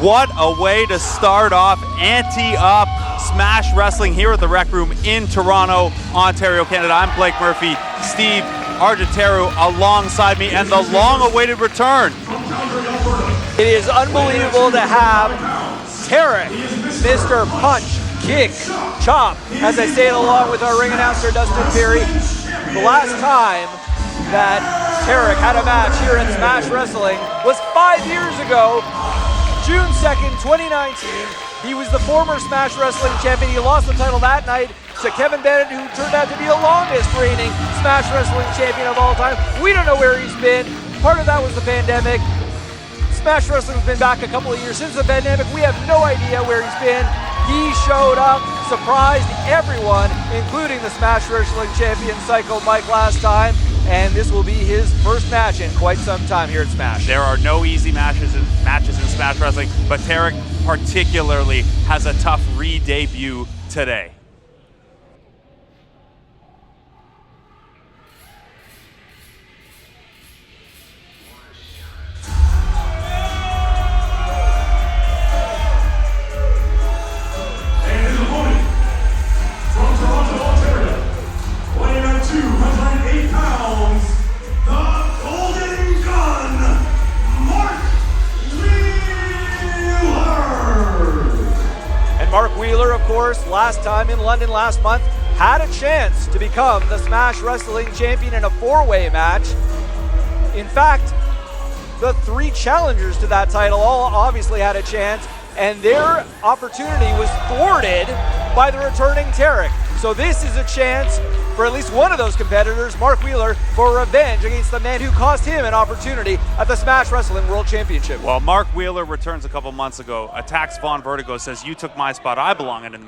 What a way to start off Ante Up Smash Wrestling here at the Rec Room in Toronto, Ontario, Canada. I'm Blake Murphy, Steve Argentero alongside me, and the long-awaited return. It is unbelievable to have Tarek, Mr. Punch, Kick, Chop, as I say it along with our ring announcer Dustin Perry. The last time that Tarek had a match here in Smash Wrestling was 5 years ago, June 2nd, 2019. He was the former Smash Wrestling champion. He lost the title that night to Kevin Bennett, who turned out to be the longest reigning Smash Wrestling champion of all time. We don't know where he's been. Part of that was the pandemic. Smash Wrestling's been back a couple of years since the pandemic. We have no idea where he's been. He showed up, surprised everyone, including the Smash Wrestling champion Psycho Mike last time, and this will be his first match in quite some time here at Smash. There are no easy matches in Smash Wrestling, but Tarek particularly has a tough re-debut today. Mark Wheeler, of course, last time in London last month, had a chance to become the Smash Wrestling champion in a four-way match. In fact, the three challengers to that title all obviously had a chance, and their opportunity was thwarted by the returning Tarek. So this is a chance for at least one of those competitors, Mark Wheeler, for revenge against the man who cost him an opportunity at the Smash Wrestling World Championship. Well, Mark Wheeler returns a couple months ago, attacks Von Vertigo, says, "You took my spot, I belong in the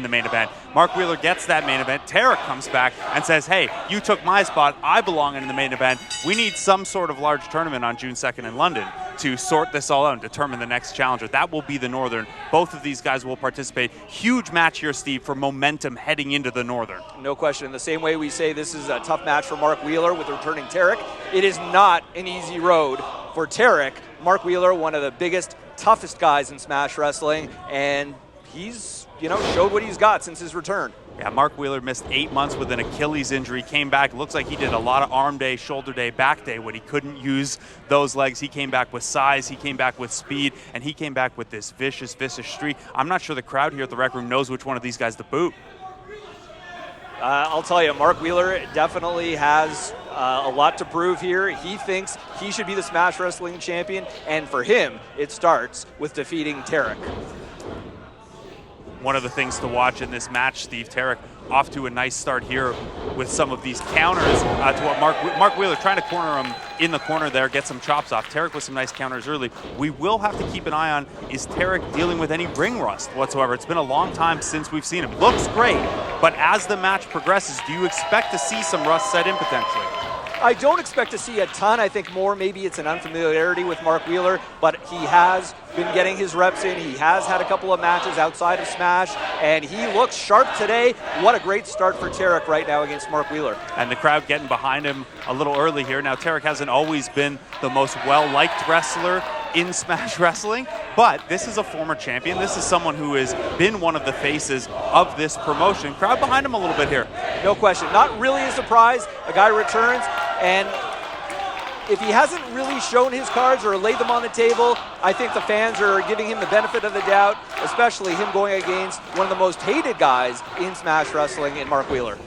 main event. Mark Wheeler gets that main event. Tarek comes back and says, "Hey, you took my spot, I belong in the main event." We need some sort of large tournament on June 2nd in London to sort this all out and determine the next challenger. That will be the Northern. Both of these guys will participate. Huge match here, Steve, for momentum heading into the Northern. No question. The same way we say this is a tough match for Mark Wheeler with returning Tarek, it is not an easy road for Tarek. Mark Wheeler, one of the biggest, toughest guys in Smash Wrestling, and he's, showed what he's got since his return. Yeah, Mark Wheeler missed 8 months with an Achilles injury, came back. Looks like he did a lot of arm day, shoulder day, back day when he couldn't use those legs. He came back with size, he came back with speed, and he came back with this vicious streak. I'm not sure the crowd here at the Rec Room knows which one of these guys to boot. I'll tell you, Mark Wheeler definitely has a lot to prove here. He thinks he should be the Smash Wrestling champion, and for him, it starts with defeating Tarek. One of the things to watch in this match, Steve, Tarek off to a nice start here with some of these counters to what Mark Wheeler trying to corner him in the corner there, get some chops off. Tarek with some nice counters early. We will have to keep an eye on, is Tarek dealing with any ring rust whatsoever? It's been a long time since we've seen him. Looks great, but as the match progresses, do you expect to see some rust set in potentially? I don't expect to see a ton. I think more maybe it's an unfamiliarity with Mark Wheeler, but he has been getting his reps in. He has had a couple of matches outside of Smash, and he looks sharp today. What a great start for Tarek right now against Mark Wheeler. And the crowd getting behind him a little early here. Now, Tarek hasn't always been the most well-liked wrestler in Smash Wrestling, but this is a former champion. This is someone who has been one of the faces of this promotion. Crowd behind him a little bit here. No question. Not really a surprise. A guy returns, and if he hasn't really shown his cards or laid them on the table, I think the fans are giving him the benefit of the doubt, especially him going against one of the most hated guys in Smash Wrestling in Mark Wheeler.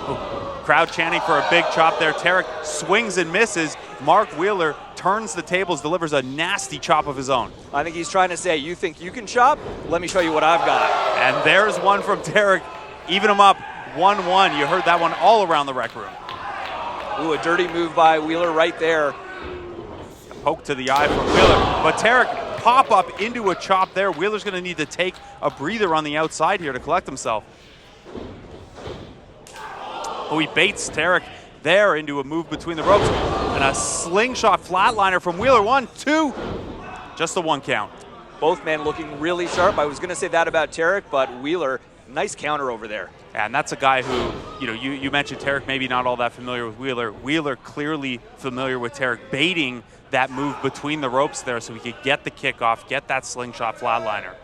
Ooh. Crowd chanting for a big chop there. Tarek swings and misses. Mark Wheeler turns the tables, delivers a nasty chop of his own. I think he's trying to say, you think you can chop? Let me show you what I've got. And there's one from Tarek. Even him up 1-1. You heard that one all around the Rec Room. Ooh, a dirty move by Wheeler right there. A poke to the eye from Wheeler. But Tarek pop up into a chop there. Wheeler's going to need to take a breather on the outside here to collect himself. Oh, he baits Tarek there into a move between the ropes. And a slingshot flatliner from Wheeler. 1, 2. Just the one count. Both men looking really sharp. I was going to say that about Tarek, but Wheeler Nice counter over there. And that's a guy who, you mentioned Tarek maybe not all that familiar with Wheeler. Wheeler clearly familiar with Tarek, baiting that move between the ropes there so he could get the kickoff, get that slingshot flatliner.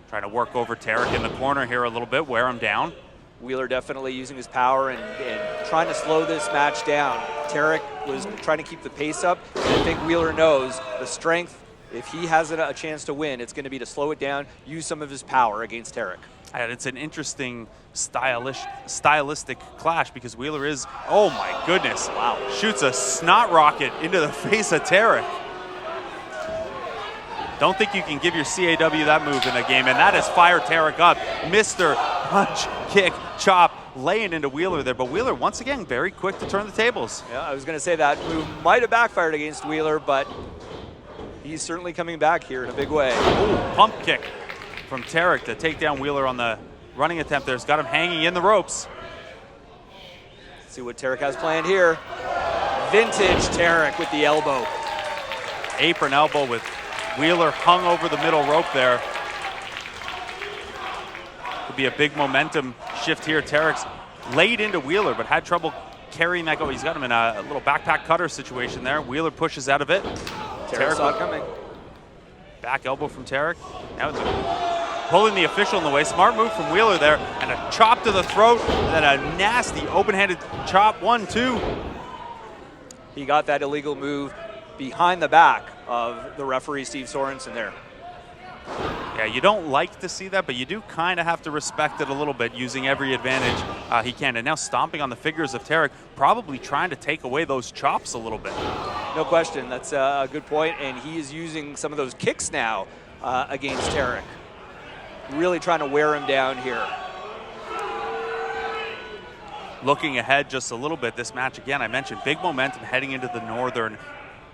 Trying to work over Tarek in the corner here a little bit, wear him down. Wheeler definitely using his power and trying to slow this match down. Tarek was trying to keep the pace up, and I think Wheeler knows the strength. If he has a chance to win, it's going to be to slow it down, use some of his power against Tarek. And it's an interesting stylistic clash because Wheeler is, oh my goodness, wow, shoots a snot rocket into the face of Tarek. Don't think you can give your CAW that move in the game, and that has fired Tarek up. Mr. Punch, kick, chop, laying into Wheeler there, but Wheeler once again very quick to turn the tables. Yeah, I was going to say that move might have backfired against Wheeler, but he's certainly coming back here in a big way. Ooh, pump kick from Tarek to take down Wheeler on the running attempt there. It's got him hanging in the ropes. Let's see what Tarek has planned here. Vintage Tarek with the elbow. Apron elbow with Wheeler hung over the middle rope there. Could be a big momentum shift here. Tarek's laid into Wheeler, but had trouble carrying that go. He's got him in a little backpack cutter situation there. Wheeler pushes out of it. Tarek saw it coming. Back elbow from Tarek. Now it's pulling the official in the way. Smart move from Wheeler there, and a chop to the throat, and then a nasty open-handed chop, 1-2. He got that illegal move behind the back of the referee, Steve Sorensen there. Yeah, you don't like to see that, but you do kind of have to respect it a little bit, using every advantage he can. And now stomping on the fingers of Tarek, probably trying to take away those chops a little bit. No question, that's a good point, and he is using some of those kicks now against Tarek. Really trying to wear him down here. Looking ahead just a little bit, this match, again, I mentioned big momentum heading into the Northern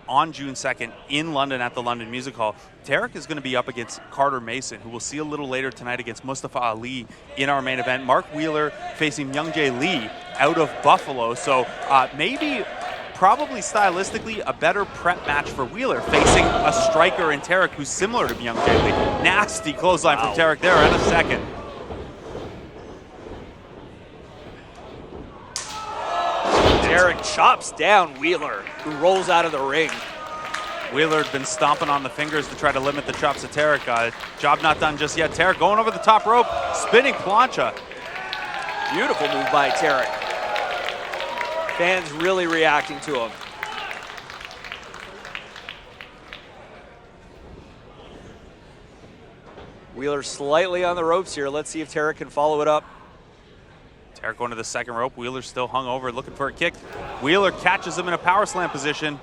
on June 2nd in London at the London Music Hall. Tarek is going to be up against Carter Mason, who we'll see a little later tonight against Mustafa Ali in our main event. Mark Wheeler facing Myung Jae Lee out of Buffalo. So probably stylistically a better prep match for Wheeler, facing a striker in Tarek who's similar to Myung Jae Lee. Nasty clothesline from Tarek there in a second. Tarek chops down Wheeler, who rolls out of the ring. Wheeler had been stomping on the fingers to try to limit the chops of Tarek. Job not done just yet. Tarek going over the top rope, spinning plancha. Beautiful move by Tarek. Fans really reacting to him. Wheeler slightly on the ropes here. Let's see if Tarek can follow it up. Tarek going to the second rope. Wheeler still hung over, looking for a kick. Wheeler catches him in a power slam position.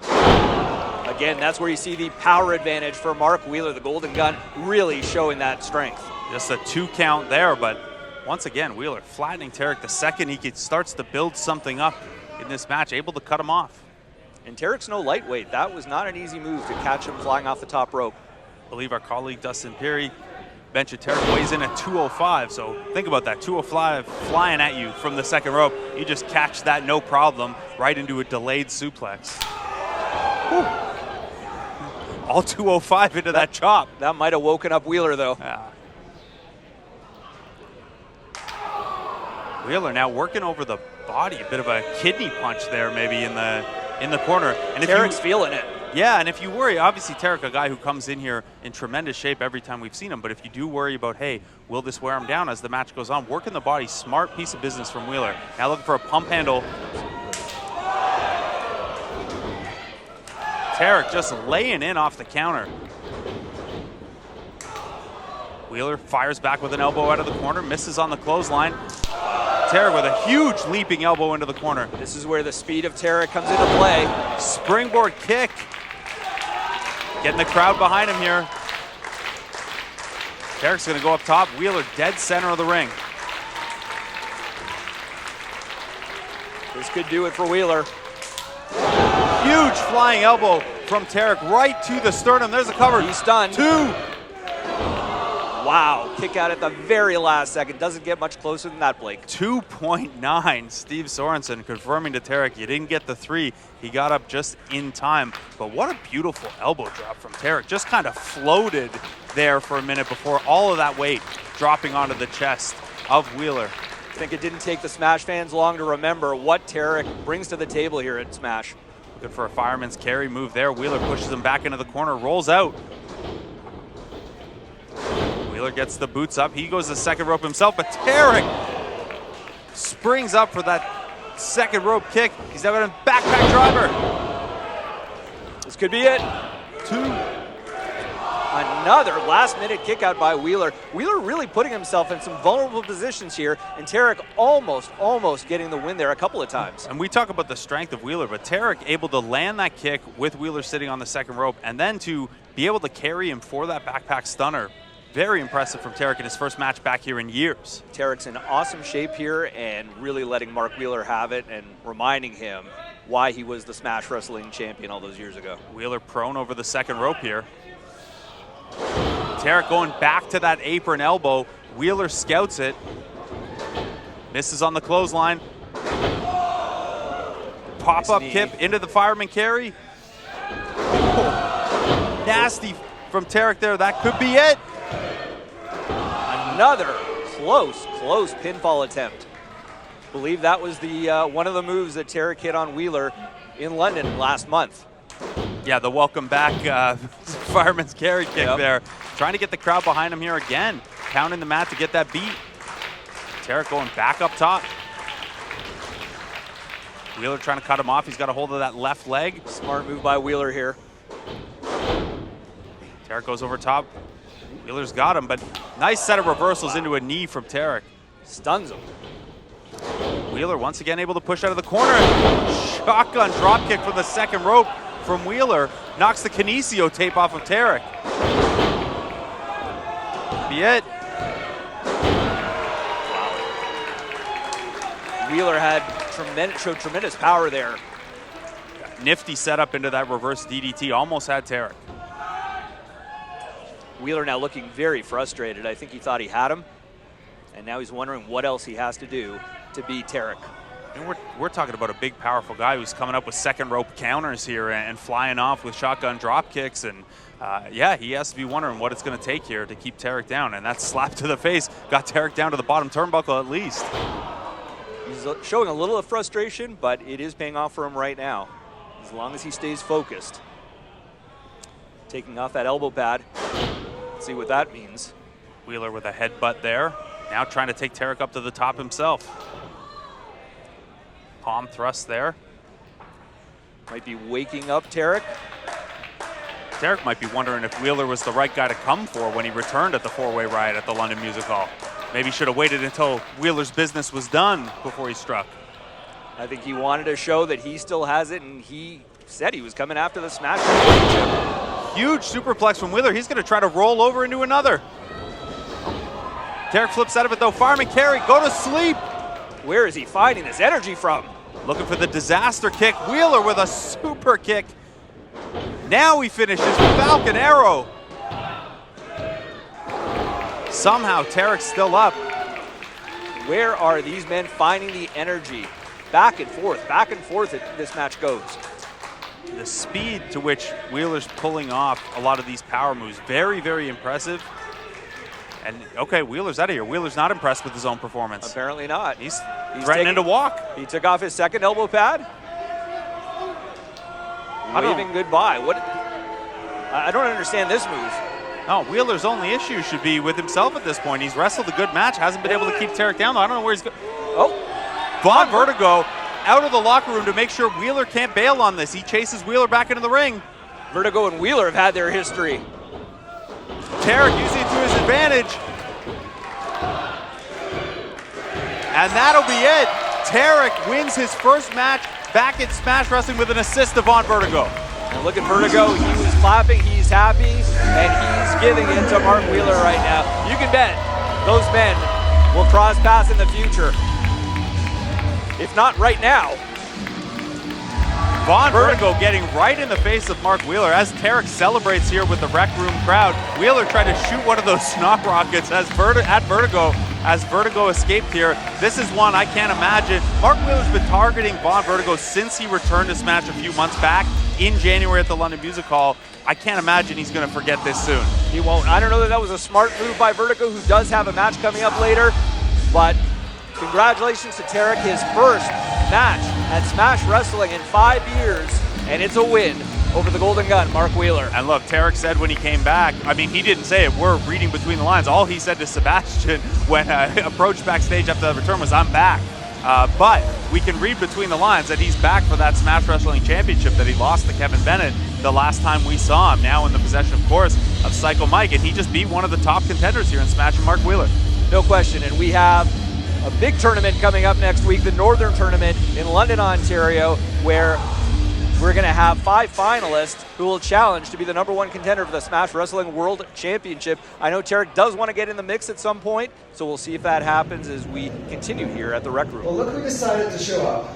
Again, that's where you see the power advantage for Mark Wheeler, the Golden Gun, really showing that strength. Just a 2 count there, but once again, Wheeler flattening Tarek the second he starts to build something up in this match, able to cut him off. And Tarek's no lightweight. That was not an easy move to catch him flying off the top rope. I believe our colleague Dustin Peary mentioned Tarek weighs in at 205, so think about that, 205 flying at you from the second rope. You just catch that no problem right into a delayed suplex. Whew. All 205 into that chop. That might have woken up Wheeler, though. Yeah. Wheeler now working over the body, a bit of a kidney punch there maybe in the corner. And if Tarek's feeling it. Yeah, and if you worry, obviously Tarek, a guy who comes in here in tremendous shape every time we've seen him, but if you do worry about, hey, will this wear him down as the match goes on, working the body, smart piece of business from Wheeler. Now looking for a pump handle. Tarek just laying in off the counter. Wheeler fires back with an elbow out of the corner, misses on the clothesline. Tarek with a huge leaping elbow into the corner. This is where the speed of Tarek comes into play. Springboard kick. Getting the crowd behind him here. Tarek's going to go up top. Wheeler dead center of the ring. This could do it for Wheeler. Huge flying elbow from Tarek right to the sternum. There's a cover. He's stunned. 2. Wow, kick out at the very last second. Doesn't get much closer than that, Blake. 2.9. Steve Sorensen confirming to Tarek, you didn't get the 3. He got up just in time. But what a beautiful elbow drop from Tarek. Just kind of floated there for a minute before all of that weight dropping onto the chest of Wheeler. I think it didn't take the Smash fans long to remember what Tarek brings to the table here at Smash. Good for a fireman's carry move there. Wheeler pushes him back into the corner, rolls out. Wheeler gets the boots up. He goes the second rope himself, but Tarek springs up for that second rope kick. He's now got a backpack driver. This could be it. 2. Another last-minute kick out by Wheeler. Wheeler really putting himself in some vulnerable positions here, and Tarek almost getting the win there a couple of times. And we talk about the strength of Wheeler, but Tarek able to land that kick with Wheeler sitting on the second rope, and then to be able to carry him for that backpack stunner. Very impressive from Tarek in his first match back here in years. Tarek's in awesome shape here and really letting Mark Wheeler have it and reminding him why he was the Smash Wrestling champion all those years ago. Wheeler prone over the second rope here. Tarek going back to that apron elbow. Wheeler scouts it. Misses on the clothesline. Pop-up kip into the fireman carry. Oh, nasty from Tarek there. That could be it. Another close pinfall attempt. Believe that was the one of the moves that Tarek hit on Wheeler in London last month. Yeah, the welcome back fireman's carry kick there. Trying to get the crowd behind him here again. Pounding the mat to get that beat. Tarek going back up top. Wheeler trying to cut him off. He's got a hold of that left leg. Smart move by Wheeler here. Tarek goes over top. Wheeler's got him, but nice set of reversals into a knee from Tarek. Stuns him. Wheeler once again able to push out of the corner. Shotgun drop kick from the second rope from Wheeler. Knocks the kinesio tape off of Tarek. Be it. Wheeler showed tremendous power there. Nifty setup into that reverse DDT. Almost had Tarek. Wheeler now looking very frustrated. I think he thought he had him, and now he's wondering what else he has to do to beat Tarek. And we're talking about a big, powerful guy who's coming up with second rope counters here and flying off with shotgun drop kicks. And yeah, he has to be wondering what it's going to take here to keep Tarek down. And that slap to the face got Tarek down to the bottom turnbuckle at least. He's showing a little of frustration, but it is paying off for him right now, as long as he stays focused. Taking off that elbow pad. Let's see what that means. Wheeler with a headbutt there. Now trying to take Tarek up to the top himself. Palm thrust there. Might be waking up Tarek. Tarek might be wondering if Wheeler was the right guy to come for when he returned at the four-way riot at the London Music Hall. Maybe should have waited until Wheeler's business was done before he struck. I think he wanted to show that he still has it, and he said he was coming after the Smash Championship. Huge superplex from Wheeler. He's going to try to roll over into another. Tarek flips out of it though. Fireman carry, go to sleep. Where is he finding this energy from? Looking for the disaster kick. Wheeler with a super kick. Now he finishes Falcon Arrow. Somehow Tarek's still up. Where are these men finding the energy? Back and forth this match goes. The speed to which Wheeler's pulling off a lot of these power moves, very, very impressive. And okay, Wheeler's out of here. Wheeler's not impressed with his own performance. Apparently not. He's threatening to walk. He took off his second elbow pad. Waving goodbye. I don't understand this move. No, Wheeler's only issue should be with himself at this point. He's wrestled a good match, hasn't been able to keep Tarek down though. I don't know where he's going. Oh. Von Vertigo out of the locker room to make sure Wheeler can't bail on this. He chases Wheeler back into the ring. Vertigo and Wheeler have had their history. Tarek using it to his advantage. And that'll be it. Tarek wins his first match back at Smash Wrestling with an assist to Von Vertigo. And look at Vertigo. He was clapping, he's happy, and he's giving it to Mark Wheeler right now. You can bet those men will cross paths in the future. If not right now. Von Vertigo getting right in the face of Mark Wheeler as Tarek celebrates here with the Rec Room crowd. Wheeler tried to shoot one of those snot rockets as at Vertigo as Vertigo escaped here. This is one I can't imagine. Mark Wheeler's been targeting Von Vertigo since he returned to Smash a few months back in January at the London Music Hall. I can't imagine he's going to forget this soon. He won't. I don't know that was a smart move by Vertigo, who does have a match coming up later, but congratulations to Tarek, his first match at Smash Wrestling in 5 years, and it's a win over the Golden Gun, Mark Wheeler. And look, Tarek said when he came back, I mean, he didn't say it, we're reading between the lines. All he said to Sebastian when approached backstage after the return was, I'm back. But we can read between the lines that he's back for that Smash Wrestling Championship that he lost to Kevin Bennett the last time we saw him, now in the possession, of course, of Psycho Mike, and he just beat one of the top contenders here in Smash, and Mark Wheeler. No question, and we have a big tournament coming up next week, the Northern Tournament in London, Ontario, where we're going to have 5 finalists who will challenge to be the #1 contender for the Smash Wrestling World Championship. I know Tarek does want to get in the mix at some point, so we'll see if that happens as we continue here at the Rec Room. Well, look who decided to show up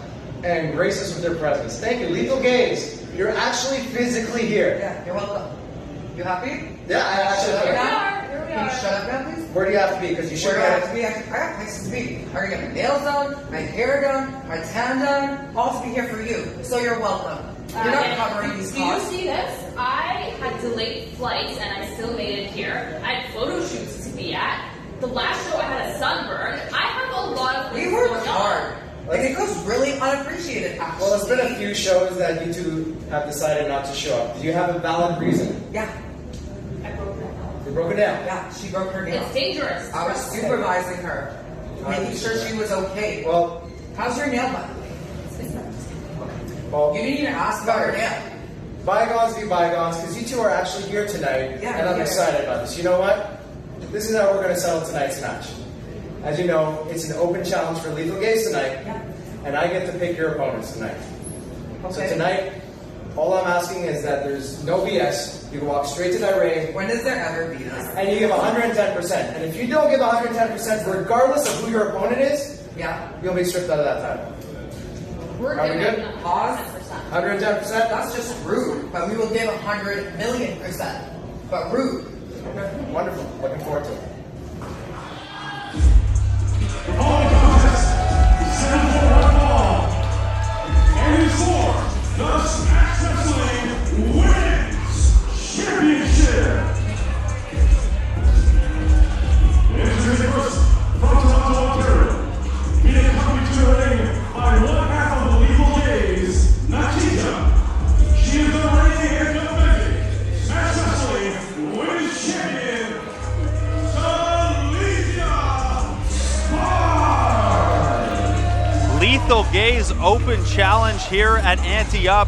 and grace us with their presence. Thank you, Lethal Gaze. You're actually physically here. Yeah, you're welcome. You happy? Yeah, I actually. Here we Here. are. Can you shut up now, please? Where do you have to be? Because you should Where do I have have. to be? I have places to be. I already got my nails done, my hair done, my tan done, all to be here for you. So you're welcome. You're not covering these Do you costs. see this? I had delayed flights and I still made it here. I had photo shoots to be at. The last show I had a sunburn. I have a lot of things We worked going on. hard. Like, it goes really unappreciated, actually. Well, it's been a few shows that you two have decided not to show up. Do you have a valid reason? Yeah, I broke that nail. You broke it down. yeah, she broke her nail. It's dangerous. I was supervising her, making sure she was okay. Well, How's your nail, by the way? well, You didn't even ask about her nail. bygones be bygones, because you two are actually here tonight, Yeah, and I'm yeah. excited about this. You know what? This is how we're going to settle tonight's match. As you know, it's an open challenge for Lethal Gaze tonight, Yeah. and I get to pick your opponents tonight. So Okay. tonight, all I'm asking is that there's no BS. You can walk straight to that ring, When does there ever be this? and you give 110%. And if you don't give 110%, regardless of who your opponent is, Yeah. you'll be stripped out of that title. We're Are we giving good? Pause. 100%. 110%? That's just rude, but we will give 100,000,000%. But rude. Okay, wonderful. Looking forward to it. And for the Smash Wrestling Women's Championship. Introducing first from Toronto, Ontario, being accompanied to the ring by one half of the Lethal Gaze, Nikita. She is the reigning and defending Smash Wrestling Women's Champion, Lethal Gaze open challenge here at Ante Up.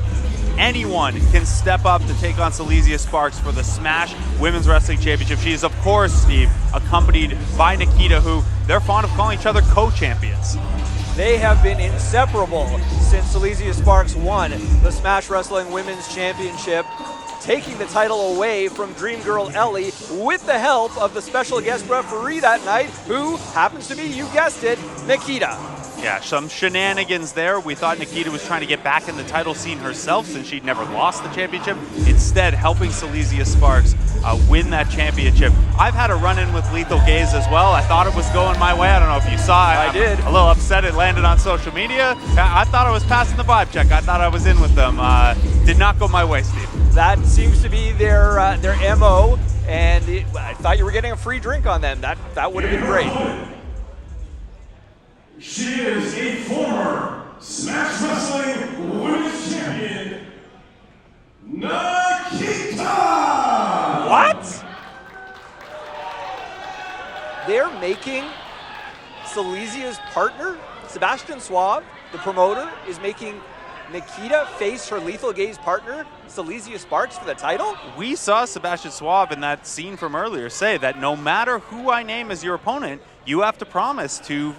Anyone can step up to take on Silesia Sparks for the Smash Women's Wrestling Championship. She is, of course, Steve, accompanied by Nikita, who they're fond of calling each other co-champions. They have been inseparable since Silesia Sparks won the Smash Wrestling Women's Championship, taking the title away from Dream Girl Ellie with the help of the special guest referee that night, who happens to be, you guessed it, Nikita. Yeah, some shenanigans there. We thought Nikita was trying to get back in the title scene herself since she'd never lost the championship. Instead, helping Silesia Sparks win that championship. I've had a run-in with Lethal Gaze as well. I thought it was going my way. I don't know if you saw it. I did. A little upset it landed on social media. I thought I was passing the vibe check. I thought I was in with them. Did not go my way, Steve. That seems to be their MO, and I thought you were getting a free drink on them. That would have been great. She is a former Smash Wrestling Women's Champion, Nikita! What? They're making Silesia's partner, Sebastian Suave, the promoter, is making Nikita face her Lethal Gaze partner, Silesia Sparks, for the title? We saw Sebastian Suave in that scene from earlier say that no matter who I name as your opponent, you have to promise to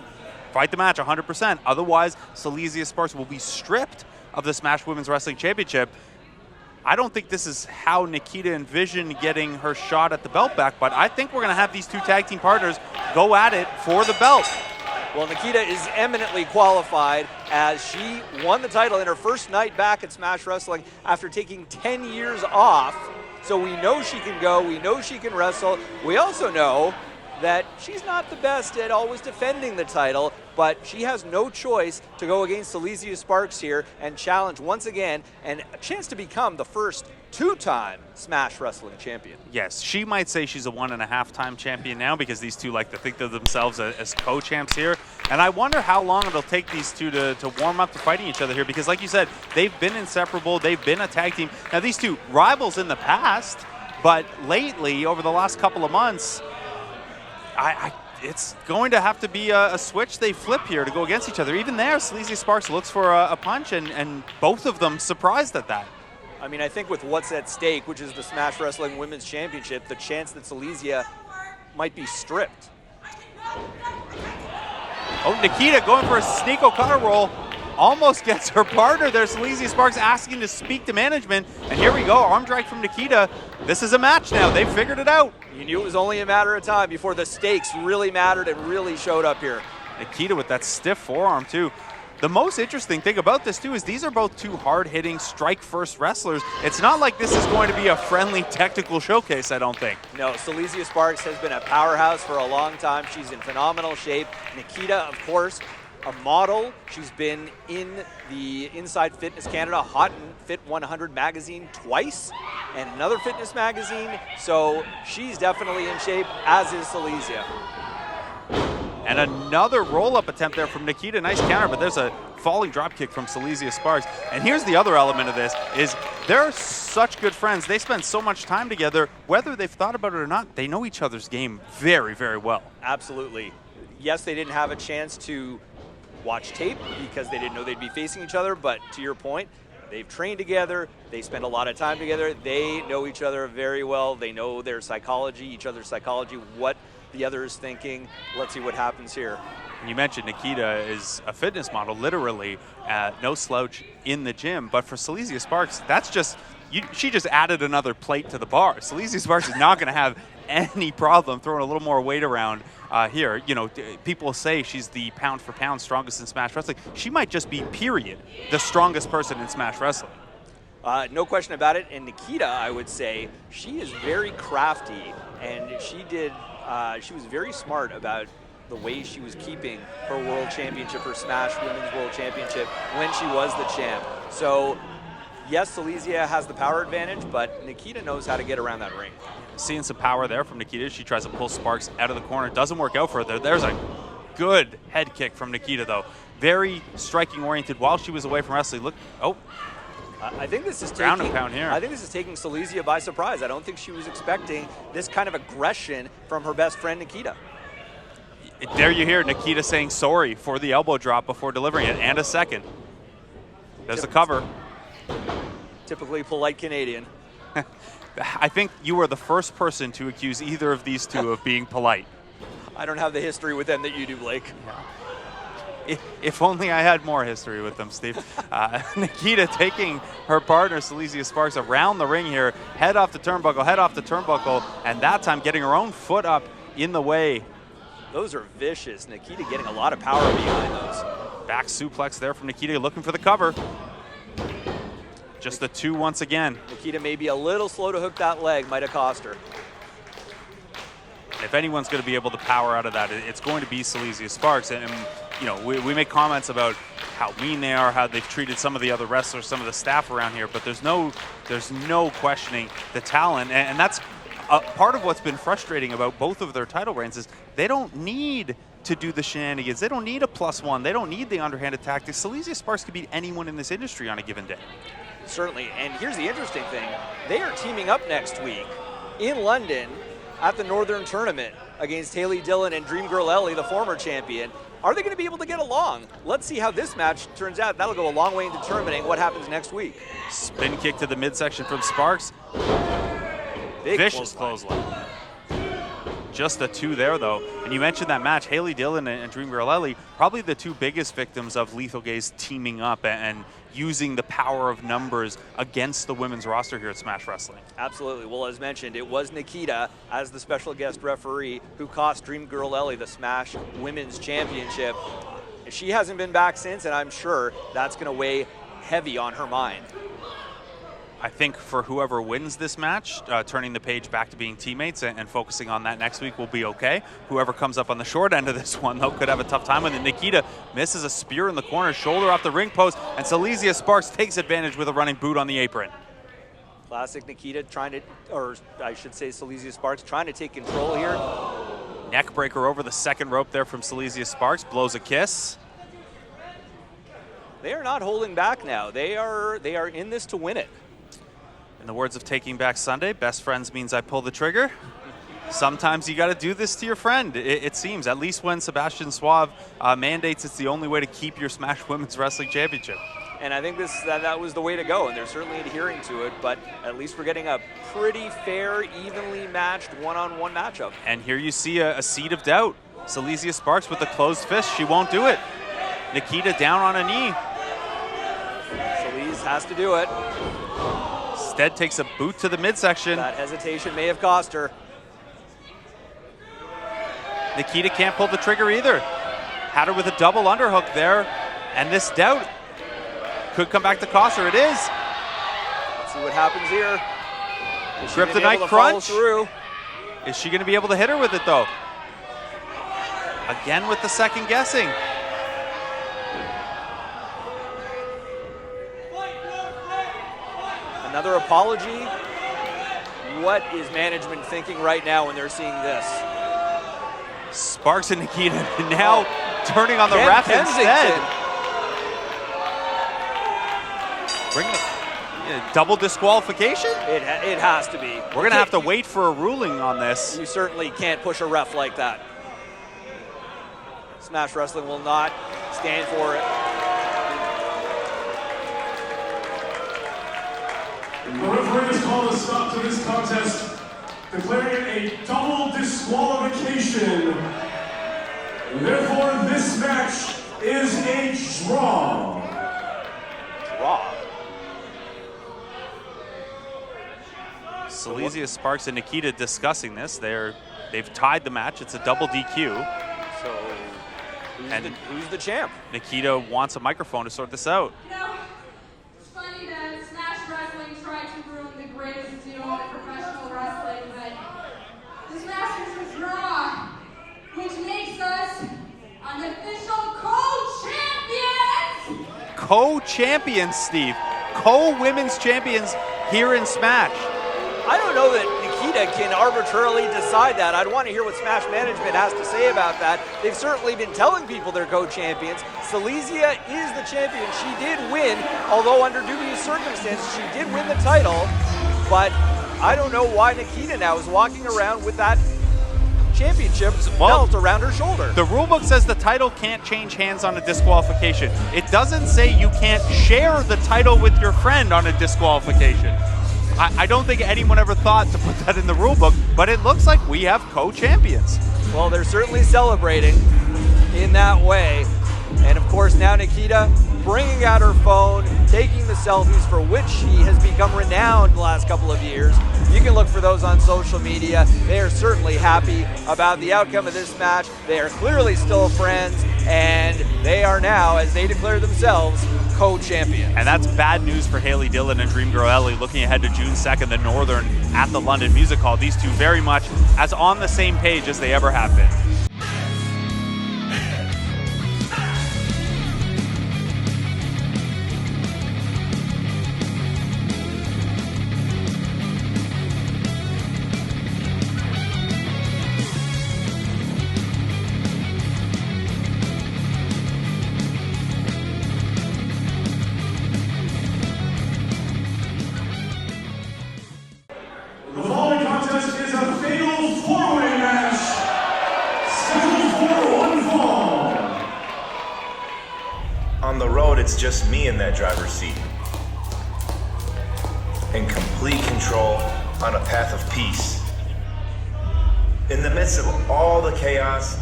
fight the match 100%. Otherwise, Silesia Sparks will be stripped of the Smash Women's Wrestling Championship. I don't think this is how Nikita envisioned getting her shot at the belt back, but I think we're going to have these two tag team partners go at it for the belt. Well, Nikita is eminently qualified as she won the title in her first night back at Smash Wrestling after taking 10 years off. So we know she can go, we know she can wrestle. We also know that she's not the best at always defending the title, but she has no choice to go against Silesia Sparks here and challenge once again, and a chance to become the first two-time Smash Wrestling champion. Yes, she might say she's a 1.5-time champion now because these two like to think of themselves as co-champs here. And I wonder how long it'll take these two to warm up to fighting each other here, because like you said, they've been inseparable, they've been a tag team. Now these two rivals in the past, but lately, over the last couple of months, it's going to have to be a switch they flip here to go against each other. Even there, Silesia Sparks looks for a punch, and both of them surprised at that. I mean, I think with what's at stake, which is the Smash Wrestling Women's Championship, the chance that Silesia might be stripped. Oh, Nikita going for a sneak Okada roll. Almost gets her partner there. Silesia Sparks asking to speak to management. And here we go, arm drag from Nikita. This is a match now. They've figured it out. You knew it was only a matter of time before the stakes really mattered and really showed up here. Nikita with that stiff forearm, too. The most interesting thing about this, too, is these are both two hard-hitting, strike-first wrestlers. It's not like this is going to be a friendly technical showcase, I don't think. No, Silesia Sparks has been a powerhouse for a long time. She's in phenomenal shape. Nikita, of course, a model. She's been in the Inside Fitness Canada Hot and Fit 100 magazine twice, and another fitness magazine. So she's definitely in shape, as is Silesia. And another roll-up attempt there from Nikita. Nice counter, but there's a falling drop kick from Silesia Sparks. And here's the other element of this, is they're such good friends. They spend so much time together. Whether they've thought about it or not, they know each other's game very, very well. Absolutely. Yes, they didn't have a chance to watch tape because they didn't know they'd be facing each other, but to your point, they've trained together, they spend a lot of time together, they know each other very well, they know their psychology, each other's psychology, what the other is thinking. Let's see what happens here. You mentioned Nikita is a fitness model, literally, no slouch in the gym, but for Silesia Sparks, that's just, she just added another plate to the bar. Silesia Sparks is not going to have any problem throwing a little more weight around here. You know, people say she's the pound for pound strongest in Smash Wrestling. She might just be, period, the strongest person in Smash Wrestling. No question about it. And Nikita, I would say, she is very crafty, and she was very smart about the way she was keeping her World Championship, her Smash Women's World Championship, when she was the champ. So, yes, Silesia has the power advantage, but Nikita knows how to get around that ring. Seeing some power there from Nikita. She tries to pull Sparks out of the corner. Doesn't work out for her. There's a good head kick from Nikita, though. Very striking oriented while she was away from wrestling. Look, I think this is ground and pound here. I think this is taking Silesia by surprise. I don't think she was expecting this kind of aggression from her best friend Nikita. There you hear Nikita saying sorry for the elbow drop before delivering it, and a second. There's the cover. Typically polite Canadian. I think you were the first person to accuse either of these two of being polite. I don't have the history with them that you do, Blake. If only I had more history with them, Steve. Nikita taking her partner, Silesia Sparks, around the ring here. Head off the turnbuckle, and that time getting her own foot up in the way. Those are vicious. Nikita getting a lot of power behind those. Back suplex there from Nikita, looking for the cover. Just the two once again. Nikita may be a little slow to hook that leg, might have cost her. If anyone's going to be able to power out of that, it's going to be Silesia Sparks. And you know, we make comments about how mean they are, how they've treated some of the other wrestlers, some of the staff around here, but there's no questioning the talent. And that's part of what's been frustrating about both of their title reigns is they don't need to do the shenanigans. They don't need a +1. They don't need the underhanded tactics. Silesia Sparks could beat anyone in this industry on a given day. Certainly, and here's the interesting thing. They are teaming up next week in London at the Northern Tournament against Haley Dillon and Dream Girl Ellie, the former champion. Are they going to be able to get along? Let's see how this match turns out. That'll go a long way in determining what happens next week. Spin kick to the midsection from Sparks. Big vicious clothesline. Just the two there, though. And you mentioned that match, Haley Dillon and Dream Girl Ellie, probably the two biggest victims of Lethal Gaze teaming up and using the power of numbers against the women's roster here at Smash Wrestling. Absolutely. Well, as mentioned, it was Nikita as the special guest referee who cost Dream Girl Ellie the Smash Women's Championship. She hasn't been back since, and I'm sure that's going to weigh heavy on her mind. I think for whoever wins this match, turning the page back to being teammates and focusing on that next week will be okay. Whoever comes up on the short end of this one, though, could have a tough time with it. Nikita misses a spear in the corner, shoulder off the ring post, and Silesia Sparks takes advantage with a running boot on the apron. Classic Nikita trying to, or I should say Silesia Sparks trying to take control here. Neck breaker over the second rope there from Silesia Sparks, blows a kiss. They are not holding back now. They are in this to win it. In the words of Taking Back Sunday, best friends means I pull the trigger. Sometimes you got to do this to your friend, it seems, at least when Sebastian Suave mandates it's the only way to keep your Smash Women's Wrestling Championship. And I think that was the way to go, and they're certainly adhering to it, but at least we're getting a pretty fair, evenly matched one-on-one matchup. And here you see a seed of doubt. Silesia Sparks with the closed fist, she won't do it. Nikita down on a knee. Silesia has to do it. Stead takes a boot to the midsection. That hesitation may have cost her. Nikita can't pull the trigger either. Had her with a double underhook there, and this doubt could come back to cost her. It is. Let's see what happens here. Kryptonite crunch. Is she going to be able to hit her with it, though? Again with the second guessing. Another apology. What is management thinking right now when they're seeing this? Sparks and Nikita now turning on the ref instead. Bring the double disqualification? It has to be. We're going to have to wait for a ruling on this. You certainly can't push a ref like that. Smash Wrestling will not stand for it. The referee has called a stop to this contest, declaring it a double disqualification. Therefore, this match is a draw. Draw. Silesia Sparks and Nikita discussing this. They've tied the match. It's a double DQ. So, who's the champ? Nikita wants a microphone to sort this out. You know, it's funny that Smash Wrestling tried to ruin the greatest deal in professional wrestling, but this match is a draw, which makes us unofficial co-champions! Co-champions, Steve. Co-women's champions here in Smash. I don't know that Nikita can arbitrarily decide that. I'd want to hear what Smash Management has to say about that. They've certainly been telling people they're co-champions. Silesia is the champion. She did win, although under dubious circumstances, she did win the title. But I don't know why Nikita now is walking around with that championship belt around her shoulder. The rulebook says the title can't change hands on a disqualification. It doesn't say you can't share the title with your friend on a disqualification. I don't think anyone ever thought to put that in the rulebook, but it looks like we have co-champions. Well, they're certainly celebrating in that way. And of course, now Nikita bringing out her phone, taking the selfies for which she has become renowned the last couple of years. You can look for those on social media. They are certainly happy about the outcome of this match. They are clearly still friends, and they are now, as they declare themselves, co-champions. And that's bad news for Haley Dillon and Dream Girl Ellie looking ahead to June 2nd, the Northern at the London Music Hall. These two very much as on the same page as they ever have been. The following contest is a fatal four-way match, scheduled for one fall. On the road, it's just me in that driver's seat. In complete control on a path of peace. In the midst of all the chaos,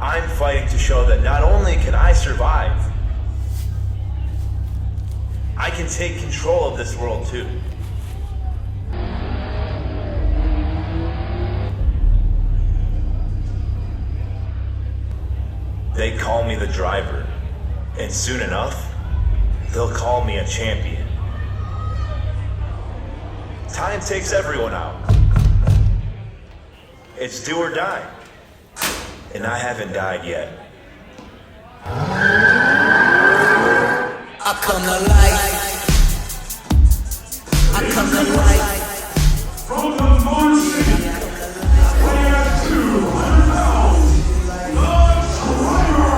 I'm fighting to show that not only can I survive, I can take control of this world too. They call me the driver, and soon enough, they'll call me a champion. time takes everyone out. It's do or die. And I haven't died yet. I come to life. I come to life. From the North City, weighing at 200 pounds, the driver,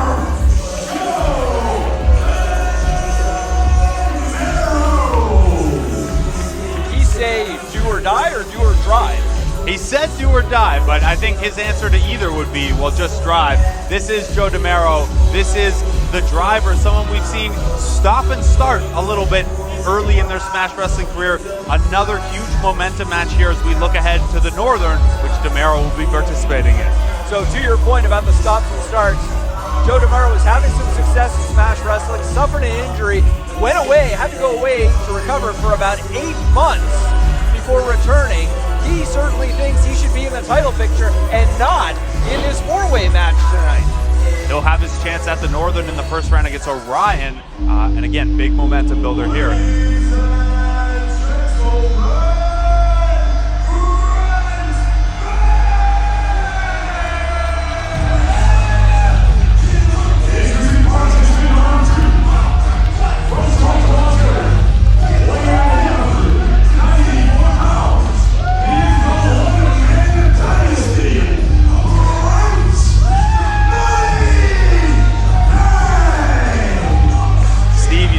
Did he say do or die or do or drive? He said do or die, but I think his answer to either would be, well, just drive. This is Joe DeMero. This is the driver, someone we've seen stop and start a little bit early in their Smash Wrestling career. Another huge momentum match here as we look ahead to the Northern, which DeMero will be participating in. So to your point about the stops and starts, Joe DeMero was having some success in Smash Wrestling, suffered an injury, went away, had to go away to recover for about 8 months before returning. He certainly thinks he should be in the title picture and not in this four-way match tonight. He'll have his chance at the Northern in the first round against Orion. And again, big momentum builder here.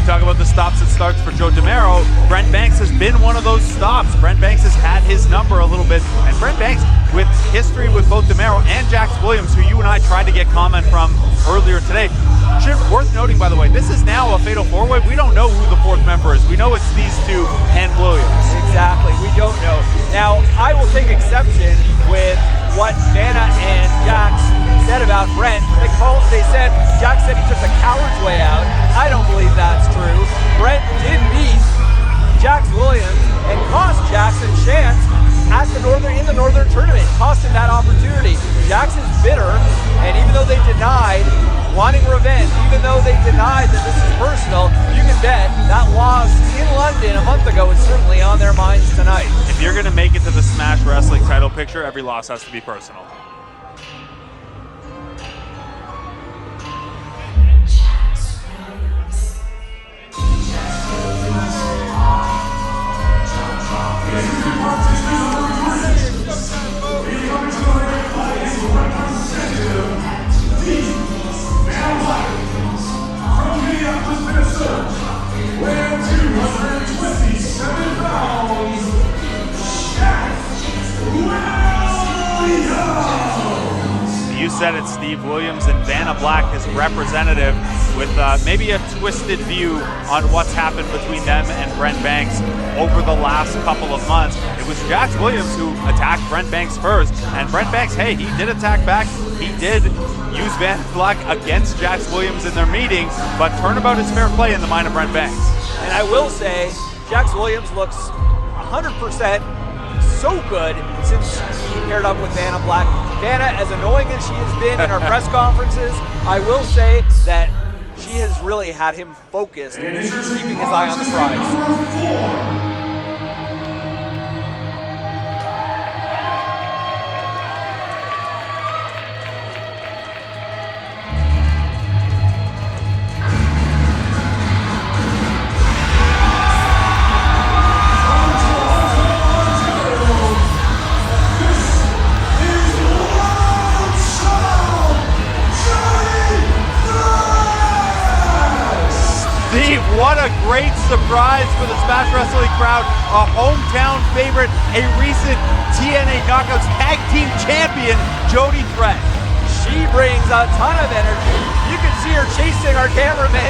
Talk about the stops and starts for Joe DeMero. Brent Banks has been one of those stops. Brent Banks has had his number a little bit, and Brent Banks, with history with both DeMero and Jax Williams, who you and I tried to get comment from earlier today. Worth noting, by the way, this is now a fatal four-way. We don't know who the fourth member is. We know it's these two and Williams. Exactly, we don't know. Now, I will take exception with what Vanna and Jax said about Brent. They said Jax said he took the coward's way out. I don't believe that's true. Brent did beat Jax Williams and cost Jax a chance at the Northern tournament. Cost him that opportunity. Jax is bitter, and even though they denied wanting revenge, even though they denied that this is personal, you can bet that loss in London a month ago is certainly on their minds tonight. If you're going to make it to the Smash Wrestling title picture, every loss has to be personal. weighing 227 pounds, You said it, Steve Williams and Vanna Black, his representative, with maybe a twisted view on what's happened between them and Brent Banks over the last couple of months. It was Jax Williams who attacked Brent Banks first, and Brent Banks, hey, he did attack back. He did use Vanna Black against Jax Williams in their meeting, but turnabout is fair play in the mind of Brent Banks. And I will say, Jax Williams looks 100% so good since he paired up with Vanna Black. Vanna, as annoying as she has been in her press conferences, I will say that she has really had him focused, keeping his eye on the prize. Steve, what a great surprise for the Smash Wrestling crowd. A hometown favorite, a recent TNA Knockouts Tag Team Champion, Jody Threat. She brings a ton of energy. You can see her chasing our cameraman,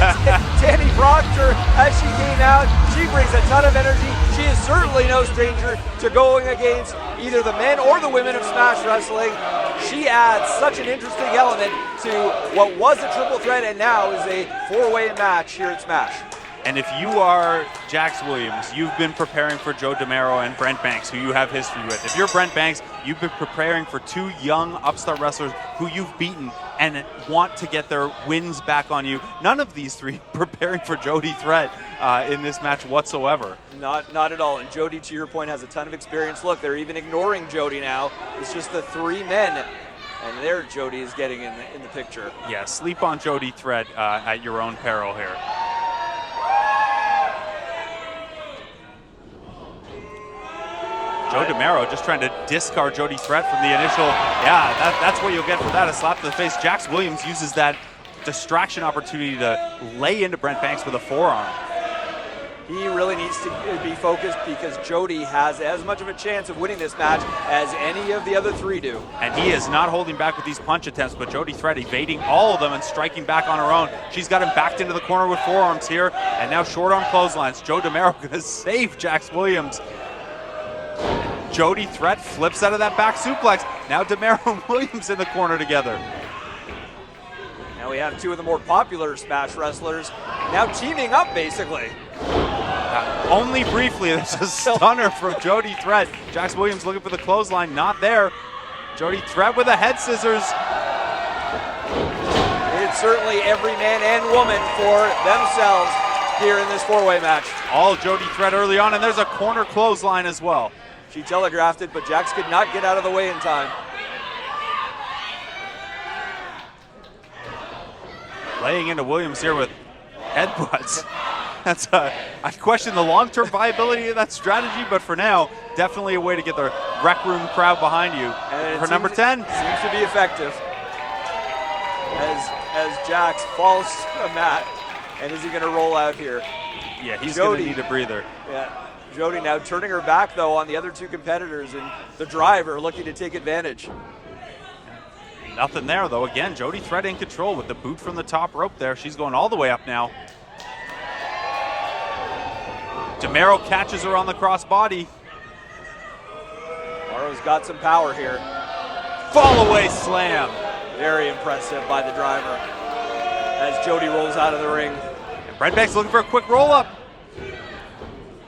Danny Proctor, as she came out. She brings a ton of energy. She is certainly no stranger to going against either the men or the women of Smash Wrestling. She adds such an interesting element to what was a triple threat and now is a four-way match here at Smash. And if you are Jax Williams, you've been preparing for Joe DeMero and Brent Banks, who you have history with. If you're Brent Banks, you've been preparing for two young upstart wrestlers who you've beaten and want to get their wins back on you. None of these three preparing for Jody Threat in this match whatsoever. Not at all. And Jody, to your point, has a ton of experience. Look, they're even ignoring Jody now. It's just the three men, and there Jody is getting in the picture. Yeah, sleep on Jody Threat at your own peril here. Joe DeMero just trying to discard Jody Threat from the initial. Yeah, that's what you'll get for that, a slap to the face. Jax Williams uses that distraction opportunity to lay into Brent Banks with a forearm. He really needs to be focused because Jody has as much of a chance of winning this match as any of the other three do. And he is not holding back with these punch attempts, but Jody Threat evading all of them and striking back on her own. She's got him backed into the corner with forearms here, and now short arm clotheslines. Joe DeMero going to save Jax Williams. Jody Threat flips out of that back suplex. Now DeMero and Williams in the corner together. Now we have two of the more popular Smash wrestlers now teaming up, basically. Only briefly, there's a stunner from Jody Threat. Jax Williams looking for the clothesline, not there. Jody Threat with a head scissors. It's certainly every man and woman for themselves here in this four-way match. All Jody Threat early on, and there's a corner clothesline as well. She telegraphed it, but Jax could not get out of the way in time. Laying into Williams here with headbutts. I question the long-term viability of that strategy, but for now, definitely a way to get the rec room crowd behind you. And for number 10. Seems to be effective. As Jax falls to the mat, and is he going to roll out here? Yeah, he's going to need a breather. Yeah. Jody now turning her back, though, on the other two competitors, and the driver looking to take advantage. Nothing there, though. Again, Jody Threat in control with the boot from the top rope there. She's going all the way up now. DeMero catches her on the crossbody. Morrow's got some power here. Fall away slam. Very impressive by the driver as Jody rolls out of the ring. And Brent Banks looking for a quick roll-up.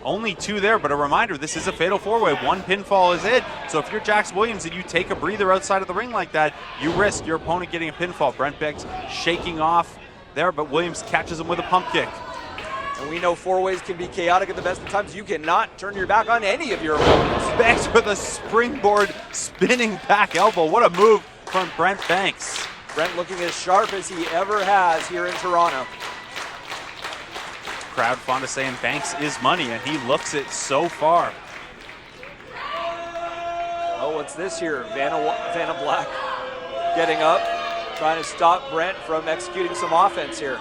Only two there, but a reminder, this is a fatal four-way. One pinfall is it. So if you're Jax Williams and you take a breather outside of the ring like that, you risk your opponent getting a pinfall. Brent Banks shaking off there, but Williams catches him with a pump kick. And we know four-ways can be chaotic at the best of times. You cannot turn your back on any of your opponents. Banks with a springboard spinning back elbow. What a move from Brent Banks. Brent looking as sharp as he ever has here in Toronto. Crowd fond of saying Banks is money, and he looks it so far. Oh, what's this here? Vanna Black getting up, trying to stop Brent from executing some offense here.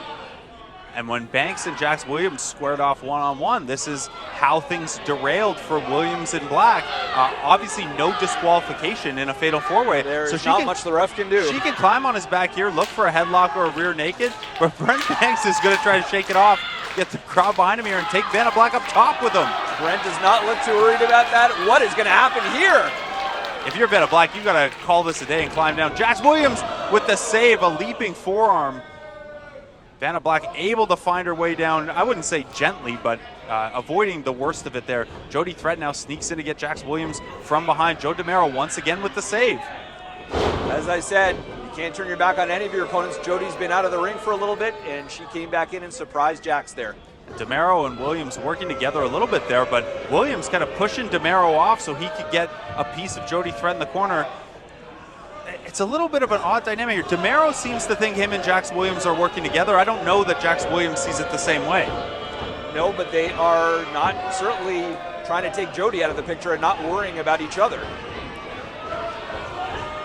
And when Banks and Jax Williams squared off one-on-one, this is how things derailed for Williams and Black. Obviously, no disqualification in a fatal four-way. There's not much the ref can do. She can climb on his back here, look for a headlock or a rear naked, but Brent Banks is going to try to shake it off, get the crowd behind him here, and take Vanna Black up top with him. Brent does not look too worried about that. What is going to happen here? If you're Vanna Black, you got to call this a day and climb down. Jax Williams with the save, a leaping forearm. Vanna Black able to find her way down, I wouldn't say gently, but avoiding the worst of it there. Jody Threat now sneaks in to get Jax Williams from behind. Joe DeMero once again with the save. As I said, you can't turn your back on any of your opponents. Jody's been out of the ring for a little bit, and she came back in and surprised Jax there. DeMero and Williams working together a little bit there, but Williams kind of pushing DeMero off so he could get a piece of Jody Threat in the corner. It's a little bit of an odd dynamic here. DeMero seems to think him and Jax Williams are working together. I don't know that Jax Williams sees it the same way. No, but they are not certainly trying to take Jody out of the picture and not worrying about each other.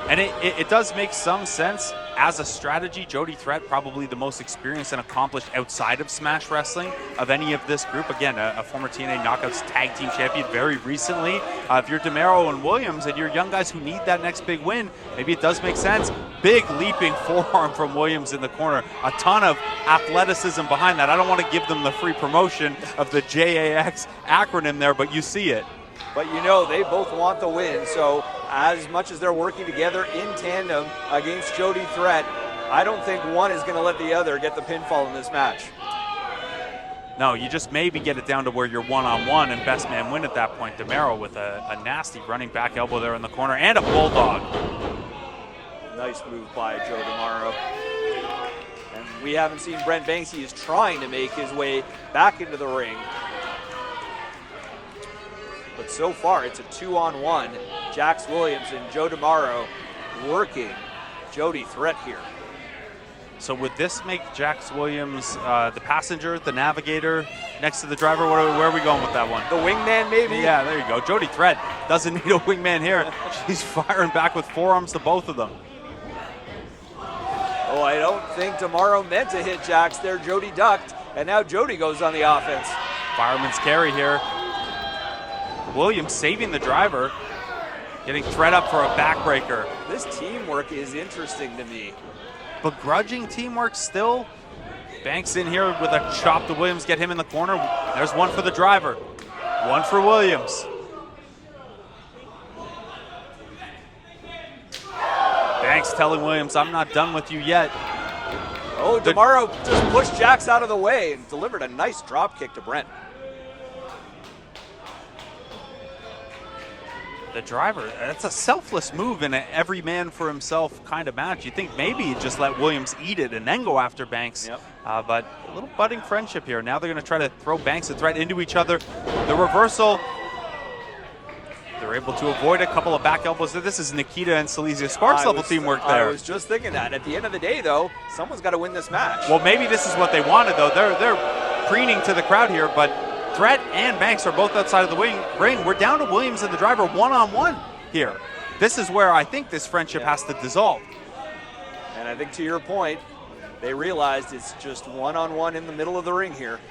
And it does make some sense as a strategy. Jody Threat, probably the most experienced and accomplished outside of Smash Wrestling of any of this group. Again, a former TNA Knockouts Tag Team Champion very recently. If you're DeMero and Williams and you're young guys who need that next big win, maybe it does make sense. Big leaping forearm from Williams in the corner. A ton of athleticism behind that. I don't want to give them the free promotion of the JAX acronym there, but you see it. But you know, they both want the win, so as much as they're working together in tandem against Jody Threat, I don't think one is going to let the other get the pinfall in this match. No, you just maybe get it down to where you're one-on-one and best man win at that point. DeMero with a nasty running back elbow there in the corner and a bulldog. Nice move by Joe DeMauro. And we haven't seen Brent Banks. He is trying to make his way back into the ring. But so far, it's a 2-on-1. Jax Williams and Joe DeMauro working Jody Threat here. So would this make Jax Williams the passenger, the navigator, next to the driver? Where are we going with that one? The wingman, maybe? Yeah, there you go. Jody Threat doesn't need a wingman here. She's firing back with forearms to both of them. Oh, I don't think DeMauro meant to hit Jax there. Jody ducked, and now Jody goes on the offense. Fireman's carry here. Williams saving the driver, getting Threat up for a backbreaker. This teamwork is interesting to me. Begrudging teamwork still. Banks in here with a chop to Williams, get him in the corner. There's one for the driver, one for Williams. Banks telling Williams, I'm not done with you yet. Oh, DeMauro just pushed Jax out of the way and delivered a nice drop kick to Brent. The driver, that's a selfless move in an every man for himself kind of match. You think maybe he'd just let Williams eat it and then go after Banks. Yep. But a little budding friendship here. Now they're going to try to throw Banks and Threat into each other. The reversal, they're able to avoid a couple of back elbows. This is Nikita and Silesia Sparks level teamwork there. I was just thinking that. At the end of the day, though, someone's got to win this match. Well, maybe this is what they wanted, though. They're preening to the crowd here, but Threat and Banks are both outside of the ring. We're down to Williams and the driver one-on-one here. This is where I think this friendship has to dissolve. And I think to your point, they realized it's just one-on-one in the middle of the ring here.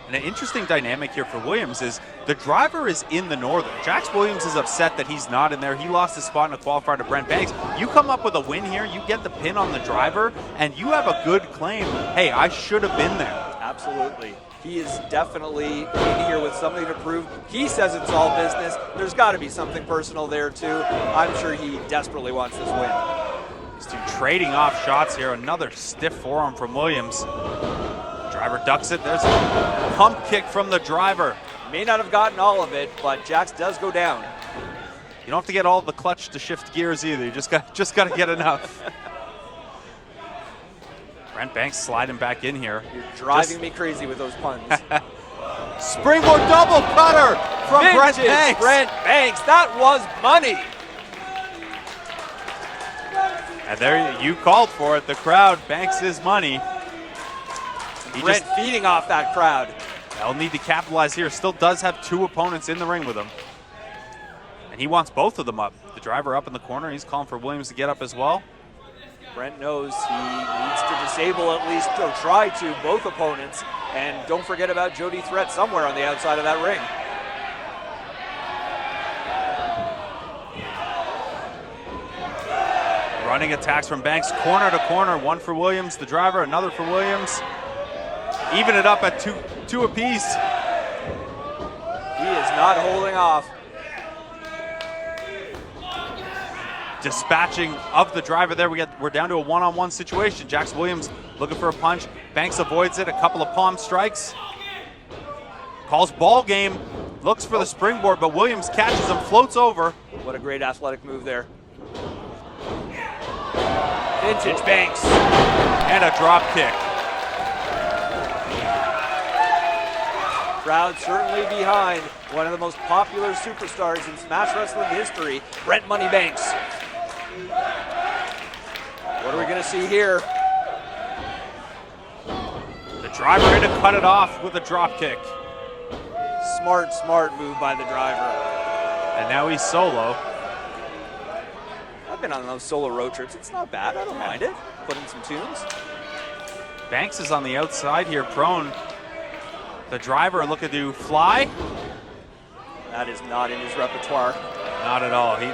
And an interesting dynamic here for Williams is the driver is in the Northern. Jax Williams is upset that he's not in there. He lost his spot in a qualifier to Brent Banks. You come up with a win here, you get the pin on the driver, and you have a good claim. Hey, I should have been there. Absolutely. He is definitely in here with something to prove. He says it's all business. There's got to be something personal there, too. I'm sure he desperately wants this win. These two trading off shots here. Another stiff forearm from Williams. Driver ducks it. There's a pump kick from the driver. May not have gotten all of it, but Jax does go down. You don't have to get all the clutch to shift gears either. You just got to get enough. Brent Banks sliding back in here. You're driving me crazy with those puns. Springboard double cutter from Brent Banks. Brent Banks, that was money. And there you called for it. The crowd, Banks is money. Brent feeding off that crowd. They'll need to capitalize here. Still does have two opponents in the ring with him. And he wants both of them up. The driver up in the corner. He's calling for Williams to get up as well. Brent knows he needs to disable at least, or try to, both opponents. And don't forget about Jody Threat somewhere on the outside of that ring. Running attacks from Banks, corner to corner. One for Williams, the driver, another for Williams. Even it up at two apiece. He is not holding off. Dispatching of the driver there. We're down to a one-on-one situation. Jax Williams looking for a punch. Banks avoids it. A couple of palm strikes. Calls ball game. Looks for the springboard, but Williams catches him, floats over. What a great athletic move there. Vintage Banks. And a drop kick. Crowd certainly behind one of the most popular superstars in Smash Wrestling history, Brent Money Banks. What are we going to see here? The driver in to cut it off with a drop kick. Smart move by the driver. And now he's solo. I've been on those solo road trips. It's not bad. I don't mind it. Put in some tunes. Banks is on the outside here, prone. The driver looking to fly. That is not in his repertoire. Not at all. He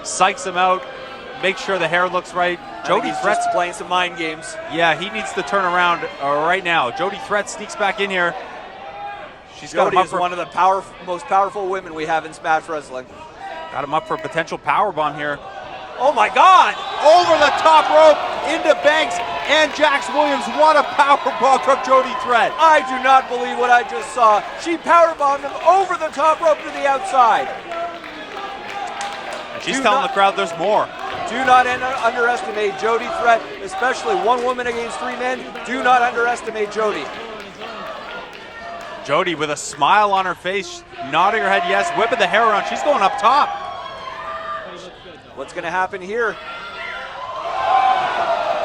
psychs him out, makes sure the hair looks right. Jody Threat's just playing some mind games. Yeah, he needs to turn around right now. Jody Threat sneaks back in here. She's got him up for one of the most powerful women we have in Smash Wrestling. Got him up for a potential powerbomb here. Oh my God! Over the top rope into Banks and Jax Williams. What a powerbomb from Jody Threat. I do not believe what I just saw. She powerbombed him over the top rope to the outside. And She's telling the crowd there's more. Do not underestimate Jody Threat, especially one woman against 3 men. Do not underestimate Jody. Jody with a smile on her face, nodding her head yes, whipping the hair around. She's going up top. What's going to happen here?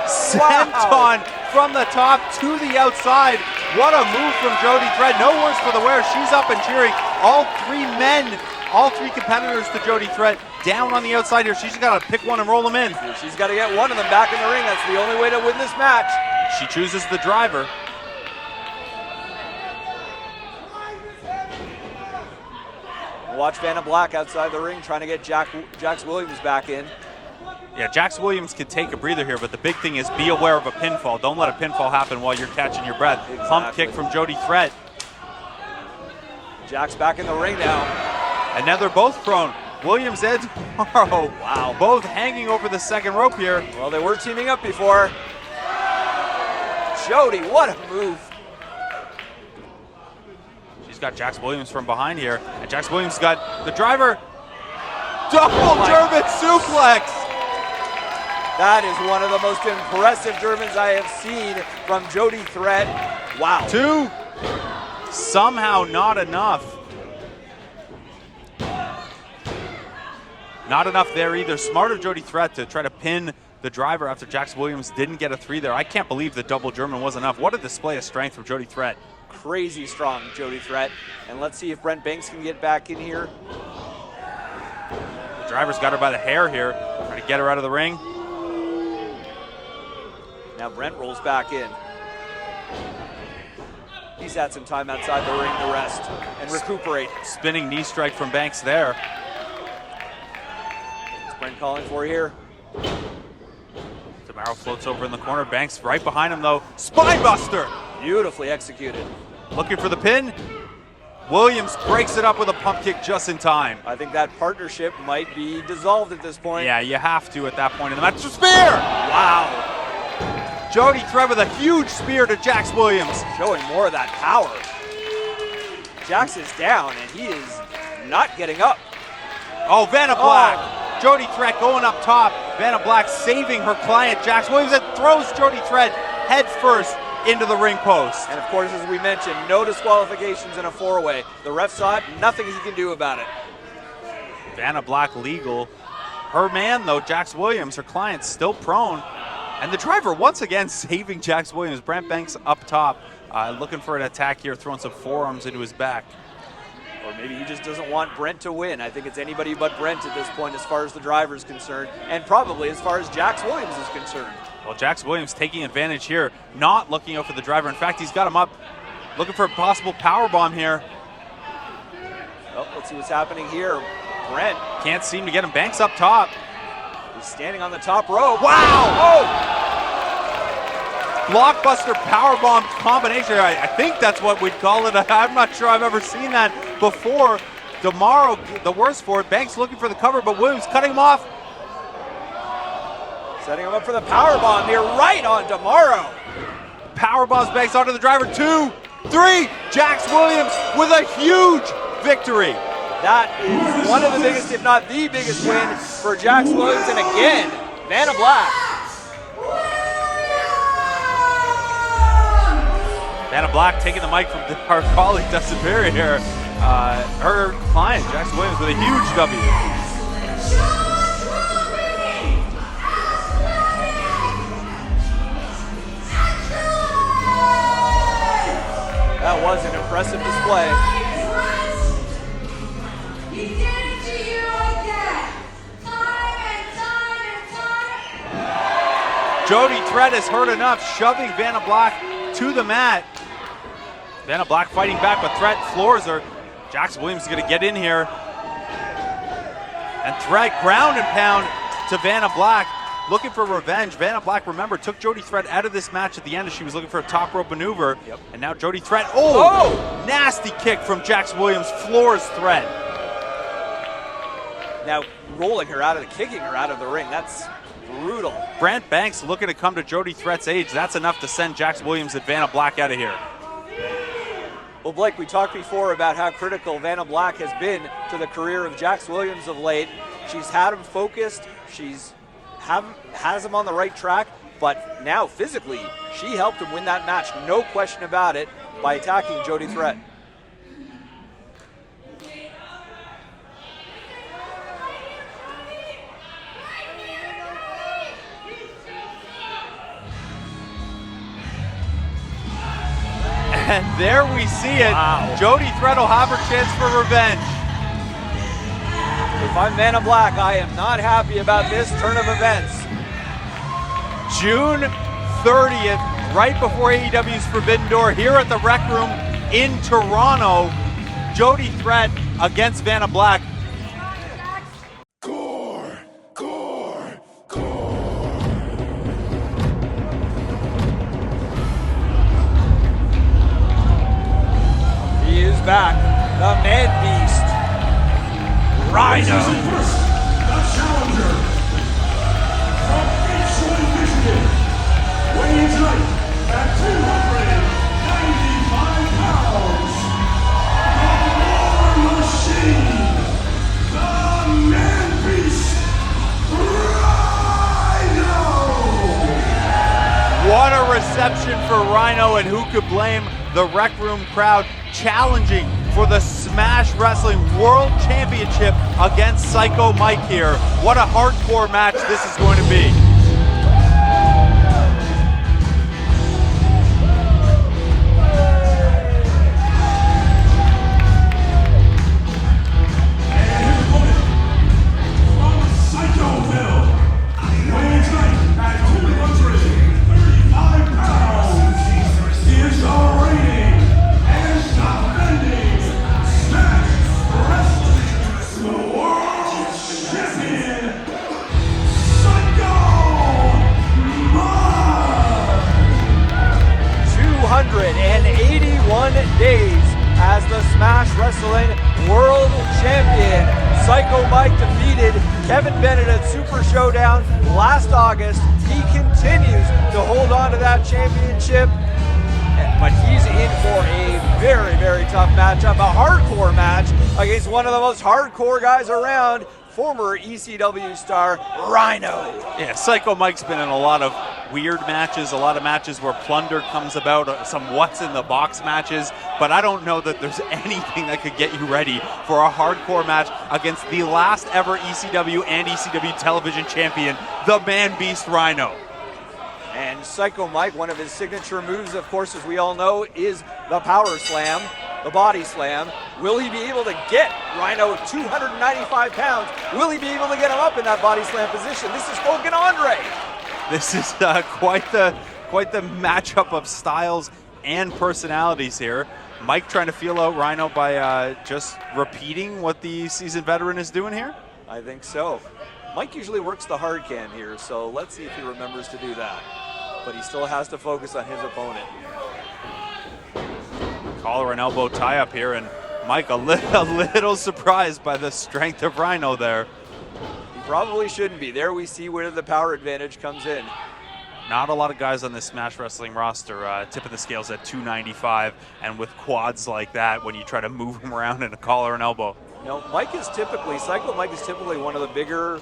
Senton from the top to the outside. What a move from Jody Threat. No worse for the wear. She's up and cheering. All 3 men, all 3 competitors to Jody Threat down on the outside here. She's just got to pick one and roll them in. She's got to get one of them back in the ring. That's the only way to win this match. She chooses the driver. Watch Vanna Black outside the ring trying to get Jax Williams back in. Yeah, Jax Williams can take a breather here, but the big thing is be aware of a pinfall. Don't let a pinfall happen while you're catching your breath. Exactly. Pump kick from Jody Threat. Jax back in the ring now. And now they're both prone. Williams and Tomorrow. Wow. Both hanging over the second rope here. Well, they were teaming up before. Jody, what a move. She's got Jax Williams from behind here. And Jax Williams got the driver. Double German suplex. That is one of the most impressive Germans I have seen from Jody Threat. Wow. 2. Somehow not enough. Not enough there either. Smart of Jody Threat to try to pin the driver after Jax Williams didn't get a 3 there. I can't believe the double German was enough. What a display of strength from Jody Threat. Crazy strong Jody Threat. And let's see if Brent Banks can get back in here. The driver's got her by the hair here. Trying to get her out of the ring. Now Brent rolls back in. He's had some time outside the ring to rest and recuperate. Spinning knee strike from Banks there. What's Brent calling for here? Tomorrow floats over in the corner. Banks right behind him though. Spinebuster! Beautifully executed. Looking for the pin. Williams breaks it up with a pump kick just in time. I think that partnership might be dissolved at this point. Yeah, you have to at that point in the match. Spear! Wow. Jody Threat with a huge spear to Jax Williams. Showing more of that power. Jax is down and he is not getting up. Oh, Vanna Black. Jody Threat going up top. Vanna Black saving her client, Jax Williams, and throws Jody Threat head first into the ring post. And of course, as we mentioned, no disqualifications in a 4-way. The ref saw it, nothing he can do about it. Vanna Black legal. Her man, though, Jax Williams, her client, still prone. And the driver, once again, saving Jax Williams. Brent Banks up top, looking for an attack here, throwing some forearms into his back. Or maybe he just doesn't want Brent to win. I think it's anybody but Brent at this point as far as the driver is concerned, and probably as far as Jax Williams is concerned. Well, Jax Williams taking advantage here, not looking out for the driver. In fact, he's got him up, looking for a possible powerbomb here. Well, let's see what's happening here. Brent can't seem to get him. Banks up top. He's standing on the top rope. Wow! Oh! Blockbuster powerbomb combination. I think that's what we'd call it. I'm not sure I've ever seen that before. Tomorrow, the worst for it. Banks looking for the cover, but Williams cutting him off. Setting him up for the powerbomb here, right on Tomorrow. Powerbombs Banks onto the driver. 2, 3. Jax Williams with a huge victory. That is one of the biggest, if not the biggest win for Jax Williams. And again, Vanna Black. Vanna Black taking the mic from our colleague Dustin Perry here. Her client, Jax Williams, with a huge W. That was an impressive display. He did it to you again. Time and time. Jody Threat has heard enough, shoving Vanna Black to the mat. Vanna Black fighting back, but Threat floors her. Jax Williams is going to get in here. And Threat ground and pound to Vanna Black, looking for revenge. Vanna Black, remember, took Jody Threat out of this match at the end as she was looking for a top rope maneuver. Yep. And now Jody Threat, oh! Nasty kick from Jax Williams, floors Threat. Now rolling her out of kicking her out of the ring. That's brutal. Brent Banks looking to come to Jody Threat's age. That's enough to send Jax Williams and Vanna Black out of here. Well, Blake, we talked before about how critical Vanna Black has been to the career of Jax Williams of late. She's had him focused. Has him on the right track. But now, physically, she helped him win that match, no question about it, by attacking Jody Threat. And there we see it. Wow. Jody Threat will have her chance for revenge. If I'm Man in Black, I am not happy about this turn of events. June 30th, right before AEW's Forbidden Door, here at the Rec Room in Toronto. Jody Threat against Vanna Black. Gore, gore, He is back, the Man Beast, Rhino. First, the challenger from Beachwood, Michigan, weighing tonight at 295 pounds, the War Machine, the Man Beast, Rhino! What a reception for Rhino, and who could blame the Rec Room crowd challenging for the Smash Wrestling World Championship against Psycho Mike here. What a hardcore match this is going to be. Days as the Smash Wrestling World Champion. Psycho Mike defeated Kevin Bennett at Super Showdown last August. He continues to hold on to that championship, but he's in for a very, very tough matchup, a hardcore match against one of the most hardcore guys around, former ECW star Rhino. Yeah, Psycho Mike's been in a lot of weird matches, a lot of matches where plunder comes about, some what's in the box matches, but I don't know that there's anything that could get you ready for a hardcore match against the last ever ECW and ECW television champion, the Man Beast Rhino. And Psycho Mike, one of his signature moves, of course, as we all know, is the power slam, the body slam. Will he be able to get Rhino at 295 pounds? Will he be able to get him up in that body slam position? This is Hogan Andre. This is quite the matchup of styles and personalities here. Mike trying to feel out Rhino by just repeating what the seasoned veteran is doing here? I think so. Mike usually works the hard can here, so let's see if he remembers to do that. But he still has to focus on his opponent. Collar and elbow tie up here, and Mike a little surprised by the strength of Rhino there. He probably shouldn't be. There we see where the power advantage comes in. Not a lot of guys on this Smash Wrestling roster tipping the scales at 295, and with quads like that, when you try to move him around in a collar and elbow. No, Psycho Mike is typically one of the bigger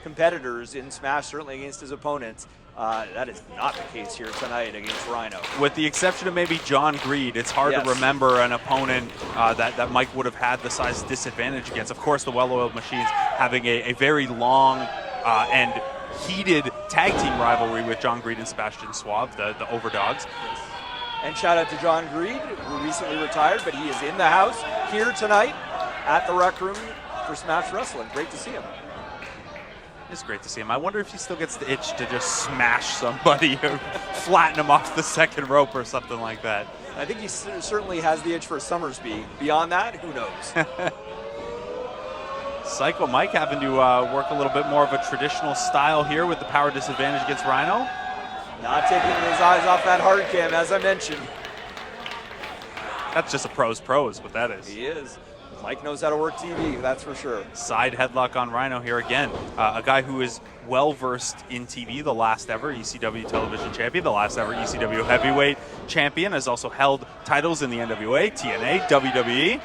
competitors in Smash, certainly against his opponents. That is not the case here tonight against Rhino. With the exception of maybe John Greed, it's hard to remember an opponent that Mike would have had the size disadvantage against. Of course, the Well-Oiled Machines having a very long and heated tag team rivalry with John Greed and Sebastian Suave, the Overdogs. And shout out to John Greed, who recently retired, but he is in the house here tonight at the Rec Room for Smash Wrestling. Great to see him. It's great to see him. I wonder if he still gets the itch to just smash somebody or flatten him off the second rope or something like that. I think he certainly has the itch for Summersby. Beyond that, who knows? Psycho Mike having to work a little bit more of a traditional style here with the power disadvantage against Rhino. Not taking his eyes off that hard cam, as I mentioned. That's just a pro's what that is. He is. Mike knows how to work TV, that's for sure. Side headlock on Rhino here again. A guy who is well-versed in TV, the last ever ECW television champion, the last ever ECW heavyweight champion, has also held titles in the NWA, TNA, WWE.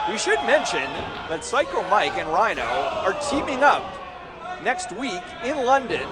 We should mention that Psycho Mike and Rhino are teaming up next week in London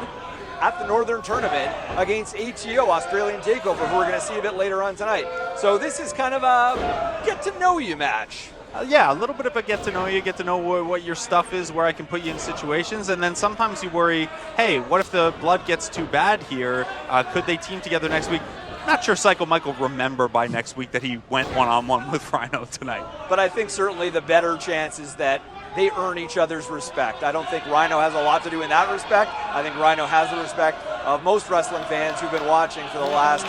at the Northern Tournament against ATO, Australian Takeover, who we're going to see a bit later on tonight. So this is kind of a get-to-know-you match. Yeah, a little bit of a get to know you, get to know what your stuff is, where I can put you in situations, and then sometimes you worry, hey, what if the blood gets too bad here? Could they team together next week? Not sure Psycho Mike will remember by next week that he went one-on-one with Rhino tonight. But I think certainly the better chance is that they earn each other's respect. I don't think Rhino has a lot to do in that respect. I think Rhino has the respect of most wrestling fans who've been watching for the last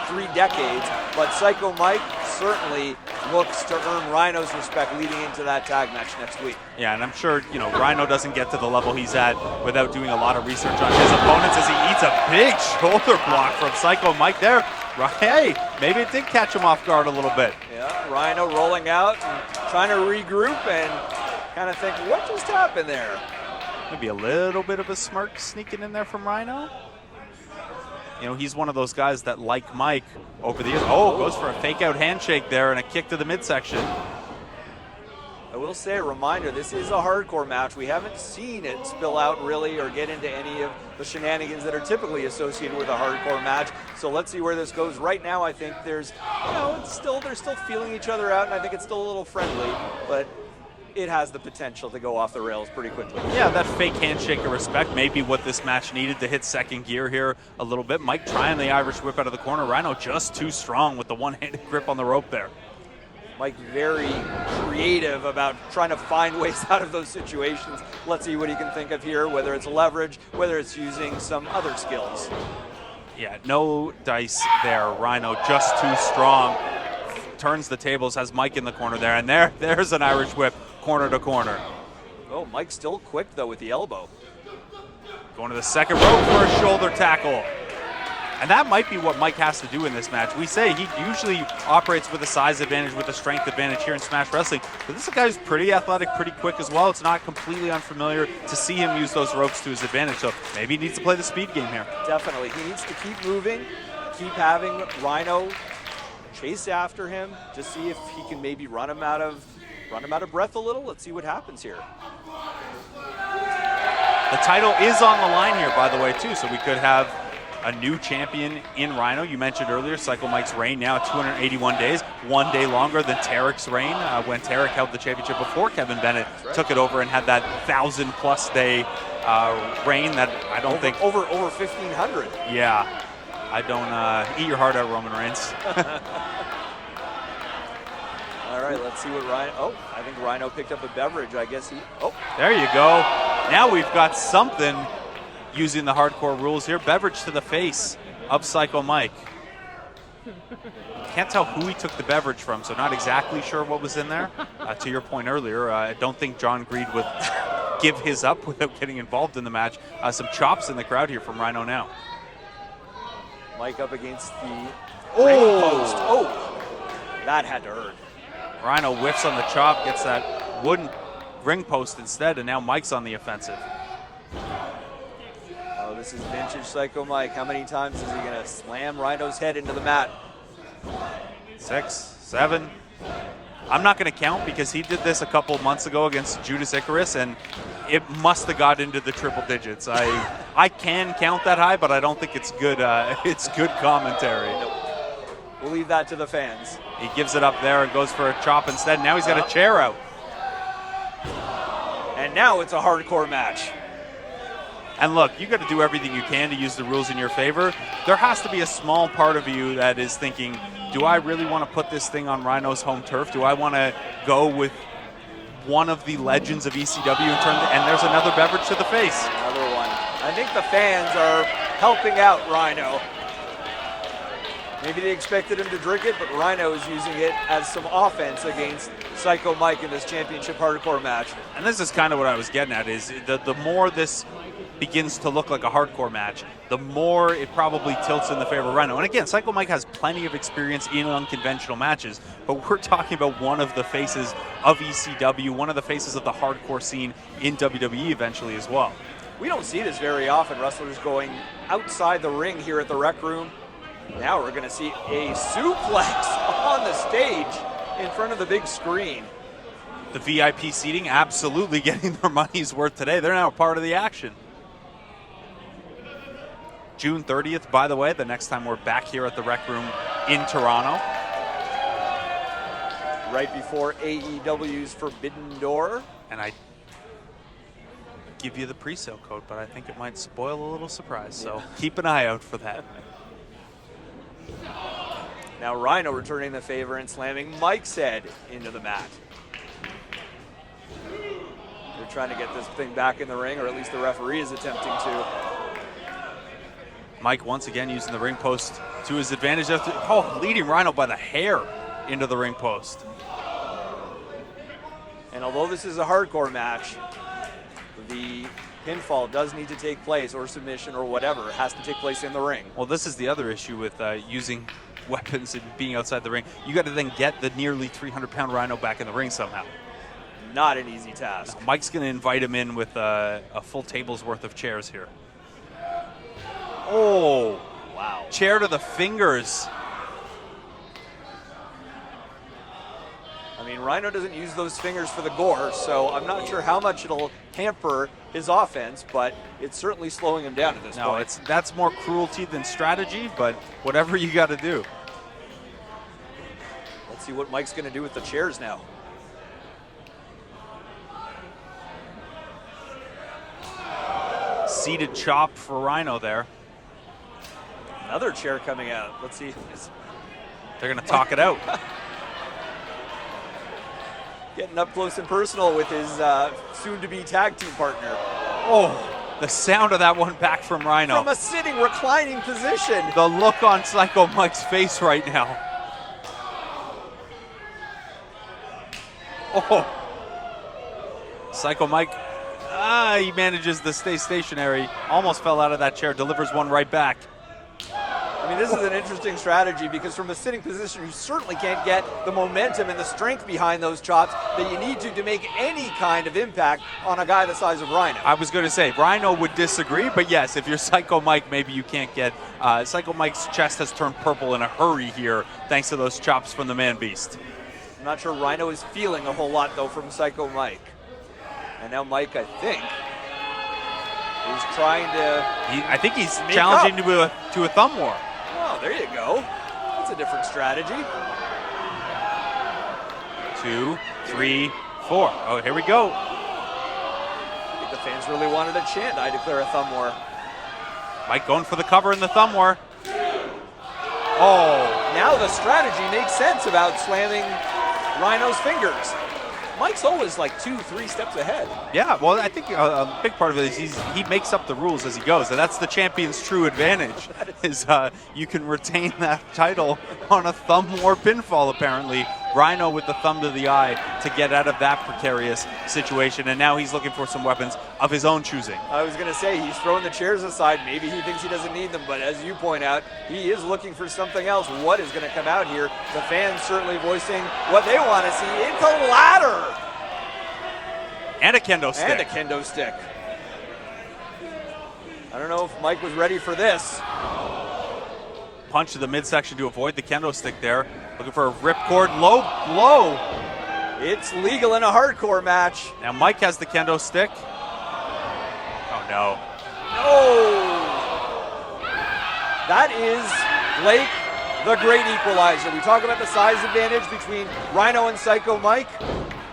3 decades. But Psycho Mike certainly looks to earn Rhino's respect leading into that tag match next week. Yeah, and I'm sure, Rhino doesn't get to the level he's at without doing a lot of research on his opponents as he eats a big shoulder block from Psycho Mike there. Hey, maybe it did catch him off guard a little bit. Yeah, Rhino rolling out and trying to regroup and kind of think, what just happened there? Maybe a little bit of a smirk sneaking in there from Rhino. He's one of those guys that, like Mike, over the years, goes for a fake-out handshake there and a kick to the midsection. I will say, a reminder, this is a hardcore match. We haven't seen it spill out really or get into any of the shenanigans that are typically associated with a hardcore match. So let's see where this goes. Right now, I think there's, they're still feeling each other out, and I think it's still a little friendly, but it has the potential to go off the rails pretty quickly. Yeah, that fake handshake of respect may be what this match needed to hit second gear here a little bit. Mike trying the Irish whip out of the corner. Rhino just too strong with the one-handed grip on the rope there. Mike very creative about trying to find ways out of those situations. Let's see what he can think of here, whether it's leverage, whether it's using some other skills. Yeah, no dice there. Rhino just too strong. Turns the tables, has Mike in the corner there, and there's an Irish whip corner to corner. Oh, Mike's still quick, though, with the elbow. Going to the second rope for a shoulder tackle. And that might be what Mike has to do in this match. We say he usually operates with a size advantage, with a strength advantage here in Smash Wrestling. But this is a guy who's pretty athletic, pretty quick as well. It's not completely unfamiliar to see him use those ropes to his advantage. So maybe he needs to play the speed game here. Definitely. He needs to keep moving, keep having Rhino chase after him, just see if he can maybe run him out of breath a little. Let's see what happens here. The title is on the line here, by the way, too, so we could have a new champion in Rhino. You mentioned earlier, Psycho Mike's reign now at 281 days, 1 day longer than Tarek's reign when Tarek held the championship before Kevin Bennett took it over and had that 1,000+ day reign that I don't think... Over 1,500. Yeah. I don't eat your heart out, Roman Reigns. All right, let's see what Rhino... Oh, I think Rhino picked up a beverage. I guess he... Oh. There you go. Now we've got something using the hardcore rules here. Beverage to the face of Psycho Mike. Can't tell who he took the beverage from, so not exactly sure what was in there. To your point earlier, I don't think John Greed would give his up without getting involved in the match. Some chops in the crowd here from Rhino now. Mike up against the ring post. Oh, that had to hurt. Rhino whiffs on the chop, gets that wooden ring post instead, and now Mike's on the offensive. Oh, this is vintage Psycho Mike. How many times is he going to slam Rhino's head into the mat? 6, 7. I'm not going to count because he did this a couple months ago against Judas Icarus, and it must have got into the triple digits. I can count that high, but I don't think it's good. It's good commentary. Nope. We'll leave that to the fans. He gives it up there and goes for a chop instead. Now he's got a chair out. And now it's a hardcore match. And look, you got to do everything you can to use the rules in your favor. There has to be a small part of you that is thinking, do I really want to put this thing on Rhino's home turf? Do I want to go with one of the legends of ECW and there's another beverage to the face. Another one. I think the fans are helping out Rhino. Maybe they expected him to drink it, but Rhino is using it as some offense against Psycho Mike in this championship hardcore match. And this is kind of what I was getting at, is the more this begins to look like a hardcore match, the more it probably tilts in the favor of Rhino. And again, Psycho Mike has plenty of experience in unconventional matches, but we're talking about one of the faces of ECW, one of the faces of the hardcore scene in WWE eventually as well. We don't see this very often, wrestlers going outside the ring here at the Rec Room. Now we're going to see a suplex on the stage in front of the big screen. The VIP seating absolutely getting their money's worth today. They're now a part of the action. June 30th, by the way, the next time we're back here at the Rec Room in Toronto. Right before AEW's Forbidden Door. And I give you the pre-sale code, but I think it might spoil a little surprise. So keep an eye out for that. Now Rhino returning the favor and slamming Mike's head into the mat. They're trying to get this thing back in the ring, or at least the referee is attempting to. Mike once again using the ring post to his advantage. Leading Rhino by the hair into the ring post. And although this is a hardcore match, the pinfall does need to take place, or submission or whatever. It has to take place in the ring. Well, this is the other issue with using weapons and being outside the ring. You got to then get the nearly 300-pound Rhino back in the ring somehow. Not an easy task. Now, Mike's going to invite him in with a full table's worth of chairs here. Oh, wow. Chair to the fingers. I mean, Rhino doesn't use those fingers for the gore, so I'm not sure how much it'll hamper his offense, but it's certainly slowing him down at this point. That's more cruelty than strategy, but whatever you got to do. Let's see what Mike's going to do with the chairs now. Seated chop for Rhino there. Another chair coming out. Let's see. They're going to talk it out. Getting up close and personal with his soon-to-be tag team partner. Oh, the sound of that one back from Rhino. From a sitting, reclining position. The look on Psycho Mike's face right now. Oh. Psycho Mike, he manages to stay stationary. Almost fell out of that chair, delivers one right back. I mean, this is an interesting strategy because from a sitting position, you certainly can't get the momentum and the strength behind those chops that you need to make any kind of impact on a guy the size of Rhino. I was going to say, Rhino would disagree, but yes, if you're Psycho Mike, maybe you can't get... Psycho Mike's chest has turned purple in a hurry here, thanks to those chops from the Man-Beast. I'm not sure Rhino is feeling a whole lot, though, from Psycho Mike. And now Mike, I think, is trying to... I think he's challenging to a thumb war. Oh, there you go. That's a different strategy. 2, 3, 4. Oh, here we go. I think the fans really wanted a chant. I declare a thumb war. Mike going for the cover in the thumb war. Oh. Now the strategy makes sense about slamming Rhino's fingers. Mike's always like 2-3 steps ahead. Yeah, well, I think a big part of it is he makes up the rules as he goes, and that's the champion's true advantage, is you can retain that title on a thumb war pinfall, apparently. Rhino with the thumb to the eye to get out of that precarious situation, and now he's looking for some weapons of his own choosing. I was going to say, he's throwing the chairs aside. Maybe he thinks he doesn't need them, but as you point out, he is looking for something else. What is going to come out here? The fans certainly voicing what they want to see. It's a ladder! And a kendo stick. And a kendo stick. I don't know if Mike was ready for this. Punch to the midsection to avoid the kendo stick there. Looking for a ripcord low blow. It's legal in a hardcore match. Now Mike has the kendo stick. Oh no. No! That is Blake, the great equalizer. We talk about the size advantage between Rhino and Psycho Mike.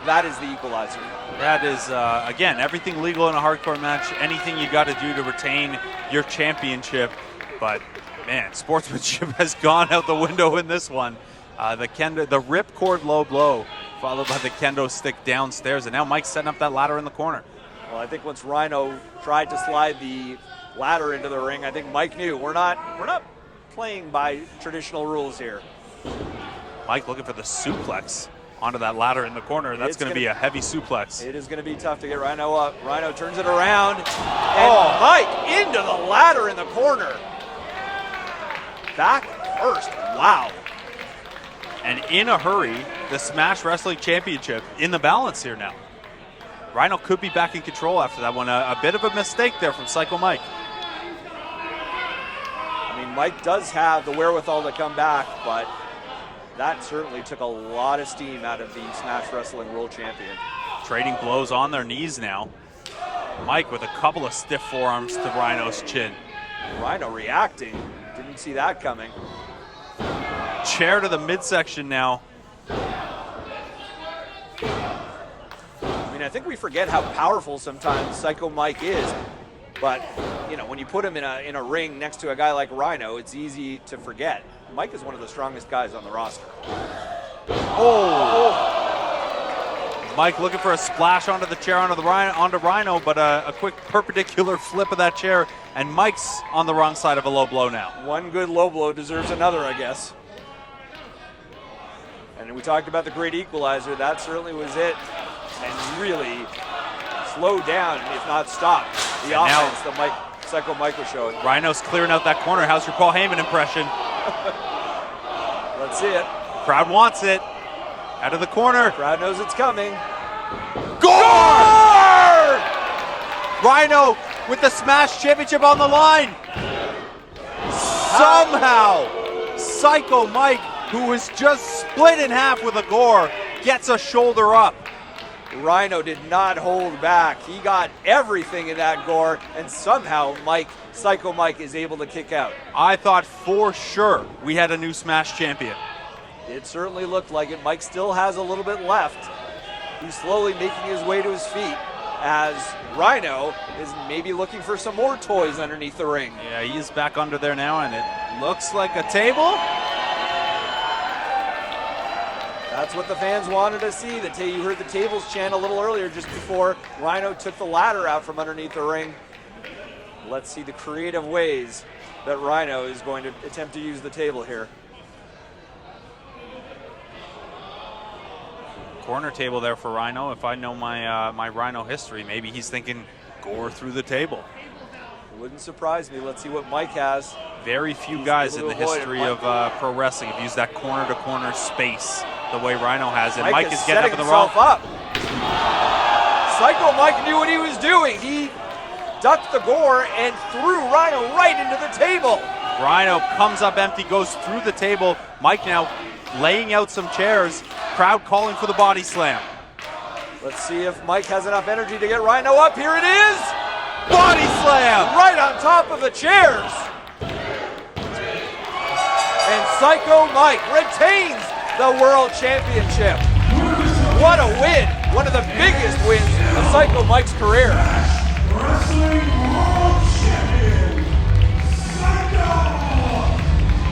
That is the equalizer. That is, again, everything legal in a hardcore match. Anything you got to do to retain your championship. But, man, sportsmanship has gone out the window in this one. The ripcord low blow, followed by the kendo stick downstairs. And now Mike's setting up that ladder in the corner. Well, I think once Rhino tried to slide the ladder into the ring, I think Mike knew we're not playing by traditional rules here. Mike looking for the suplex onto that ladder in the corner. That's going to be a heavy suplex. It is going to be tough to get Rhino up. Rhino turns it around. And Mike into the ladder in the corner. Back first. Wow. And in a hurry, the Smash Wrestling Championship in the balance here now. Rhino could be back in control after that one. A bit of a mistake there from Psycho Mike. I mean, Mike does have the wherewithal to come back, but that certainly took a lot of steam out of the Smash Wrestling World Champion. Trading blows on their knees now. Mike with a couple of stiff forearms to Rhino's chin. Rhino reacting. Didn't see that coming. Chair to the midsection now. I mean, I think we forget how powerful sometimes Psycho Mike is, but you know, when you put him in a ring next to a guy like Rhino, it's easy to forget. Mike is one of the strongest guys on the roster. Oh! Mike looking for a splash onto the chair, onto Rhino, but a quick perpendicular flip of that chair, and Mike's on the wrong side of a low blow now. One good low blow deserves another, I guess. And we talked about the great equalizer. That certainly was it. And really slowed down, if not stopped, the offense that Psycho Mike was showing. Rhino's clearing out that corner. How's your Paul Heyman impression? Let's see it. Crowd wants it. Out of the corner. Crowd knows it's coming. Gore! Rhino with the Smash Championship on the line. Somehow, Psycho Mike, who was just split in half with a Gore, gets a shoulder up. Rhino did not hold back. He got everything in that Gore, and somehow Psycho Mike is able to kick out. I thought for sure we had a new Smash champion. It certainly looked like it. Mike still has a little bit left. He's slowly making his way to his feet as Rhino is maybe looking for some more toys underneath the ring. Yeah, he is back under there now, and it looks like a table. That's what the fans wanted to see. You heard the tables chant a little earlier just before Rhino took the ladder out from underneath the ring. Let's see the creative ways that Rhino is going to attempt to use the table here. Corner table there for Rhino. If I know my Rhino history, maybe he's thinking Gore through the table. Wouldn't surprise me. Let's see what Mike has. Very few guys in the history of pro wrestling have used that corner-to-corner space the way Rhino has it. Mike is getting up in the wrong. Up. Psycho Mike knew what he was doing. He ducked the Gore and threw Rhino right into the table. Rhino comes up empty, goes through the table. Mike now laying out some chairs. Crowd calling for the body slam. Let's see if Mike has enough energy to get Rhino up. Here it is. Body slam! Right on top of the chairs. And Psycho Mike retains the World Championship. What a win. One of the biggest wins of Psycho Mike's career. Wrestling World Champion, Psycho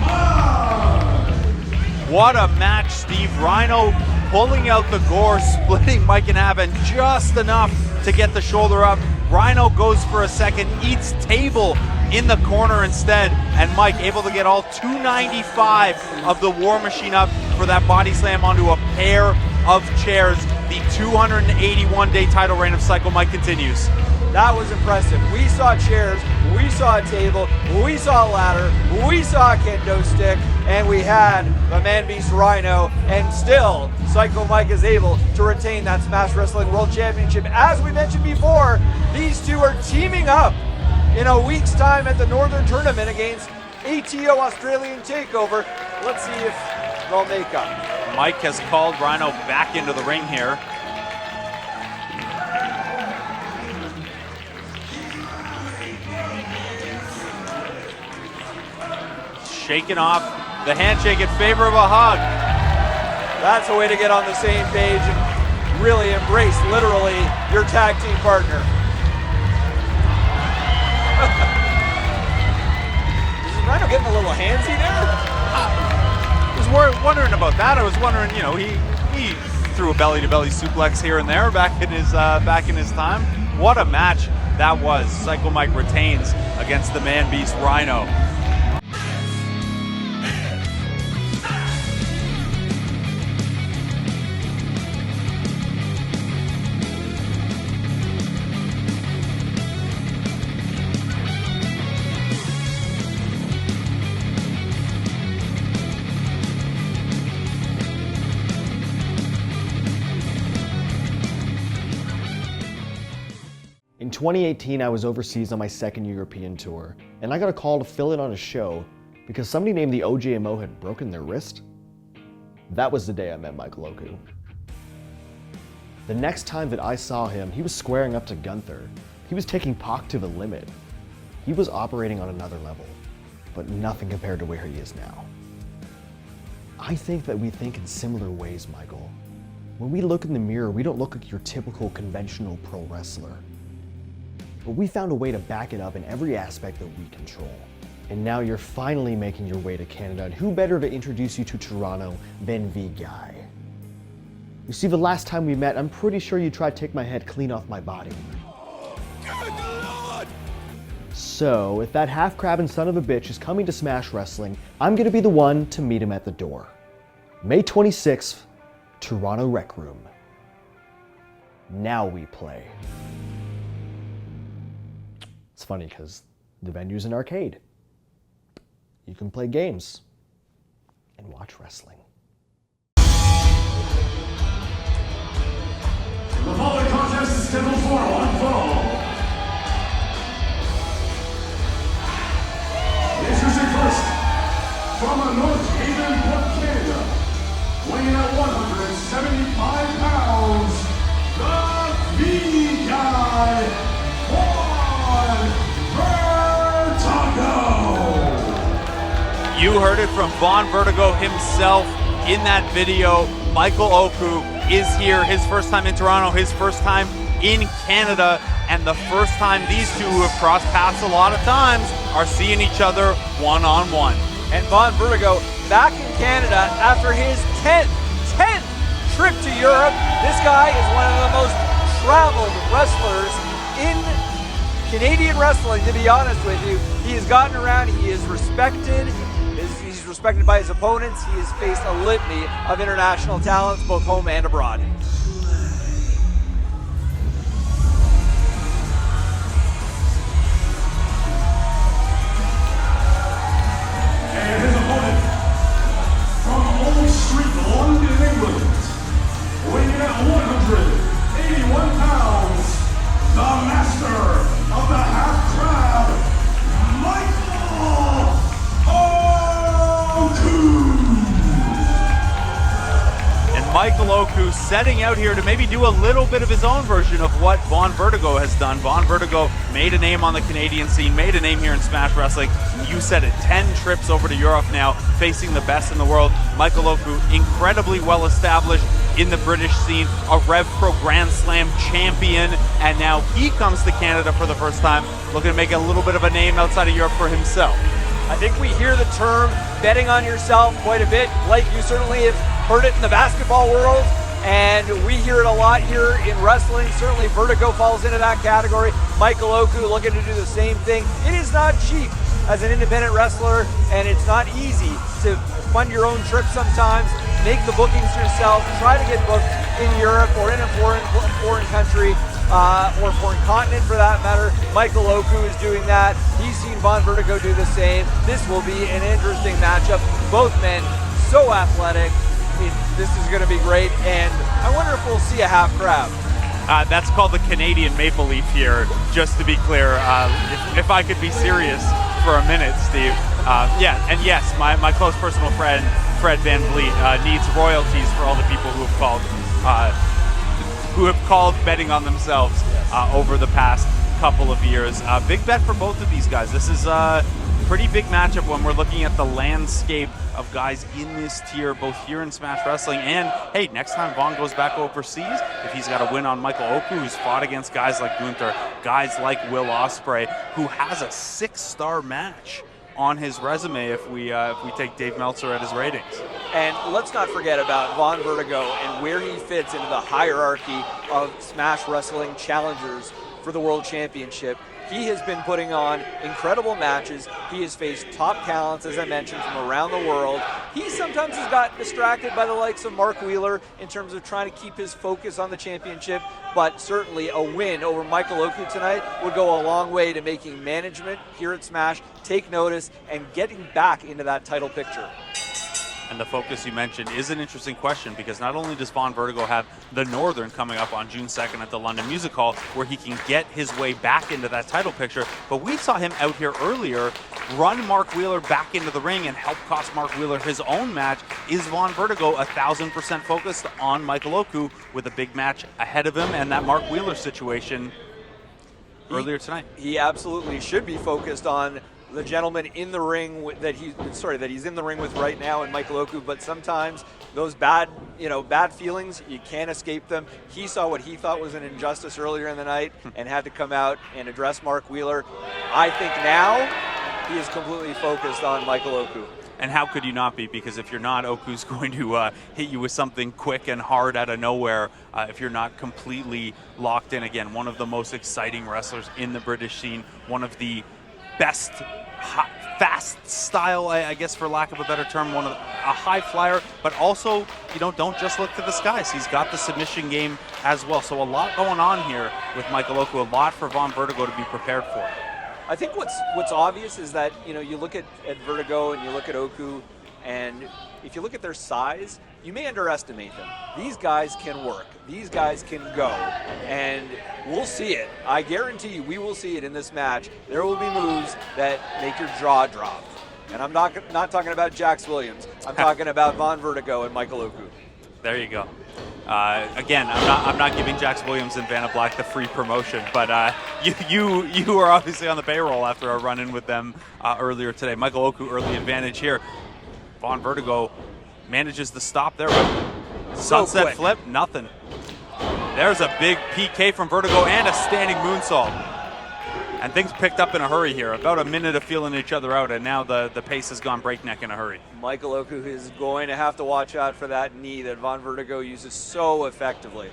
Mike! What a match, Steve. Rhino pulling out the Gore, splitting Mike in half, and just enough to get the shoulder up. Rhino goes for a second, eats table in the corner instead, and Mike able to get all 295 of the War Machine up for that body slam onto a pair of chairs. The 281-day title reign of Psycho Mike continues. That was impressive. We saw chairs, we saw a table, we saw a ladder, we saw a kendo stick, and we had the Man-Beast Rhino, and still Psycho Mike is able to retain that Smash Wrestling World Championship. As we mentioned before, these two are teaming up in a week's time at the Northern Tournament against ATO Australian Takeover. Let's see if they'll make up. Mike has called Rhino back into the ring here. Shaking off the handshake in favor of a hug. That's a way to get on the same page and really embrace, literally, your tag team partner. Is Rhino getting a little handsy there? I was wondering about that. I was wondering, you know, he threw a belly-to-belly suplex here and there back in his time. What a match that was. Psycho Mike retains against the Man-Beast Rhino. In 2018, I was overseas on my second European tour, and I got a call to fill in on a show because somebody named the OJMO had broken their wrist. That was the day I met Michael Oku. The next time that I saw him, he was squaring up to Gunther. He was taking Pac to the limit. He was operating on another level, but nothing compared to where he is now. I think that we think in similar ways, Michael. When we look in the mirror, we don't look like your typical conventional pro wrestler. But we found a way to back it up in every aspect that we control. And now you're finally making your way to Canada, and who better to introduce you to Toronto than the guy? You see, the last time we met, I'm pretty sure you tried to take my head clean off my body. So, if that half-crabbing son of a bitch is coming to Smash Wrestling, I'm gonna be the one to meet him at the door. May 26th, Toronto Rec Room. Now we play. It's funny because the venue's an arcade. You can play games and watch wrestling. The following contest is scheduled for one fall. Introducing first, from North Haven, Port Canada, weighing at 175 pounds, the V-Guy, Vertigo. You heard it from Von Vertigo himself in that video. Michael Oku is here, his first time in Toronto, his first time in Canada, and the first time these two who have crossed paths a lot of times are seeing each other one-on-one. And Von Vertigo back in Canada after his 10th trip to Europe. This guy is one of the most traveled wrestlers in Canadian wrestling, to be honest with you. He has gotten around, he is respected. He's respected by his opponents. He has faced a litany of international talents, both home and abroad. And his opponent, from Old Street, London, England, weighing at 181 pounds, the master of the half crab, Michael Oku. And Michael Oku setting out here to maybe do a little bit of his own version of what Von Vertigo has done. Von Vertigo made a name on the Canadian scene, made a name here in Smash Wrestling. You said it, 10 trips over to Europe now, facing the best in the world. Michael Oku, incredibly well established in the British scene, a Rev Pro Grand Slam champion, and now he comes to Canada for the first time, looking to make a little bit of a name outside of Europe for himself. I think we hear the term betting on yourself quite a bit. Like, you certainly have heard it in the basketball world, and we hear it a lot here in wrestling. Certainly Vertigo falls into that category. Michael Oku looking to do the same thing. It is not cheap as an independent wrestler, and it's not easy to fund your own trip sometimes, make the bookings yourself, try to get booked in Europe or in a foreign country, or foreign continent for that matter. Michael Oku is doing that. He's seen Von Vertigo do the same. This will be an interesting matchup. Both men so athletic. This is going to be great, and I wonder if we'll see a half crab. That's called the Canadian Maple Leaf here, just to be clear. If I could be serious for a minute, Steve. Yeah, and yes, my close personal friend, Fred Van Vliet, needs royalties for all the people who have called betting on themselves over the past couple of years. Big bet for both of these guys. This is a pretty big matchup when we're looking at the landscape of guys in this tier, both here in Smash Wrestling and, hey, next time Von goes back overseas, if he's got a win on Michael Oku, who's fought against guys like Gunther, guys like Will Ospreay, who has a 6-star match on his resume if we take Dave Meltzer at his ratings. And let's not forget about Von Vertigo and where he fits into the hierarchy of Smash Wrestling challengers for the World Championship. He has been putting on incredible matches. He has faced top talents, as I mentioned, from around the world. He sometimes has gotten distracted by the likes of Mark Wheeler in terms of trying to keep his focus on the championship, but certainly a win over Michael Oku tonight would go a long way to making management here at Smash take notice and getting back into that title picture. And the focus you mentioned is an interesting question, because not only does Von Vertigo have the Northern coming up on June 2nd at the London Music Hall, where he can get his way back into that title picture, but we saw him out here earlier run Mark Wheeler back into the ring and help cost Mark Wheeler his own match. Is Von Vertigo 1,000% focused on Michael Oku with a big match ahead of him and that Mark Wheeler situation earlier tonight? He absolutely should be focused on the gentleman in the ring that he's in the ring with right now, and Michael Oku. But sometimes those bad feelings, you can't escape them. He saw what he thought was an injustice earlier in the night and had to come out and address Mark Wheeler. I think now he is completely focused on Michael Oku. And how could you not be? Because if you're not, Oku's going to hit you with something quick and hard out of nowhere if you're not completely locked in. Again, one of the most exciting wrestlers in the British scene, one of the best fast style, I guess for lack of a better term, a high flyer, but also, don't just look to the skies. He's got the submission game as well. So a lot going on here with Michael Oku, a lot for Von Vertigo to be prepared for. I think what's obvious is that, you look at Vertigo and you look at Oku, and if you look at their size, you may underestimate them. These guys can work. These guys can go. And we'll see it. I guarantee you we will see it in this match. There will be moves that make your jaw drop. And I'm not talking about Jax Williams. I'm talking about Von Vertigo and Michael Oku. There you go. Again, I'm not giving Jax Williams and Vanna Black the free promotion, but you are obviously on the payroll after our run-in with them earlier today. Michael Oku, early advantage here. Von Vertigo manages the stop there, but sunset flip, nothing. There's a big PK from Vertigo and a standing moonsault. And things picked up in a hurry here. About a minute of feeling each other out, and now the pace has gone breakneck in a hurry. Michael Oku is going to have to watch out for that knee that Von Vertigo uses so effectively.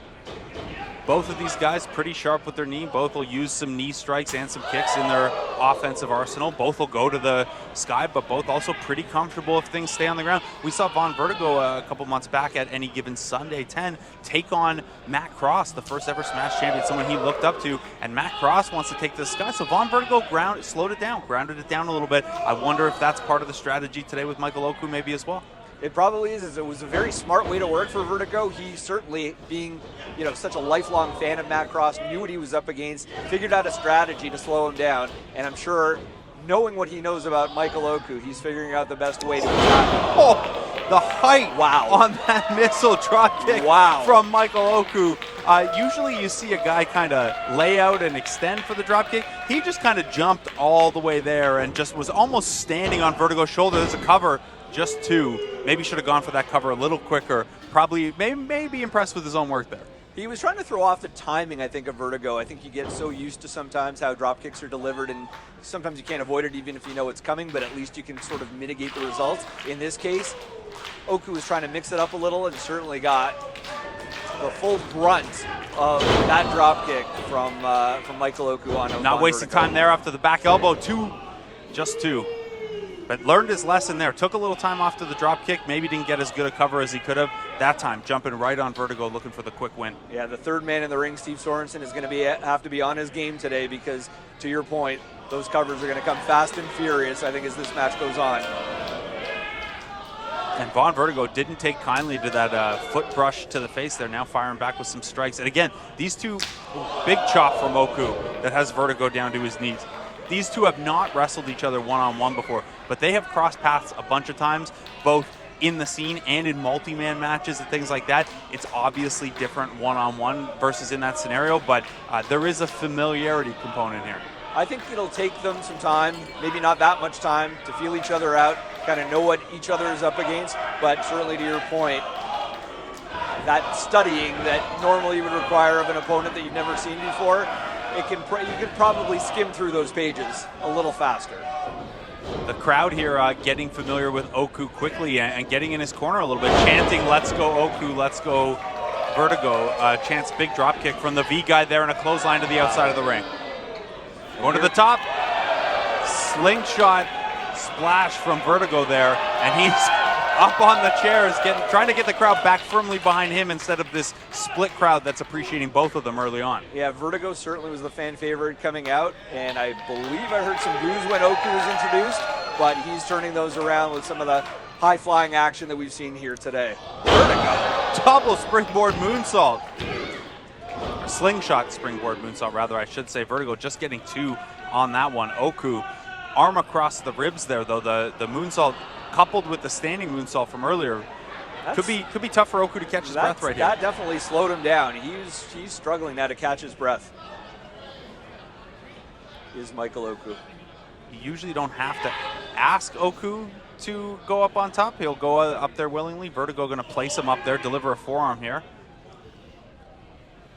Both of these guys pretty sharp with their knee. Both will use some knee strikes and some kicks in their offensive arsenal. Both will go to the sky, but both also pretty comfortable if things stay on the ground. We saw Von Vertigo a couple months back at Any Given Sunday 10 take on Matt Cross, the first ever Smash champion, someone he looked up to, and Matt Cross wants to take to the sky. So Von Vertigo slowed it down, grounded it down a little bit. I wonder if that's part of the strategy today with Michael Oku maybe as well. It probably is. It was a very smart way to work for Vertigo. He certainly, being such a lifelong fan of Matt Cross, knew what he was up against, figured out a strategy to slow him down, and I'm sure, knowing what he knows about Michael Oku, he's figuring out the best way to attack him. Oh, the height on that missile drop kick from Michael Oku. Usually you see a guy kind of lay out and extend for the drop kick. He just kind of jumped all the way there and just was almost standing on Vertigo's shoulder. There's a cover. Just two. Maybe should have gone for that cover a little quicker. Probably, maybe impressed with his own work there. He was trying to throw off the timing, I think, of Vertigo. I think you get so used to sometimes how drop kicks are delivered, and sometimes you can't avoid it even if you know it's coming, but at least you can sort of mitigate the results. In this case, Oku was trying to mix it up a little and certainly got the full brunt of that drop kick from Michael Oku on Not wasting time there after the back elbow. Just two. But learned his lesson there. Took a little time off to the drop kick. Maybe didn't get as good a cover as he could have. That time, jumping right on Vertigo, looking for the quick win. Yeah, the third man in the ring, Steve Sorensen, is going to have to be on his game today because, to your point, those covers are going to come fast and furious, I think, as this match goes on. And Von Vertigo didn't take kindly to that foot brush to the face there, now firing back with some strikes. And again, these two, big chop from Oku that has Vertigo down to his knees. These two have not wrestled each other one-on-one before, but they have crossed paths a bunch of times, both in the scene and in multi-man matches and things like that. It's obviously different one-on-one versus in that scenario, but there is a familiarity component here. I think it'll take them some time, maybe not that much time, to feel each other out, kind of know what each other is up against, but certainly to your point, that studying that normally would require of an opponent that you've never seen before, you can probably skim through those pages a little faster. The crowd here getting familiar with Oku quickly and getting in his corner a little bit, chanting, "Let's go Oku, let's go Vertigo." Chants big drop kick from the V guy there and a clothesline to the outside of the ring. Going to the top, slingshot splash from Vertigo there, and he's up on the chairs, trying to get the crowd back firmly behind him instead of this split crowd that's appreciating both of them early on. Yeah, Vertigo certainly was the fan favorite coming out, and I believe I heard some boos when Oku was introduced, but he's turning those around with some of the high-flying action that we've seen here today. Vertigo, double springboard moonsault. Slingshot springboard moonsault, rather, I should say. Vertigo just getting two on that one. Oku arm across the ribs there, though. The moonsault coupled with the standing moonsault from earlier could be tough for Oku to catch his breath right here. That definitely slowed him down. He's struggling now to catch his breath. Is Michael Oku. You usually don't have to ask Oku to go up on top. He'll go up there willingly. Vertigo going to place him up there, deliver a forearm here.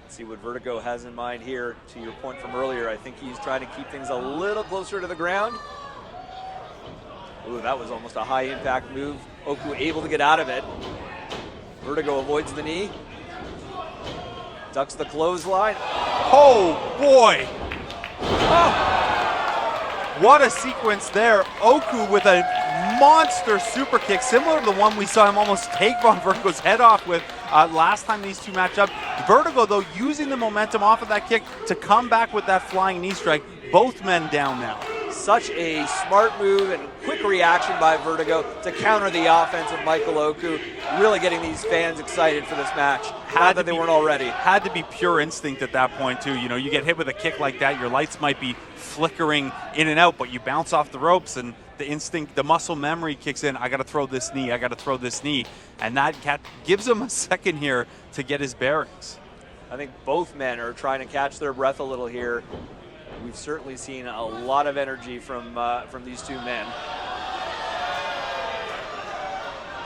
Let's see what Vertigo has in mind here. To your point from earlier, I think he's trying to keep things a little closer to the ground. Ooh, that was almost a high impact move. Oku able to get out of it. Vertigo avoids the knee. Ducks the clothesline. Oh boy! Oh. What a sequence there. Oku with a monster super kick, similar to the one we saw him almost take Von Vertigo's head off with last time these two matched up. Vertigo, though, using the momentum off of that kick to come back with that flying knee strike. Both men down now. Such a smart move and quick reaction by Vertigo to counter the offense of Michael Oku. Really getting these fans excited for this match. Not that they weren't already. Had to be pure instinct at that point, too. You know, you get hit with a kick like that, your lights might be flickering in and out, but you bounce off the ropes and the instinct, the muscle memory kicks in. I got to throw this knee. I got to throw this knee. And that gives him a second here to get his bearings. I think both men are trying to catch their breath a little here. We've certainly seen a lot of energy from these two men.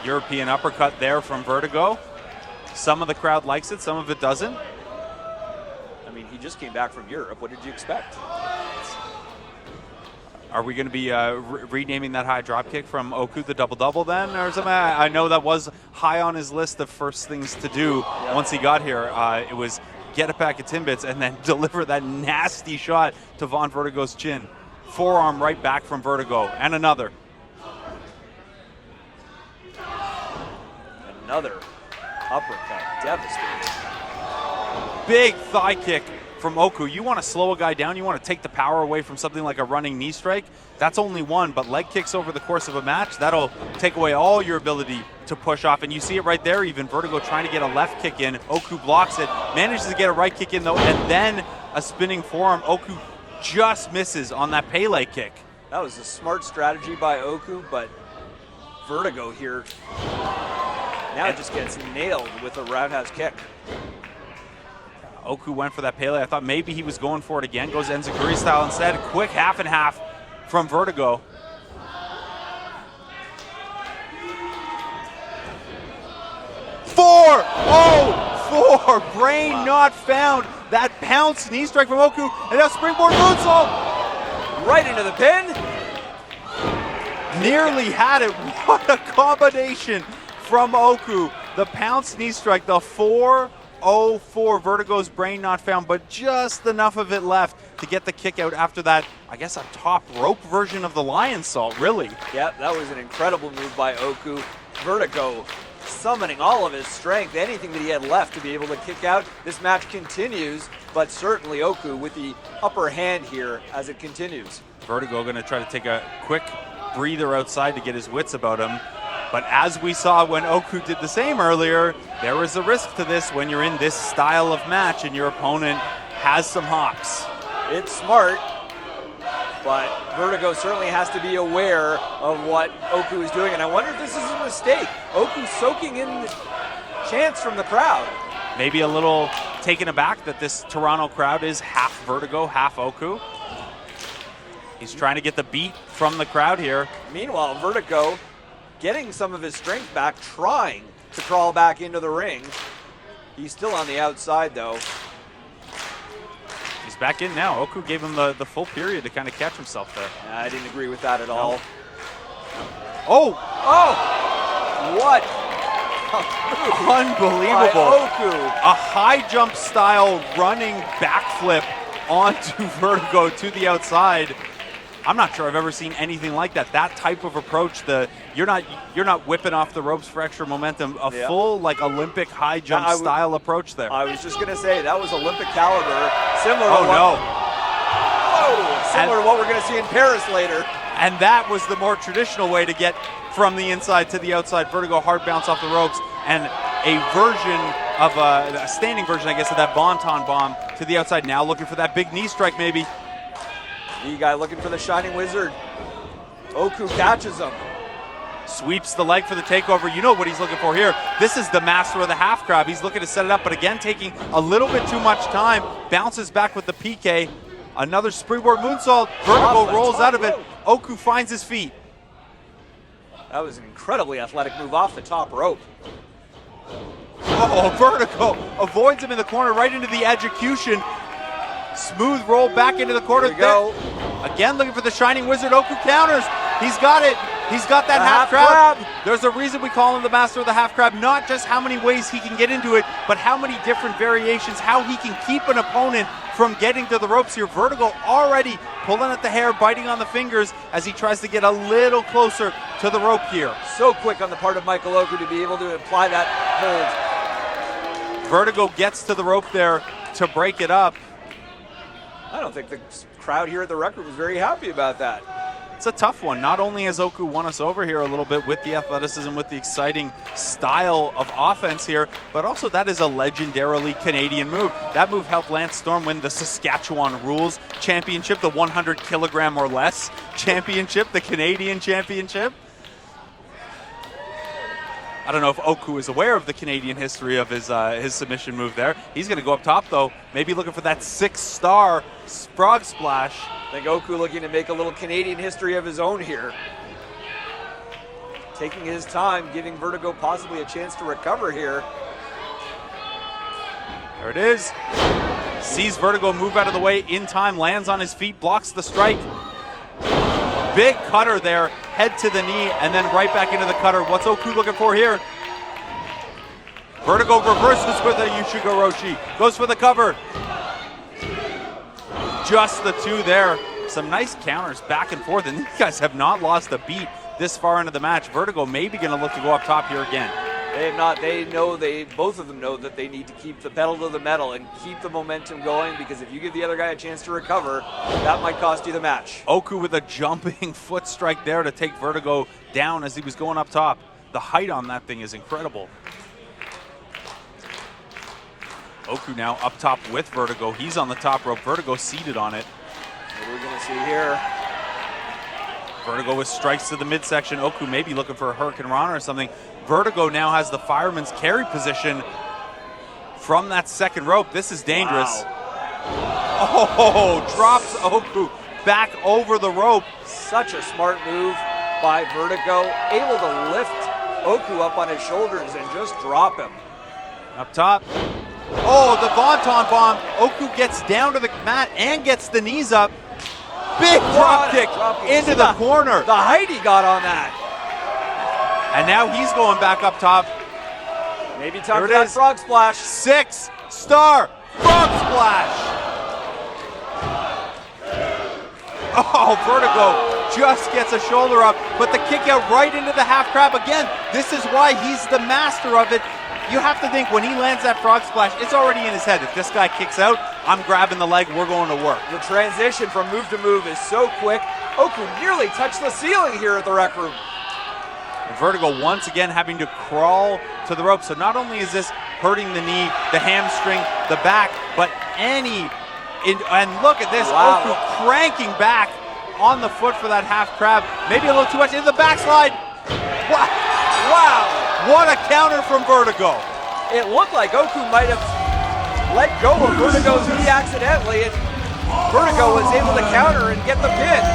European uppercut there from Vertigo. Some of the crowd likes it, some of it doesn't. I mean, he just came back from Europe. What did you expect? Are we going to be renaming that high drop kick from Oku the double-double then, or something? I know that was high on his list of first things to do once he got here. It was get it back at Timbits and then deliver that nasty shot to Von Vertigo's chin. Forearm right back from Vertigo, and another. Another uppercut, devastating. Big thigh kick from Oku. You want to slow a guy down, you want to take the power away from something like a running knee strike. That's only one, but leg kicks over the course of a match, that'll take away all your ability to push off. And you see it right there, even Vertigo trying to get a left kick in. Oku blocks it, manages to get a right kick in though, and then a spinning forearm. Oku just misses on that Pele kick. That was a smart strategy by Oku, but Vertigo here now just gets nailed with a roundhouse kick. Oku went for that Pele. I thought maybe he was going for it again. Goes Enziguri style instead. Quick half and half from Vertigo. Four! Brain not found. That pounce knee strike from Oku. And now springboard moonsault. Right into the pin. Nearly had it. What a combination from Oku. The pounce knee strike, the 404, Vertigo's brain not found, but just enough of it left to get the kick out after that, I guess a top rope version of the lion salt, really. Yeah, that was an incredible move by Oku. Vertigo summoning all of his strength, anything that he had left to be able to kick out. This match continues, but certainly Oku with the upper hand here as it continues. Vertigo going to try to take a quick breather outside to get his wits about him. But as we saw when Oku did the same earlier, there is a risk to this when you're in this style of match and your opponent has some hops. It's smart, but Vertigo certainly has to be aware of what Oku is doing, and I wonder if this is a mistake. Oku soaking in the chants from the crowd. Maybe a little taken aback that this Toronto crowd is half Vertigo, half Oku. He's trying to get the beat from the crowd here. Meanwhile, Vertigo getting some of his strength back, trying to crawl back into the ring. He's still on the outside, though. He's back in now. Oku gave him the full period to kind of catch himself there. I didn't agree with that at all. Oh! What? Unbelievable. Oku. A high jump style running backflip onto Vertigo to the outside. I'm not sure I've ever seen anything like that. That type of approach, you're not whipping off the ropes for extra momentum. Full like Olympic high jump style approach there. I was just gonna say that was Olympic caliber, similar to what we're gonna see in Paris later. And that was the more traditional way to get from the inside to the outside. Vertigo hard bounce off the ropes, and a version of a standing version, I guess, of that Bonton bomb to the outside. Now looking for that big knee strike, maybe. The guy looking for the Shining Wizard. Oku catches him. Sweeps the leg for the takeover. You know what he's looking for here. This is the master of the half crab. He's looking to set it up, but again, taking a little bit too much time. Bounces back with the PK. Another springboard moonsault. Vertigo rolls out of it. Oku finds his feet. That was an incredibly athletic move off the top rope. Oh, Vertigo avoids him in the corner right into the execution. Smooth roll back into the corner. There we go. Again, looking for the Shining Wizard. Oku counters. He's got it. He's got that half crab. There's a reason we call him the master of the half crab. Not just how many ways he can get into it, but how many different variations, how he can keep an opponent from getting to the ropes here. Vertigo already pulling at the hair, biting on the fingers as he tries to get a little closer to the rope here. So quick on the part of Michael Oku to be able to apply that hold. Vertigo gets to the rope there to break it up. I don't think the crowd here at the Rec Room was very happy about that. It's a tough one. Not only has Oku won us over here a little bit with the athleticism, with the exciting style of offense here, but also that is a legendarily Canadian move. That move helped Lance Storm win the Saskatchewan Rules Championship, the 100 kilogram or less championship, the Canadian championship. I don't know if Oku is aware of the Canadian history of his submission move there. He's going to go up top, though, maybe looking for that 6-star frog splash. I think Oku looking to make a little Canadian history of his own here. Taking his time, giving Vertigo possibly a chance to recover here. There it is. Sees Vertigo move out of the way in time, lands on his feet, blocks the strike. Big cutter there, head to the knee, and then right back into the cutter. What's Oku looking for here? Vertigo reverses with a Yushigoroshi. Goes for the cover. Just the two there. Some nice counters back and forth, and these guys have not lost a beat this far into the match. Vertigo maybe going to look to go up top here again. They have not. They know, both of them know that they need to keep the pedal to the metal and keep the momentum going, because if you give the other guy a chance to recover, that might cost you the match. Oku with a jumping foot strike there to take Vertigo down as he was going up top. The height on that thing is incredible. Oku now up top with Vertigo. He's on the top rope. Vertigo seated on it. What are we going to see here? Vertigo with strikes to the midsection. Oku maybe looking for a Hurricane Rana or something. Vertigo now has the fireman's carry position from that second rope. This is dangerous. Wow. Oh, drops Oku back over the rope. Such a smart move by Vertigo. Able to lift Oku up on his shoulders and just drop him. Up top. Oh, the Vonton bomb. Oku gets down to the mat and gets the knees up. Big drop kick into the corner. The height he got on that. And now he's going back up top. Maybe time for that frog splash. 6-star frog splash. Oh, Vertigo just gets a shoulder up, but the kick out right into the half crab again. This is why he's the master of it. You have to think when he lands that frog splash, it's already in his head. If this guy kicks out, I'm grabbing the leg, we're going to work. The transition from move to move is so quick. Oku nearly touched the ceiling here at the Rec Room. And Vertigo once again having to crawl to the rope. So not only is this hurting the knee, the hamstring, the back, but and look at this, wow. Oku cranking back on the foot for that half crab. Maybe a little too much into the backslide. Wow. What a counter from Vertigo. It looked like Oku might have let go of Vertigo's knee accidentally, and Vertigo was able to counter and get the pin.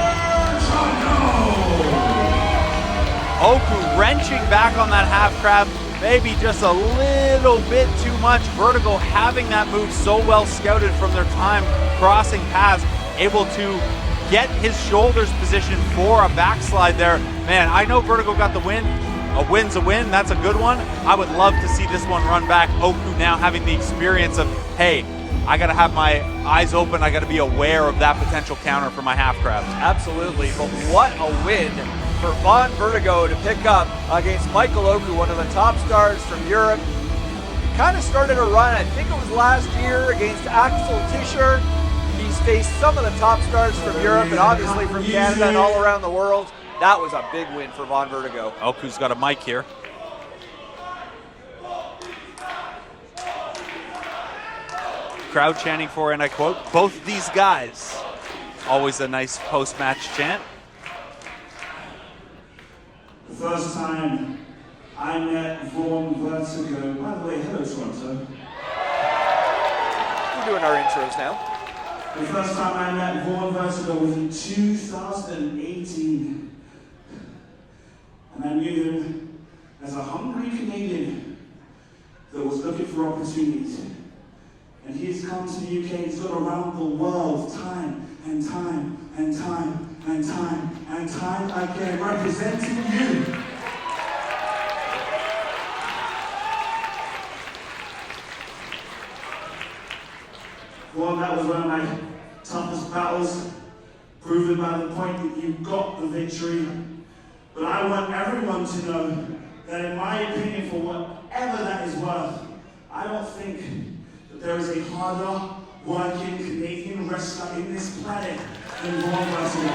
Oku wrenching back on that half crab, maybe just a little bit too much. Vertigo having that move so well scouted from their time crossing paths, able to get his shoulders positioned for a backslide there. Man, I know Vertigo got the win. A win's a win, that's a good one. I would love to see this one run back. Oku now having the experience of, hey, I gotta have my eyes open, I gotta be aware of that potential counter for my half crabs. Absolutely, but what a win for Von Vertigo to pick up against Michael Oku, one of the top stars from Europe. Kind of started a run, I think it was last year, against Axel Tischer. He's faced some of the top stars from Europe and obviously from Canada and all around the world. That was a big win for Von Vertigo. Oku's got a mic here. Crowd chanting for, and I quote, both these guys. Always a nice post-match chant. first time I met Vaughn Vertigo. By the way, hello Toronto. We're doing our intros now. The first time I met Vaughn Vertigo was in 2018. And I knew him as a hungry Canadian that was looking for opportunities. And he's come to the UK, he's gone around the world time and time and time and time and time again, representing you. Well, that was one of my toughest battles, proven by the point that you got the victory. But I want everyone to know that in my opinion, for whatever that is worth, I don't think that there is a harder working Canadian wrestler in this planet than Vaughn Vertigo.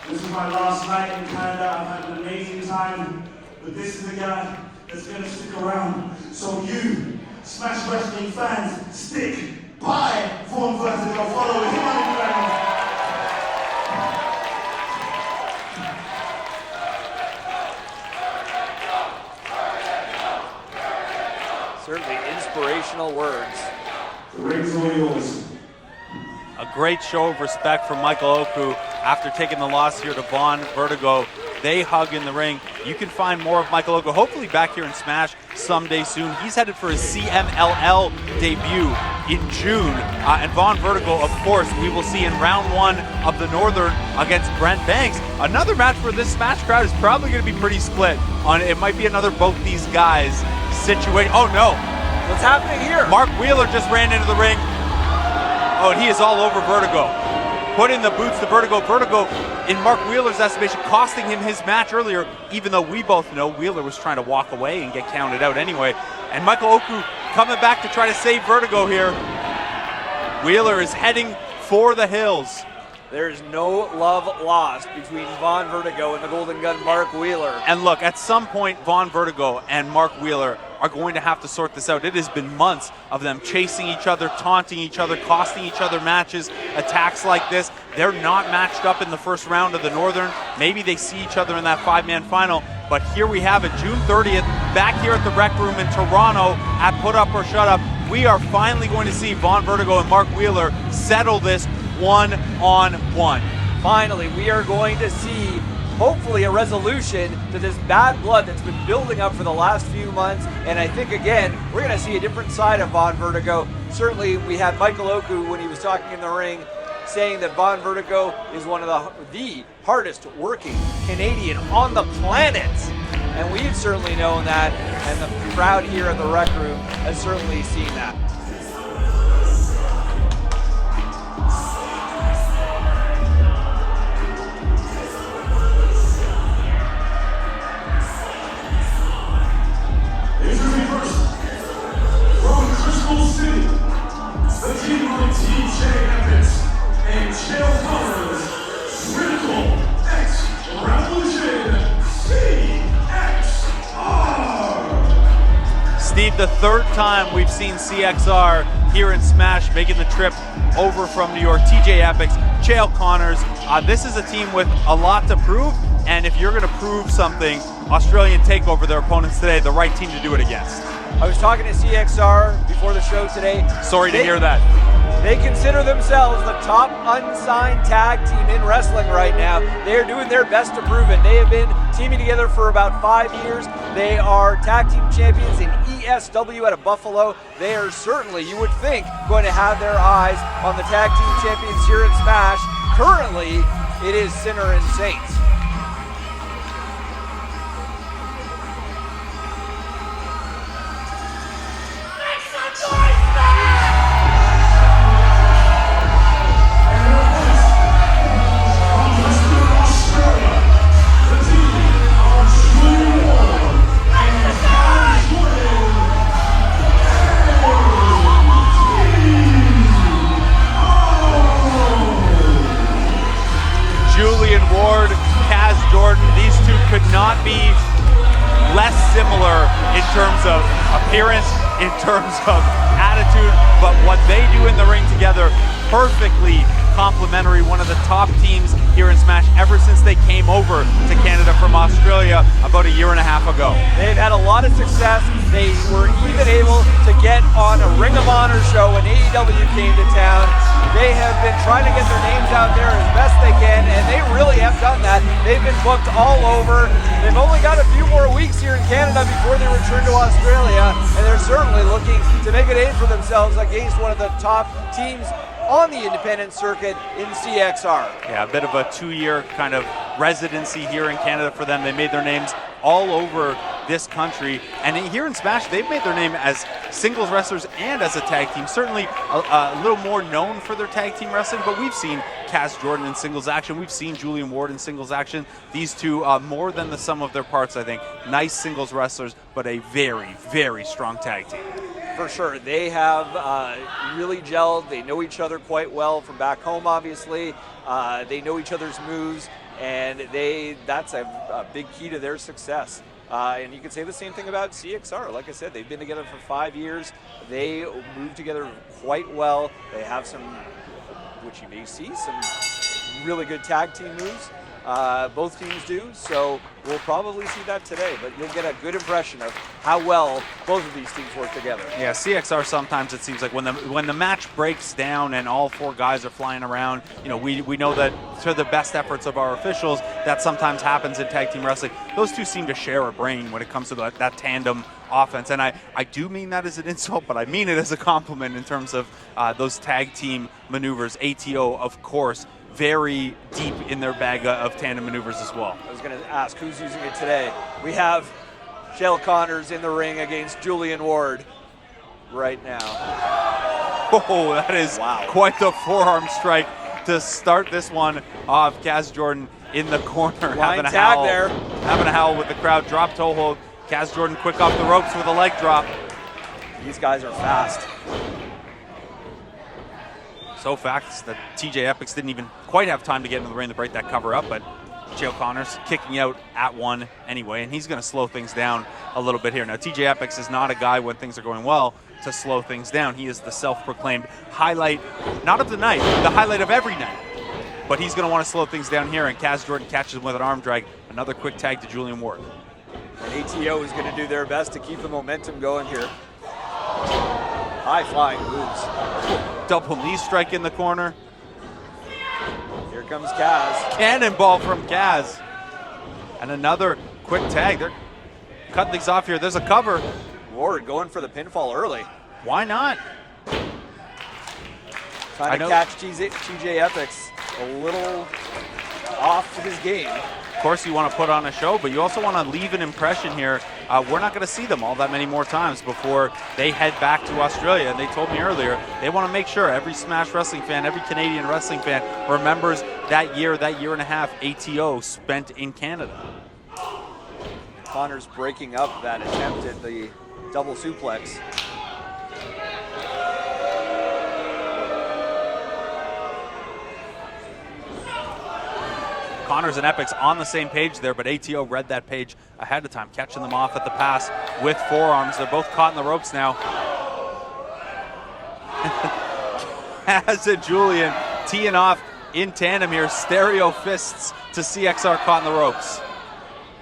This is my last night in Canada. I've had an amazing time, but this is the guy that's going to stick around. So you, Smash Wrestling fans, stick by Vaughn Vertigo. Follow him on Instagram. Certainly inspirational words. The ring's all yours. A great show of respect from Michael Oku after taking the loss here to Vaughn Vertigo. They hug in the ring. You can find more of Michael Oku, hopefully back here in Smash someday soon. He's headed for his CMLL debut in June. And Vaughn Vertigo, of course, we will see in round 1 of the Northern against Brent Banks. Another match where this Smash crowd is probably going to be pretty split. It might be another both these guys situation. Oh no. What's happening here? Mark Wheeler just ran into the ring. Oh, and he is all over Vertigo. Putting the boots to Vertigo. Vertigo, in Mark Wheeler's estimation, costing him his match earlier, even though we both know Wheeler was trying to walk away and get counted out anyway. And Michael Oku coming back to try to save Vertigo here. Wheeler is heading for the hills. There is no love lost between Vaughn Vertigo and the Golden Gun Mark Wheeler. And look, at some point, Vaughn Vertigo and Mark Wheeler are going to have to sort this out. It has been months of them chasing each other, taunting each other, costing each other matches, attacks like this. They're not matched up in the first round of the Northern. Maybe they see each other in that 5-man final. But here we have it, June 30th, back here at the Rec Room in Toronto at Put Up or Shut Up. We are finally going to see Vaughn Vertigo and Mark Wheeler settle this one-on-one. Finally, we are going to see, hopefully, a resolution to this bad blood that's been building up for the last few months. And I think, again, we're going to see a different side of Vaughn Vertigo. Certainly, we had Michael Oku, when he was talking in the ring, saying that Vaughn Vertigo is one of the hardest working Canadian on the planet. And we've certainly known that, and the crowd here at the Rec Room has certainly seen that. The team of TJ Evans and Chael Connors, Critical X Revolution CXR. Steve, the third time we've seen CXR here in Smash making the trip over from New York. TJ Epics, Chael Connors. This is a team with a lot to prove, and if you're going to prove something, Australian Takeover, their opponents today, the right team to do it against. I was talking to CXR before the show today. Sorry to hear that. They consider themselves the top unsigned tag team in wrestling right now. They are doing their best to prove it. They have been teaming together for about 5 years. They are tag team champions in ESW out of Buffalo. They are certainly, you would think, going to have their eyes on the tag team champions here at Smash. Currently, it is Sinner and Saints. Could not be less similar in terms of appearance, in terms of attitude, but what they do in the ring together, perfectly complementary. One of the top teams here in Smash ever since they came over to Canada from Australia about a year and a half ago. They've had a lot of success. They were even able to get on a Ring of Honor show when AEW came to town. They have been trying to get their names out there as best they can, and they really have done that. They've been booked all over. They've only got a few more weeks here in Canada before they return to Australia, and they're certainly looking to make a name for themselves against one of the top teams on the independent circuit in CXR. Yeah, a bit of a 2-year kind of residency here in Canada for them. They made their names all over this country, and here in Smash, they've made their name as singles wrestlers and as a tag team. Certainly a little more known for their tag team wrestling, but we've seen Kaz Jordan in singles action. We've seen Julian Ward in singles action. These two, more than the sum of their parts, I think. Nice singles wrestlers, but a very, very strong tag team. For sure. They have really gelled. They know each other quite well from back home, obviously. They know each other's moves, and that's a big key to their success. And you can say the same thing about CXR. Like I said, they've been together for 5 years. They move together quite well. They have some, which you may see, some really good tag team moves. Both teams do, so we'll probably see that today, but you'll get a good impression of how well both of these teams work together. Yeah, CXR, sometimes it seems like when the match breaks down and all 4 guys are flying around, you know, we know that to the best efforts of our officials, that sometimes happens in tag team wrestling. Those two seem to share a brain when it comes to that tandem offense, and I do mean that as an insult, but I mean it as a compliment in terms of those tag team maneuvers. ATO, of course, very deep in their bag of tandem maneuvers as well. I was going to ask who's using it today. We have Shale Connors in the ring against Julian Ward right now. Oh, that is quite the forearm strike to start this one off. Kaz Jordan in the corner, having a tag howl, there. having a howl with the crowd. Drop toe hold. Kaz Jordan quick off the ropes with a leg drop. These guys are fast. So fast that TJ Epics didn't even quite have time to get into the ring to break that cover up, but Chael Connors kicking out at 1 anyway, and he's going to slow things down a little bit here. Now, TJ Epics is not a guy when things are going well to slow things down. He is the self-proclaimed highlight, not of the night, the highlight of every night. But he's going to want to slow things down here, and Kaz Jordan catches him with an arm drag. Another quick tag to Julian Ward. And ATO is going to do their best to keep the momentum going here. High flying moves. Double knee strike in the corner. Here comes Kaz. Cannonball from Kaz. And another quick tag. They're cutting things off here. There's a cover. Ward going for the pinfall early. Why not? Trying to catch TJ Epics a little off his game. Of course, you want to put on a show, but you also want to leave an impression here. We're not going to see them all that many more times before they head back to Australia. And they told me earlier, they want to make sure every Smash Wrestling fan, every Canadian wrestling fan remembers that year and a half ATO spent in Canada. Connors breaking up that attempt at the double suplex. Connors and Epics on the same page there, but ATO read that page ahead of time, catching them off at the pass with forearms. They're both caught in the ropes now. Kaz and Julian teeing off in tandem here. Stereo fists to CXR caught in the ropes.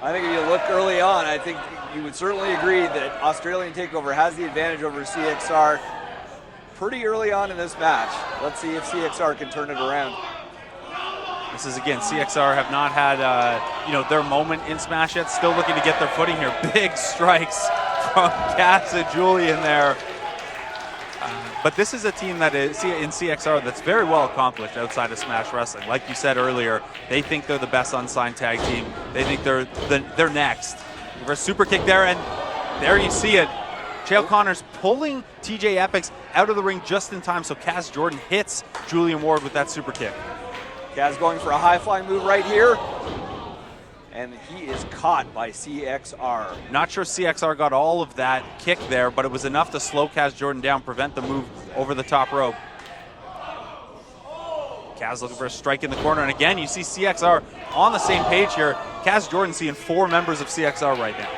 I think if you look early on, I think you would certainly agree that Australian Takeover has the advantage over CXR pretty early on in this match. Let's see if CXR can turn it around. This is, again, CXR have not had, their moment in Smash yet. Still looking to get their footing here. Big strikes from Kaz and Julian there. But this is a team that is in CXR that's very well accomplished outside of Smash Wrestling. Like you said earlier, they think they're the best unsigned tag team. They think they're next. Reverse super kick there, and there you see it. Chael Connors pulling TJ Epics out of the ring just in time, so Kaz Jordan hits Julian Ward with that super kick. Kaz going for a high-flying move right here, and he is caught by CXR. Not sure CXR got all of that kick there, but it was enough to slow Kaz Jordan down, prevent the move over the top rope. Kaz looking for a strike in the corner, and again, you see CXR on the same page here. Kaz Jordan seeing 4 members of CXR right now.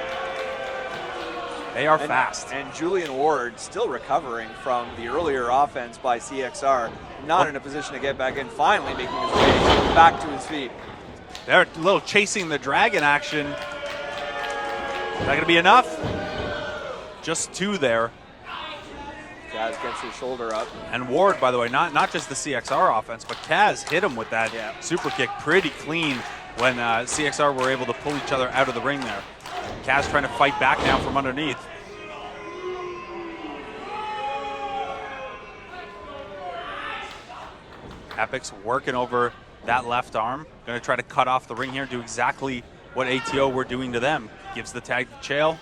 They are fast. And Julian Ward still recovering from the earlier offense by CXR. Not in a position to get back in, finally making his way back to his feet. They're a little chasing the dragon action. Is that going to be enough? Just 2 there. Kaz gets his shoulder up. And Ward, by the way, not just the CXR offense, but Kaz hit him with that super kick pretty clean when CXR were able to pull each other out of the ring there. Kaz trying to fight back now from underneath. Epic's working over that left arm. Going to try to cut off the ring here, do exactly what ATO were doing to them. Gives the tag to Chael.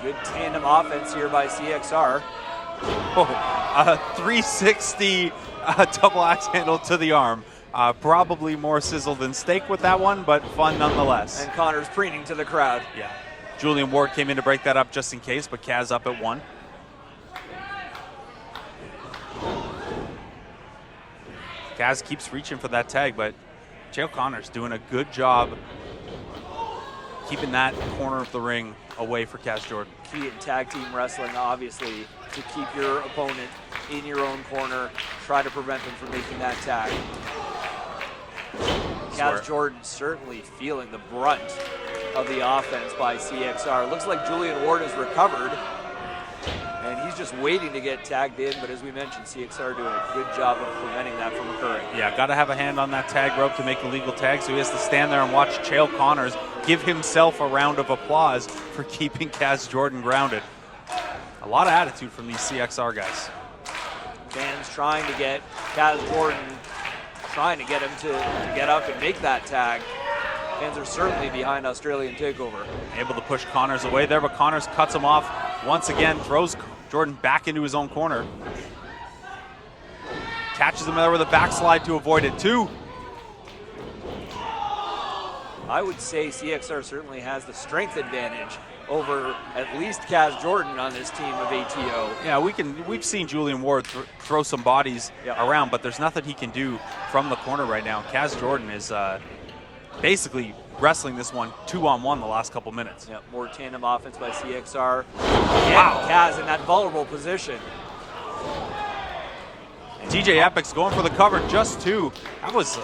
Good tandem offense here by CXR. A 360 double axe handle to the arm. Probably more sizzle than steak with that one, but fun nonetheless. And Connor's preening to the crowd. Yeah. Julian Ward came in to break that up just in case, but Kaz up at 1. Kaz keeps reaching for that tag, but Chael Connor's doing a good job keeping that corner of the ring away for Kaz Jordan. Key in tag team wrestling, obviously, to keep your opponent in your own corner, try to prevent them from making that tag. Kaz Jordan certainly feeling the brunt of the offense by CXR. Looks like Julian Ward has recovered, and he's just waiting to get tagged in, but as we mentioned, CXR doing a good job of preventing that from occurring. Yeah, got to have a hand on that tag rope to make a legal tag, so he has to stand there and watch Chael Connors give himself a round of applause for keeping Kaz Jordan grounded. A lot of attitude from these CXR guys. Fans trying to get Kaz Jordan, trying to get him to get up and make that tag. Fans are certainly behind Australian Takeover. Able to push Connors away there, but Connors cuts him off once again, throws Jordan back into his own corner. Catches him there with a backslide to avoid it too. I would say CXR certainly has the strength advantage over at least Kaz Jordan on this team of ATO. Yeah, we've seen Julian Ward throw some bodies around, but there's nothing he can do from the corner right now. Kaz Jordan is basically wrestling this one 2-on-1 the last couple minutes. Yeah, more tandem offense by CXR. Wow. Kaz in that vulnerable position. TJ Epic's going for the cover, just 2. That was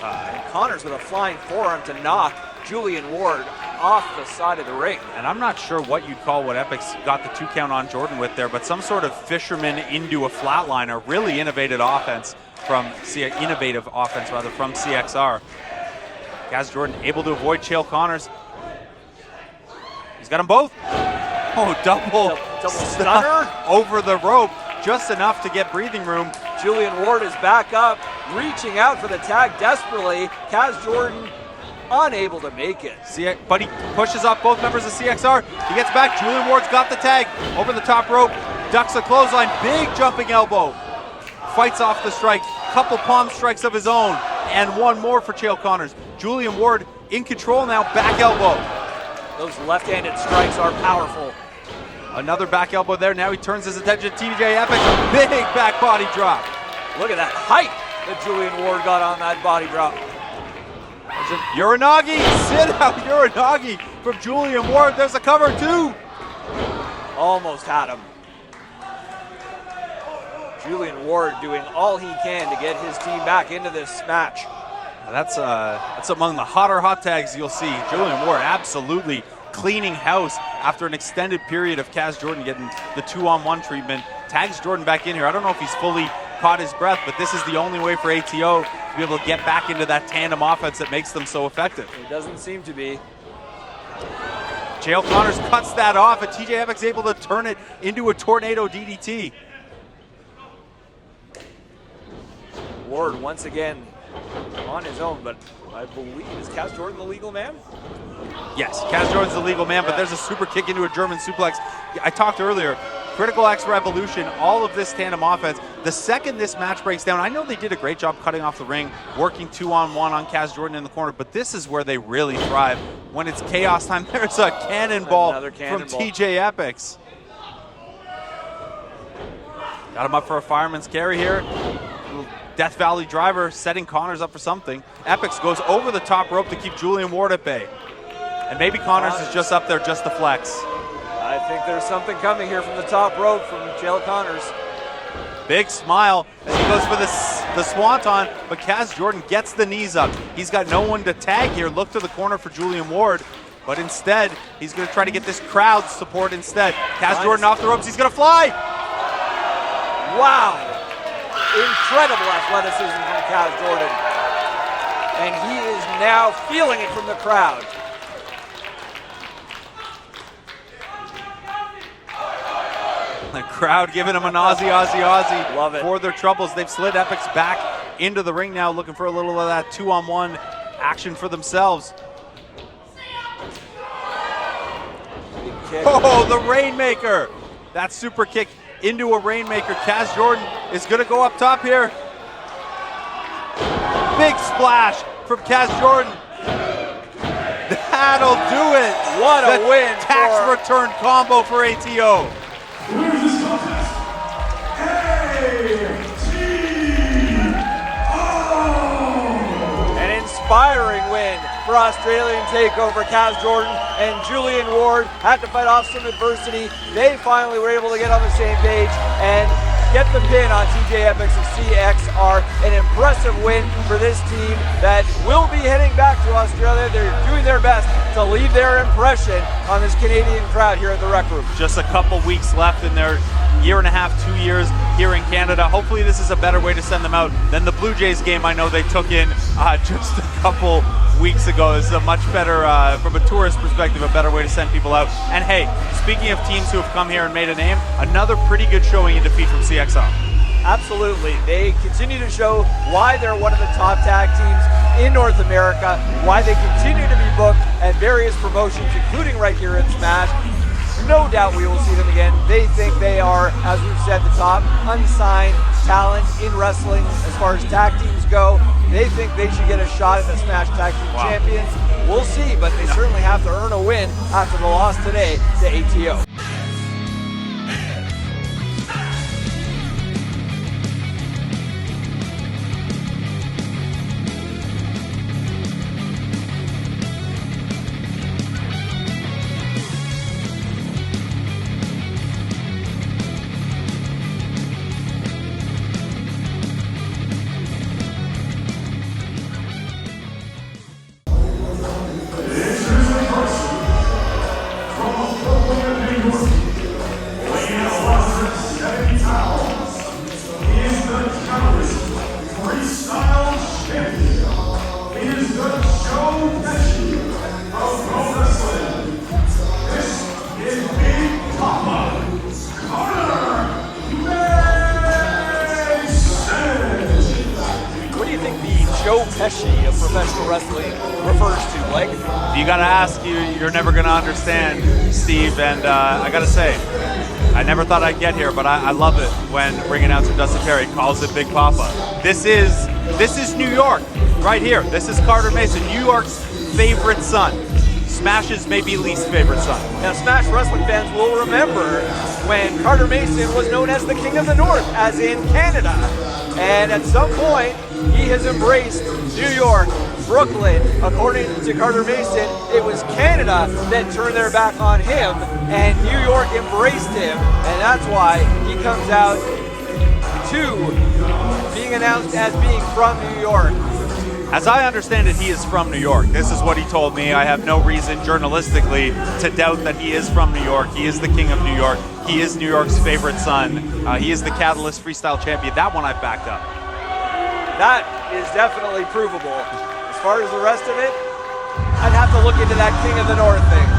Connors with a flying forearm to knock Julian Ward off the side of the ring. And I'm not sure what you'd call what Epic's got the 2 count on Jordan with there, but some sort of fisherman into a flatliner. Really innovative offense from CXR. Kaz Jordan able to avoid Chael Connors. He's got them both. Oh, double stunner over the rope. Just enough to get breathing room. Julian Ward is back up, reaching out for the tag desperately. Kaz Jordan unable to make it. But he pushes up both members of CXR. He gets back. Julian Ward's got the tag over the top rope. Ducks a clothesline. Big jumping elbow. Fights off the strike. Couple palm strikes of his own. And one more for Chael Connors. Julian Ward in control now. Back elbow. Those left-handed strikes are powerful. Another back elbow there. Now he turns his attention to TJ Epic. Big back body drop. Look at that height that Julian Ward got on that body drop. Uranagi, sit out Uranagi from Julian Ward. There's a cover too. Almost had him. Julian Ward doing all he can to get his team back into this match. That's among the hotter hot tags you'll see. Julian Ward absolutely cleaning house after an extended period of Kaz Jordan getting the 2-on-1 treatment. Tags Jordan back in here. I don't know if he's fully caught his breath, but this is the only way for ATO to be able to get back into that tandem offense that makes them so effective. It doesn't seem to be. Chael Connors cuts that off, and TJ Epic's able to turn it into a tornado DDT. Ward once again on his own, but I believe, is Kaz Jordan the legal man? Yes, Kaz Jordan's the legal man, but there's a super kick into a German suplex. I talked earlier, Critical X Revolution, all of this tandem offense. The second this match breaks down, I know they did a great job cutting off the ring, working 2-on-1 on Kaz Jordan in the corner, but this is where they really thrive. When it's chaos time, there's a cannonball from TJ Epic's. Got him up for a fireman's carry here. Death Valley driver setting Connors up for something. Epic's goes over the top rope to keep Julian Ward at bay. And maybe Connors is just up there just to flex. I think there's something coming here from the top rope from Chael Connors. Big smile as he goes for the swanton, but Kaz Jordan gets the knees up. He's got no one to tag here. Look to the corner for Julian Ward, but instead, he's going to try to get this crowd support instead. Kaz Jordan off the ropes. He's going to fly. Wow. Incredible athleticism from Kaz Jordan. And he is now feeling it from the crowd. The crowd giving him an Aussie, Aussie, Aussie. Love it. For their troubles. They've slid Epic's back into the ring now, looking for a little of that 2-on-1 action for themselves. Oh, the Rainmaker. That super kick into a Rainmaker. Kaz Jordan is going to go up top here. Big splash from Kaz Jordan. That'll do it. What a win. Tax return combo for ATO. Where's this contest? An inspiring win for Australian Takeover. Kaz Jordan and Julian Ward had to fight off some adversity. They finally were able to get on the same page and get the pin on TJ Epix and CXR. An impressive win for this team that will be heading back to Australia. They're doing their best to leave their impression on this Canadian crowd here at the Rec Room. Just a couple weeks left in their year and a half, 2 years here in Canada. Hopefully this is a better way to send them out than the Blue Jays game I know they took in just a couple weeks ago. This is a much better, from a tourist perspective, a better way to send people out. And hey, speaking of teams who have come here and made a name, another pretty good showing in defeat from CXR. Absolutely. They continue to show why they're one of the top tag teams in North America, why they continue to be booked at various promotions, including right here at Smash. No doubt we will see them again. They think they are, as we've said, the top unsigned talent in wrestling as far as tag teams go. They think they should get a shot at the Smash Tag Team Champions. We'll see, but they certainly have to earn a win after the loss today to ATO. Of professional wrestling refers to, like? You gotta ask, you're never gonna understand, Steve, and I gotta say, I never thought I'd get here, but I love it when ring announcer Dustin Perry calls it Big Papa. This is New York, right here. This is Carter Mason, New York's favorite son. Smash's maybe least favorite son. Now, Smash wrestling fans will remember when Carter Mason was known as the King of the North, as in Canada. And at some point, he has embraced New York, Brooklyn. According to Carter Mason, it was Canada that turned their back on him, and New York embraced him, and that's why he comes out to being announced as being from New York. As I understand it, he is from New York. This is what he told me. I have no reason journalistically to doubt that he is from New York. He is the king of New York. He is New York's favorite son. He is the Catalyst Freestyle Champion. That one I've backed up. That is definitely provable. As far as the rest of it, I'd have to look into that King of the North thing.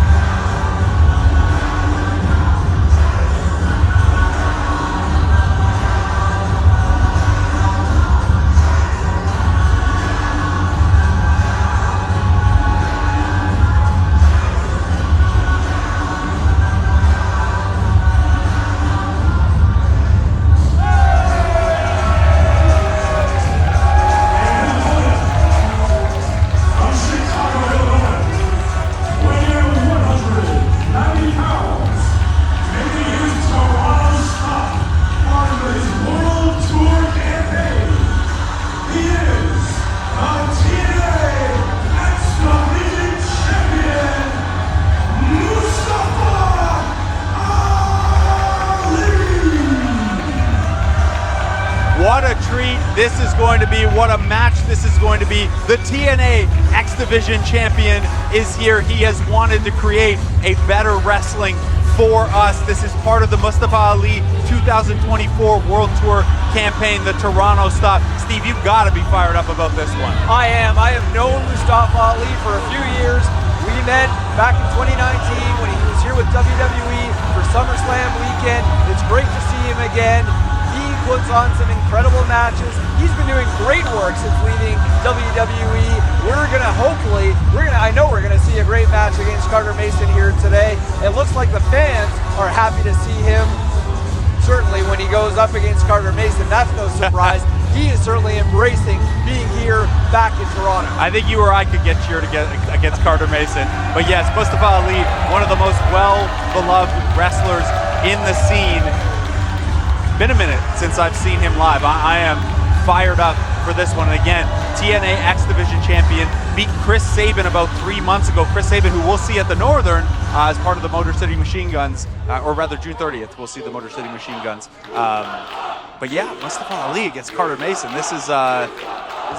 Chicago, Illinois, weighing This is going to be what a match this is going to be. The TNA X Division champion is here. He has wanted to create a better wrestling for us. This is part of the Mustafa Ali 2024 World Tour campaign, the Toronto stop. Steve, you've got to be fired up about this one. I am. I have known Mustafa Ali for a few years. We met back in 2019 when he was here with WWE for SummerSlam weekend. It's great to see him again. He puts on some incredible matches. He's been doing great work since leaving WWE. I know we're gonna see a great match against Carter Mason here today. It looks like the fans are happy to see him. Certainly when he goes up against Carter Mason, that's no surprise. He is certainly embracing being here back in Toronto. I think you or I could get cheered against Carter Mason. But yes, Mustafa Ali, one of the most well-beloved wrestlers in the scene. Been a minute since I've seen him live. I am fired up for this one. And again, TNA X Division champion, beat Chris Sabin about 3 months ago. Chris Sabin, who we'll see at the Northern as part of the Motor City Machine Guns, or rather June 30th, we'll see the Motor City Machine Guns. But yeah, Mustafa Ali against Carter Mason. This is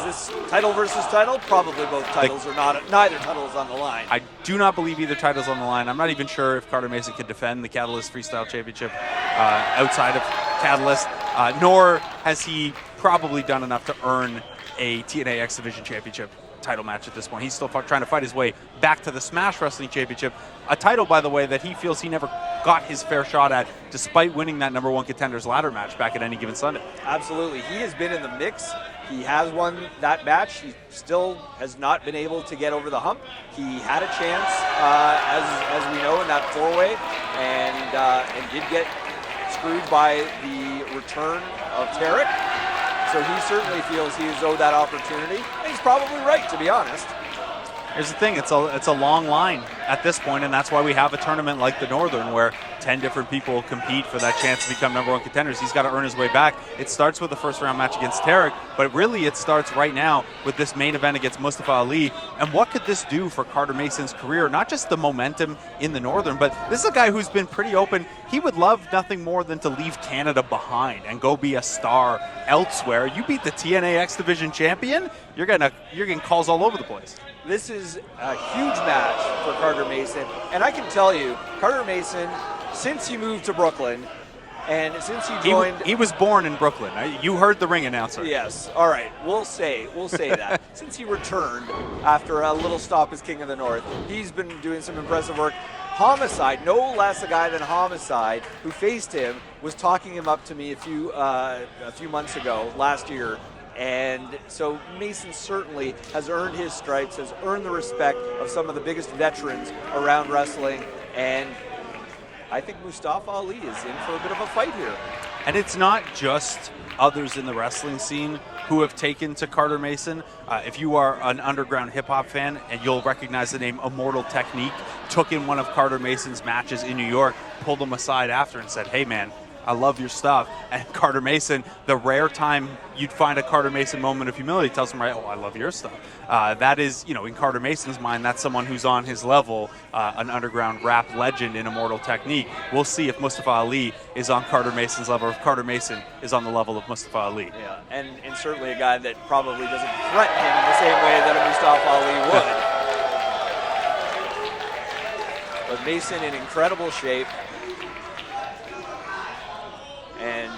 this title versus title? Probably both titles are not. Neither title is on the line. I do not believe either title's on the line. I'm not even sure if Carter Mason could defend the Catalyst Freestyle Championship outside of Catalyst, nor has he probably done enough to earn a TNA X Division Championship title match at this point. He's still trying to fight his way back to the Smash Wrestling Championship, a title, by the way, that he feels he never got his fair shot at, despite winning that number one contenders ladder match back at Any Given Sunday. Absolutely. He has been in the mix. He has won that match. He still has not been able to get over the hump. He had a chance, as we know, in that four-way, and did get screwed by the return of Tarek. So he certainly feels he is owed that opportunity. And he's probably right, to be honest. Here's the thing, it's a long line at this point, and that's why we have a tournament like the Northern where 10 different people compete for that chance to become number one contenders. He's got to earn his way back. It starts with the first round match against Tarek, but really it starts right now with this main event against Mustafa Ali. And what could this do for Carter Mason's career? Not just the momentum in the Northern, but this is a guy who's been pretty open. He would love nothing more than to leave Canada behind and go be a star elsewhere. You beat the TNA X Division champion, you're getting calls all over the place. This is a huge match for Carter Mason, and I can tell you, Carter Mason, since he moved to Brooklyn, and since he joined... He was born in Brooklyn. You heard the ring announcer. Yes, all right, we'll say that. Since he returned after a little stop as King of the North, he's been doing some impressive work. Homicide, no less a guy than Homicide, who faced him, was talking him up to me a few months ago, last year. And so Mason certainly has earned his stripes, has earned the respect of some of the biggest veterans around wrestling, and I think Mustafa Ali is in for a bit of a fight here. And it's not just others in the wrestling scene who have taken to Carter Mason. If you are an underground hip-hop fan, and you'll recognize the name Immortal Technique, took in one of Carter Mason's matches in New York, pulled him aside after and said, "Hey man, I love your stuff." And Carter Mason, the rare time you'd find a Carter Mason moment of humility, tells him, right, "Oh, I love your stuff." That is, in Carter Mason's mind, that's someone who's on his level, an underground rap legend in Immortal Technique. We'll see if Mustafa Ali is on Carter Mason's level, or if Carter Mason is on the level of Mustafa Ali. Yeah, and certainly a guy that probably doesn't threaten him in the same way that a Mustafa Ali would. But Mason in incredible shape. And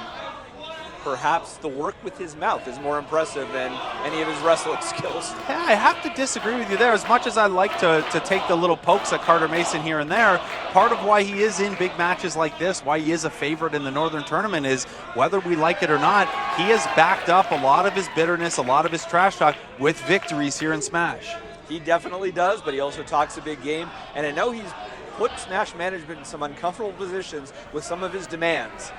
perhaps the work with his mouth is more impressive than any of his wrestling skills. Yeah, I have to disagree with you there. As much as I like to take the little pokes at Carter Mason here and there, part of why he is in big matches like this, why he is a favorite in the Northern Tournament, is whether we like it or not, he has backed up a lot of his bitterness, a lot of his trash talk with victories here in Smash. He definitely does, but he also talks a big game. And I know he's put Smash management in some uncomfortable positions with some of his demands.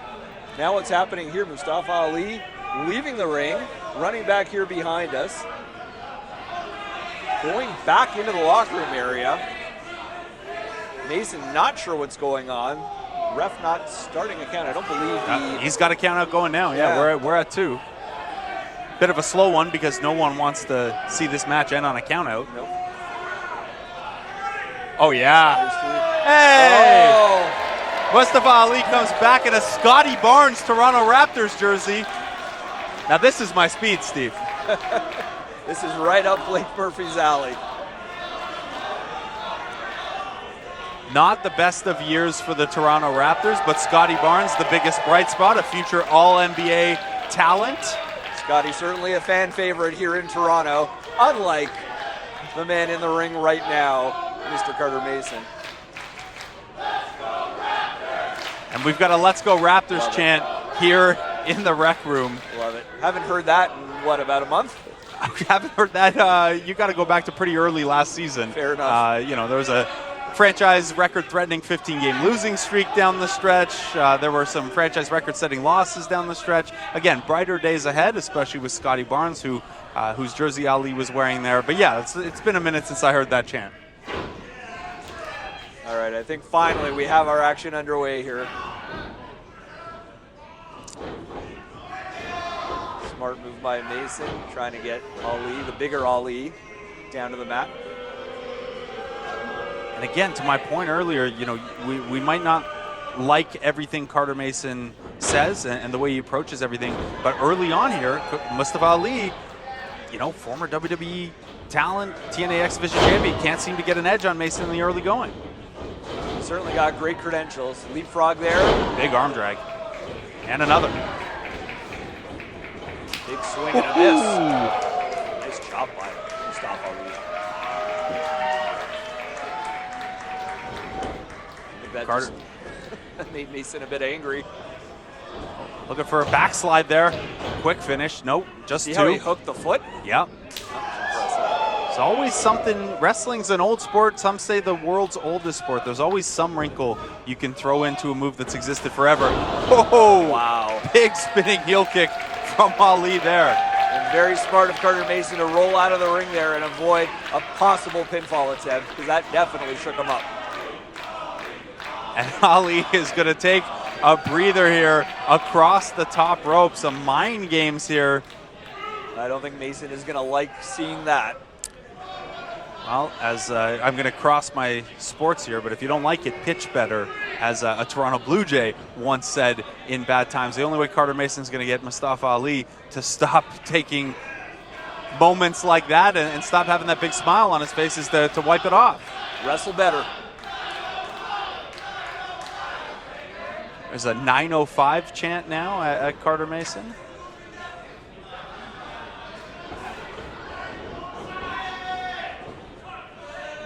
Now what's happening here, Mustafa Ali leaving the ring, running back here behind us, going back into the locker room area. Mason not sure what's going on. Ref not starting a count. I don't believe he's got a count out going now. Yeah, we're at 2. Bit of a slow one because no one wants to see this match end on a count out. Nope. Oh yeah. Hey! Oh. Mustafa Ali comes back in a Scotty Barnes Toronto Raptors jersey. Now this is my speed, Steve. This is right up Blake Murphy's alley. Not the best of years for the Toronto Raptors, but Scotty Barnes, the biggest bright spot, a future All-NBA talent. Scotty certainly a fan favorite here in Toronto, unlike the man in the ring right now, Mr. Carter Mason. And we've got a Let's Go Raptors Love chant here in the rec room. Love it. Haven't heard that in, what, about a month? I haven't heard that. You got to go back to pretty early last season. Fair enough. There was a franchise record-threatening 15-game losing streak down the stretch. There were some franchise record-setting losses down the stretch. Again, brighter days ahead, especially with Scotty Barnes, whose jersey Ali was wearing there. But yeah, it's been a minute since I heard that chant. All right, I think finally we have our action underway here. Smart move by Mason, trying to get Ali, the bigger Ali, down to the mat. And again, to my point earlier, we might not like everything Carter Mason says and the way he approaches everything, but early on here, Mustafa Ali, former WWE talent, TNA X Division champion, can't seem to get an edge on Mason in the early going. Certainly got great credentials. Leapfrog there. Big arm drag. And another. Big swing and a miss. Nice chop by Mustafa Ali. I think that Carter just made Mason a bit angry. Looking for a backslide there. Quick finish. Nope, just See two. how he hooked the foot? Yep. It's always something. Wrestling's an old sport. Some say the world's oldest sport. There's always some wrinkle you can throw into a move that's existed forever. Oh, wow. Big spinning heel kick from Ali there. And very smart of Carter Mason to roll out of the ring there and avoid a possible pinfall attempt, because that definitely shook him up. And Ali is going to take a breather here across the top rope. Some mind games here. I don't think Mason is going to like seeing that. Well, as I'm going to cross my sports here, but if you don't like it, pitch better, as a Toronto Blue Jay once said in bad times. The only way Carter Mason's going to get Mustafa Ali to stop taking moments like that and stop having that big smile on his face is to wipe it off. Wrestle better. There's a 905 chant now at Carter Mason.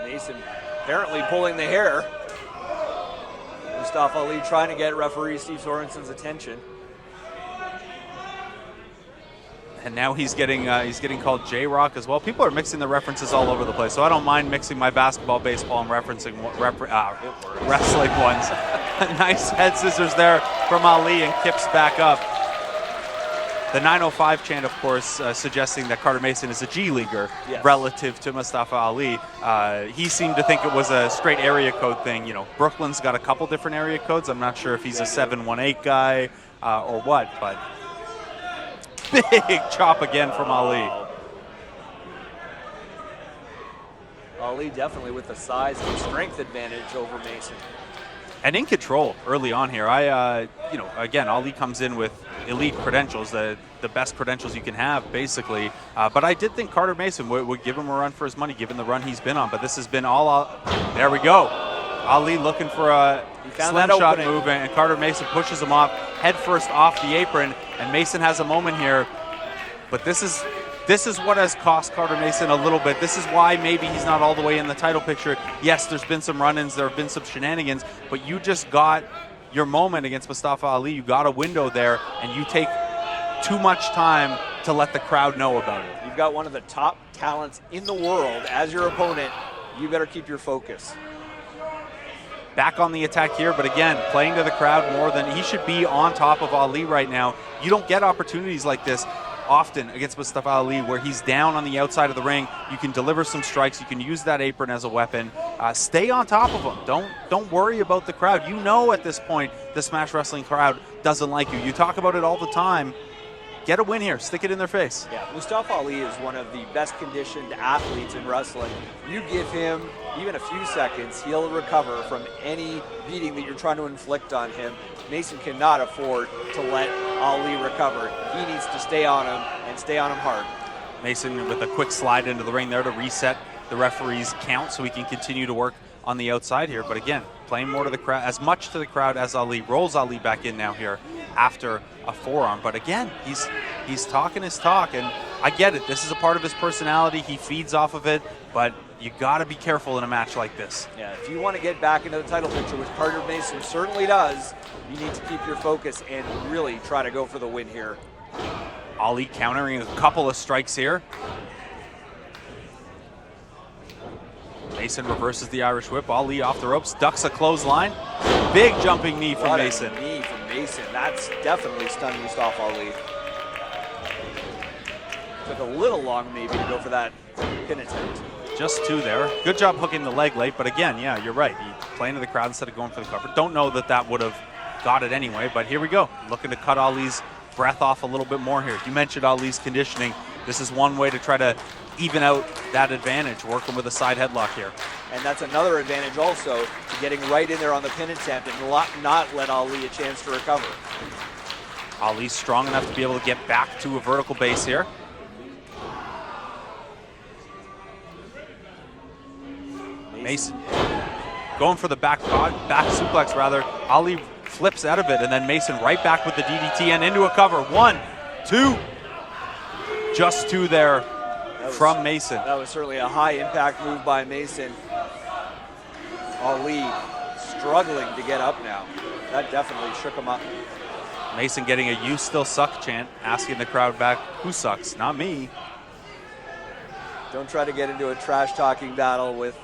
Mason apparently pulling the hair. Mustafa Ali trying to get referee Steve Sorensen's attention. And now he's getting called J-Rock as well. People are mixing the references all over the place, so I don't mind mixing my basketball, baseball, and wrestling ones. Nice head scissors there from Ali, and Kip's back up. The 905 chant, of course, suggesting that Carter Mason is a G-leaguer relative to Mustafa Ali. He seemed to think it was a straight area code thing. Brooklyn's got a couple different area codes. I'm not sure if he's a 718 guy or what, but big chop again from Ali. Ali definitely with the size and strength advantage over Mason. And in control early on here. Again, Ali comes in with elite credentials, the best credentials you can have, basically. But I did think Carter Mason would give him a run for his money, given the run he's been on. But this has been all out. There we go. Ali looking for a slingshot move, and Carter Mason pushes him off, head first off the apron, and Mason has a moment here. But this is what has cost Carter Mason a little bit. This is why maybe he's not all the way in the title picture. Yes, there's been some run-ins, there have been some shenanigans, but you just got your moment against Mustafa Ali. You got a window there, and you take too much time to let the crowd know about it. You've got one of the top talents in the world as your opponent. You better keep your focus. Back on the attack here, but again, playing to the crowd more than he should be on top of Ali right now. You don't get opportunities like this often against Mustafa Ali, where he's down on the outside of the ring. You can deliver some strikes. You can use that apron as a weapon. Stay on top of him. Don't worry about the crowd. You know at this point the Smash Wrestling crowd doesn't like you. You talk about it all the time. get a win here. Stick it in their face. Yeah, Mustafa Ali is one of the best conditioned athletes in wrestling. You give him even a few seconds, he'll recover from any beating that you're trying to inflict on him. Mason cannot afford to let Ali recover. He needs to stay on him and stay on him hard. Mason with a quick slide into the ring there to reset the referee's count so he can continue to work on the outside here. But again, playing more to the crowd, as much to the crowd as Ali. Rolls Ali back in now here after a forearm. But again, he's talking his talk, and I get it. This is a part of his personality. He feeds off of it, but you got to be careful in a match like this. Yeah, if you want to get back into the title picture, which Carter Mason certainly does, you need to keep your focus and really try to go for the win here. Ali countering a couple of strikes here. Mason reverses the Irish whip. Ali off the ropes, ducks a clothesline. Big jumping knee from Mason. Knee from Mason. That's definitely stunned Mustafa Ali. Took a little long maybe to go for that pin attempt. Just two there. Good job hooking the leg late, but again, yeah, you're right. He playing to the crowd instead of going for the cover. Don't know that would have got it anyway, but here we go. Looking to cut Ali's breath off a little bit more here. You mentioned Ali's conditioning. This is one way to try to even out that advantage, working with a side headlock here. And that's another advantage also, to getting right in there on the pin attempt and not let Ali a chance to recover. Ali's strong enough to be able to get back to a vertical base here. Mason going for the back suplex rather. Ali flips out of it, and then Mason right back with the DDT and into a cover. 1, 2, just two there from Mason. That was certainly a high impact move by Mason. Ali struggling to get up now. That definitely shook him up. Mason getting a "You still suck" chant, asking the crowd back, who sucks? Not me. Don't try to get into a trash talking battle with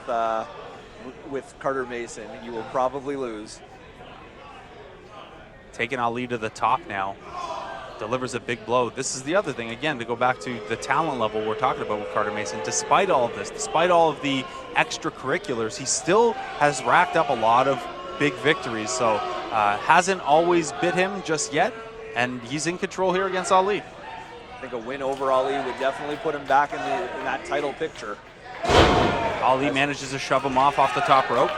Carter Mason. You will probably lose. Taking Ali to the top now. Delivers a big blow. This is the other thing, again, to go back to the talent level we're talking about with Carter Mason. Despite all of this, despite all of the extracurriculars, he still has racked up a lot of big victories. So hasn't always bit him just yet, and he's in control here against Ali. I think a win over Ali would definitely put him back in that title picture. Ali manages to shove him off the top rope.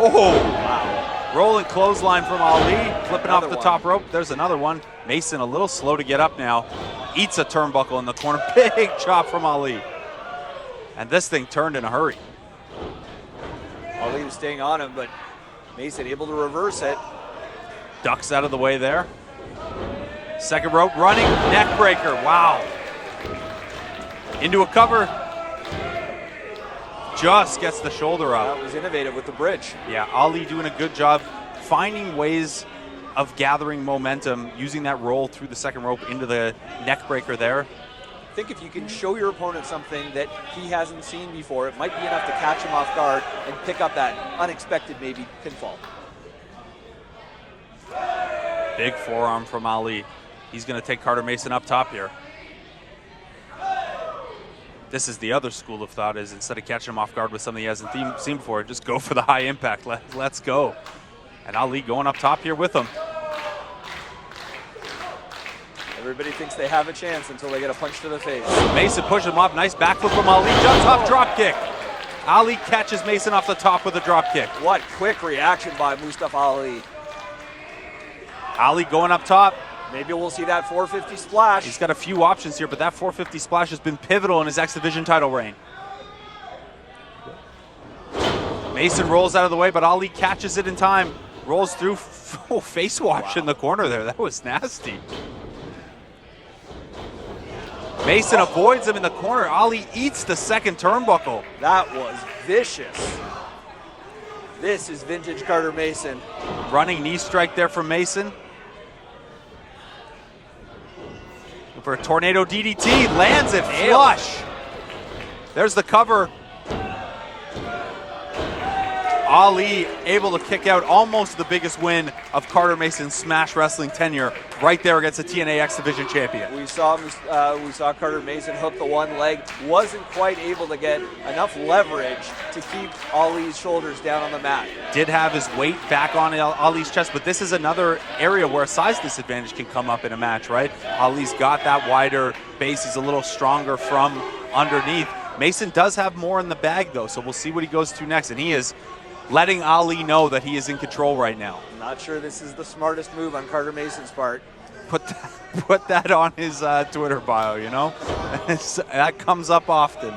Oh, wow. Rolling clothesline from Ali, flipping off the top rope. There's another one. Mason a little slow to get up now. Eats a turnbuckle in the corner. Big chop from Ali. And this thing turned in a hurry. Ali was staying on him, but Mason able to reverse it. Ducks out of the way there. Second rope running, neck breaker. Wow. Into a cover. Just gets the shoulder up. That was innovative with the bridge. Yeah, Ali doing a good job finding ways of gathering momentum, using that roll through the second rope into the neck breaker there. I think if you can show your opponent something that he hasn't seen before, it might be enough to catch him off guard and pick up that unexpected maybe pinfall. Big forearm from Ali. He's going to take Carter Mason up top here. This is the other school of thought, is instead of catching him off guard with something he hasn't seen before, just go for the high impact. Let's go. And Ali going up top here with him. Everybody thinks they have a chance until they get a punch to the face. Mason pushes him up. Nice backflip from Ali. Jumps up, drop kick. Ali catches Mason off the top with a drop kick. What quick reaction by Mustafa Ali. Ali going up top. Maybe we'll see that 450 splash. He's got a few options here, but that 450 splash has been pivotal in his X Division title reign. Mason rolls out of the way, but Ali catches it in time. Rolls through, face wash in the corner there. That was nasty. Mason avoids him in the corner. Ali eats the second turnbuckle. That was vicious. This is vintage Carter Mason. Running knee strike there from Mason. For a tornado DDT, lands it flush. There's the cover. Ali able to kick out almost the biggest win of Carter Mason's Smash Wrestling tenure right there against the TNA X Division champion. We saw Carter Mason hook the one leg, wasn't quite able to get enough leverage to keep Ali's shoulders down on the mat. Did have his weight back on Ali's chest, but this is another area where a size disadvantage can come up in a match, right? Ali's got that wider base. He's a little stronger from underneath. Mason does have more in the bag, though, so we'll see what he goes to next. And he is letting Ali know that he is in control right now. I'm not sure this is the smartest move on Carter Mason's part. Put that on his Twitter bio, you know? That comes up often.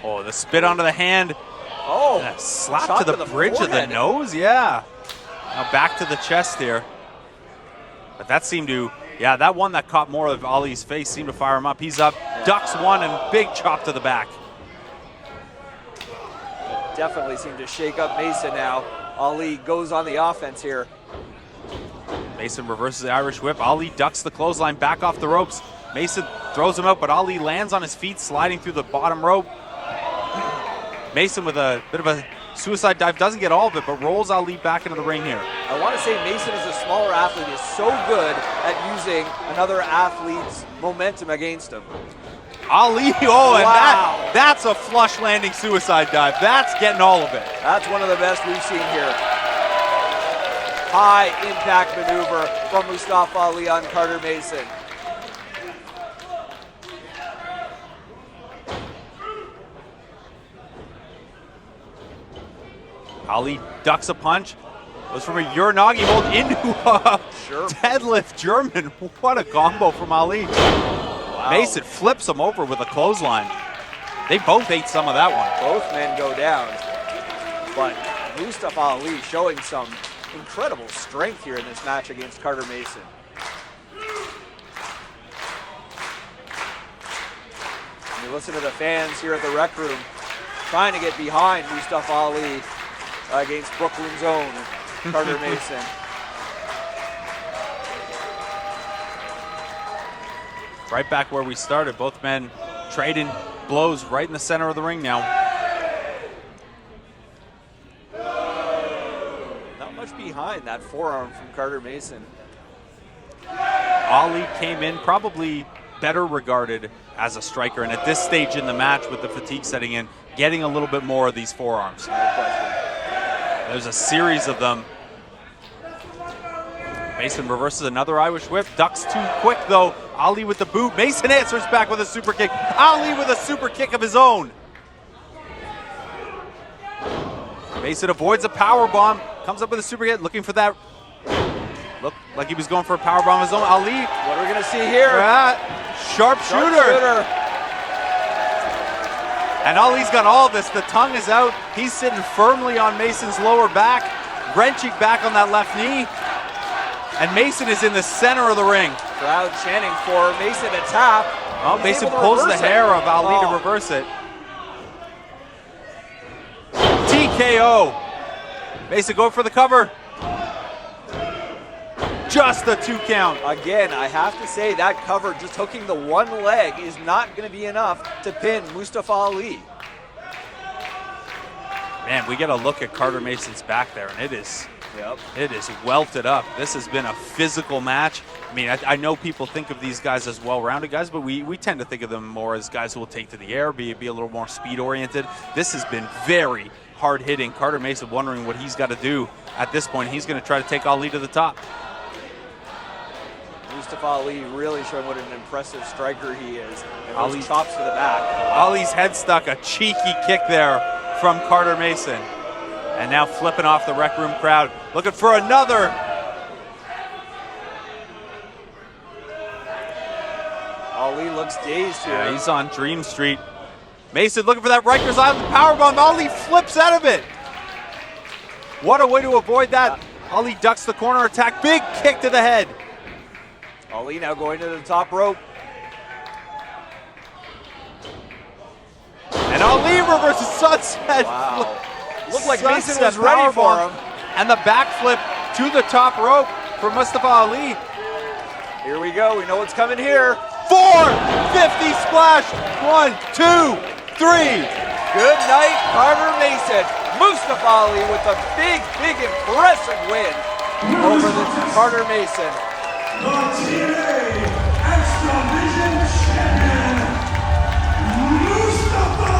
Oh, the spit onto the hand. Oh, and a slap to the bridge of the nose, yeah. Now back to the chest here. But that seemed to, yeah, that one that caught more of Ali's face seemed to fire him up. He's up, ducks one, and big chop to the back. Definitely seemed to shake up Mason now. Ali goes on the offense here. Mason reverses the Irish whip. Ali ducks the clothesline back off the ropes. Mason throws him out, but Ali lands on his feet, sliding through the bottom rope. Mason with a bit of a suicide dive, doesn't get all of it, but rolls Ali back into the ring here. I want to say Mason, as a smaller athlete, is so good at using another athlete's momentum against him. Ali, oh, and that's a flush landing suicide dive. That's getting all of it. That's one of the best we've seen here. High impact maneuver from Mustafa Ali on Carter Mason. Ali ducks a punch. Goes from a Uranagi hold into a deadlift German. What a combo from Ali. Wow. Mason flips him over with a clothesline. They both ate some of that one. Both men go down. But Mustafa Ali showing some incredible strength here in this match against Carter Mason. And you listen to the fans here at the rec room trying to get behind Mustafa Ali against Brooklyn's own Carter Mason. Right back where we started. Both men trading blows right in the center of the ring now. Not much behind that forearm from Carter Mason. Ali came in probably better regarded as a striker, and at this stage in the match with the fatigue setting in, getting a little bit more of these forearms. No question. There's a series of them. Mason reverses another Irish whip, ducks too quick though. Ali with the boot. Mason answers back with a super kick. Ali with a super kick of his own. Mason avoids a power bomb, comes up with a super kick, looking for that. Looked like he was going for a power bomb of his own. Ali. What are we gonna see here? Sharpshooter. And Ali's got all this. The tongue is out. He's sitting firmly on Mason's lower back, wrenching back on that left knee. And Mason is in the center of the ring. Crowd chanting for Mason to tap. Oh, Mason pulls the hair of Ali to reverse it. TKO. Mason going for the cover. Just a 2 count. Again, I have to say that cover, just hooking the one leg, is not going to be enough to pin Mustafa Ali. Man, we get a look at Carter Mason's back there, and it is welted up. This has been a physical match. I mean, I know people think of these guys as well-rounded guys, but we tend to think of them more as guys who will take to the air, be a little more speed-oriented. This has been very hard-hitting. Carter Mason wondering what he's got to do at this point. He's going to try to take Ali to the top. Mustafa Ali really showing what an impressive striker he is. And Ali's chops to the back. Ali's head stuck, a cheeky kick there from Carter Mason. And now flipping off the rec room crowd, looking for another. Ali looks dazed here. Yeah, he's on Dream Street. Mason looking for that Rikers Island powerbomb. Ali flips out of it. What a way to avoid that. Ali ducks the corner attack. Big kick to the head. Ali now going to the top rope. And Ali reverses sunset. Wow. Looked like Mason was ready for him. And the backflip to the top rope for Mustafa Ali. Here we go. We know what's coming here. 450 splash. 1, 2, 3. Good night, Carter Mason. Mustafa Ali with a big, impressive win over the Carter Mason. The TNA X Division Champion, Mustafa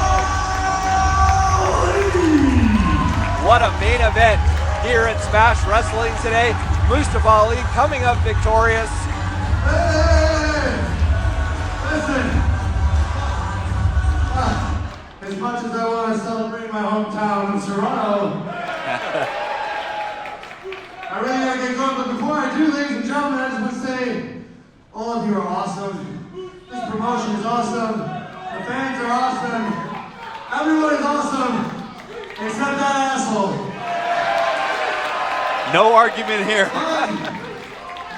Ali. What a main event here at Smash Wrestling today. Mustafa Ali coming up victorious. Hey, listen. As much as I want to celebrate my hometown of Toronto, I really gotta get going. But before I do, ladies and gentlemen, I just want to say, all of you are awesome. This promotion is awesome. The fans are awesome. Everyone is awesome, except that asshole. No argument here.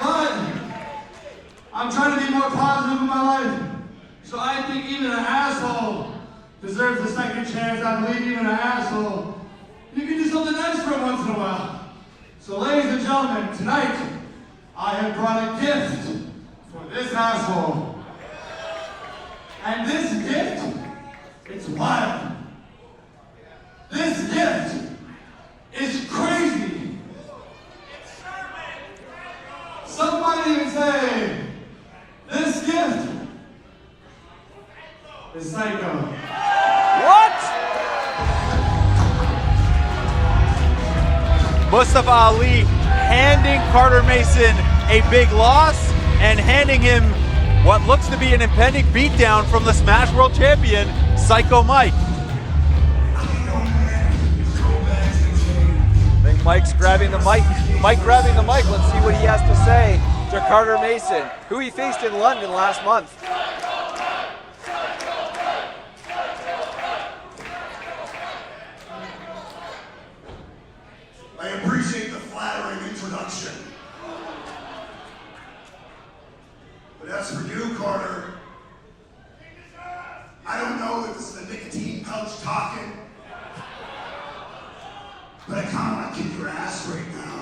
But I'm trying to be more positive in my life. So I think even an asshole deserves a second chance. I believe even an asshole, you can do something nice for him once in a while. So ladies and gentlemen, tonight I have brought a gift for this asshole. And this gift, it's wild. This gift is crazy. Somebody even say, this gift is psycho. What? Mustafa Ali handing Carter Mason a big loss and handing him what looks to be an impending beatdown from the Smash World Champion, Psycho Mike. I think Mike's grabbing the mic. Mike grabbing the mic. Let's see what he has to say to Carter Mason, who he faced in London last month. I appreciate the flattering introduction. But as for you, Carter, I don't know if this is a nicotine pouch talking, but I kind of want to kick your ass right now.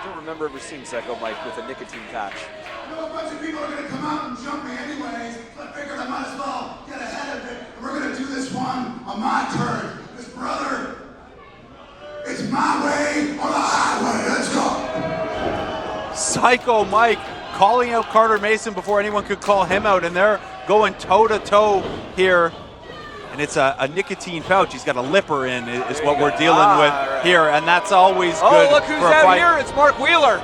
I don't remember ever seeing Psycho Mike with a nicotine patch. You know, a bunch of people are going to come out and jump me anyways, but I figured I might as well get ahead of it, and we're going to do this one on my turn. Because, brother, it's my way or the highway. Let's go. Psycho Mike calling out Carter Mason before anyone could call him out, and they're going toe-to-toe here. And it's a nicotine pouch. He's got a lipper in, is what we're dealing with here, and that's always good. Oh, look who's for a out fight. here. It's Mark Wheeler.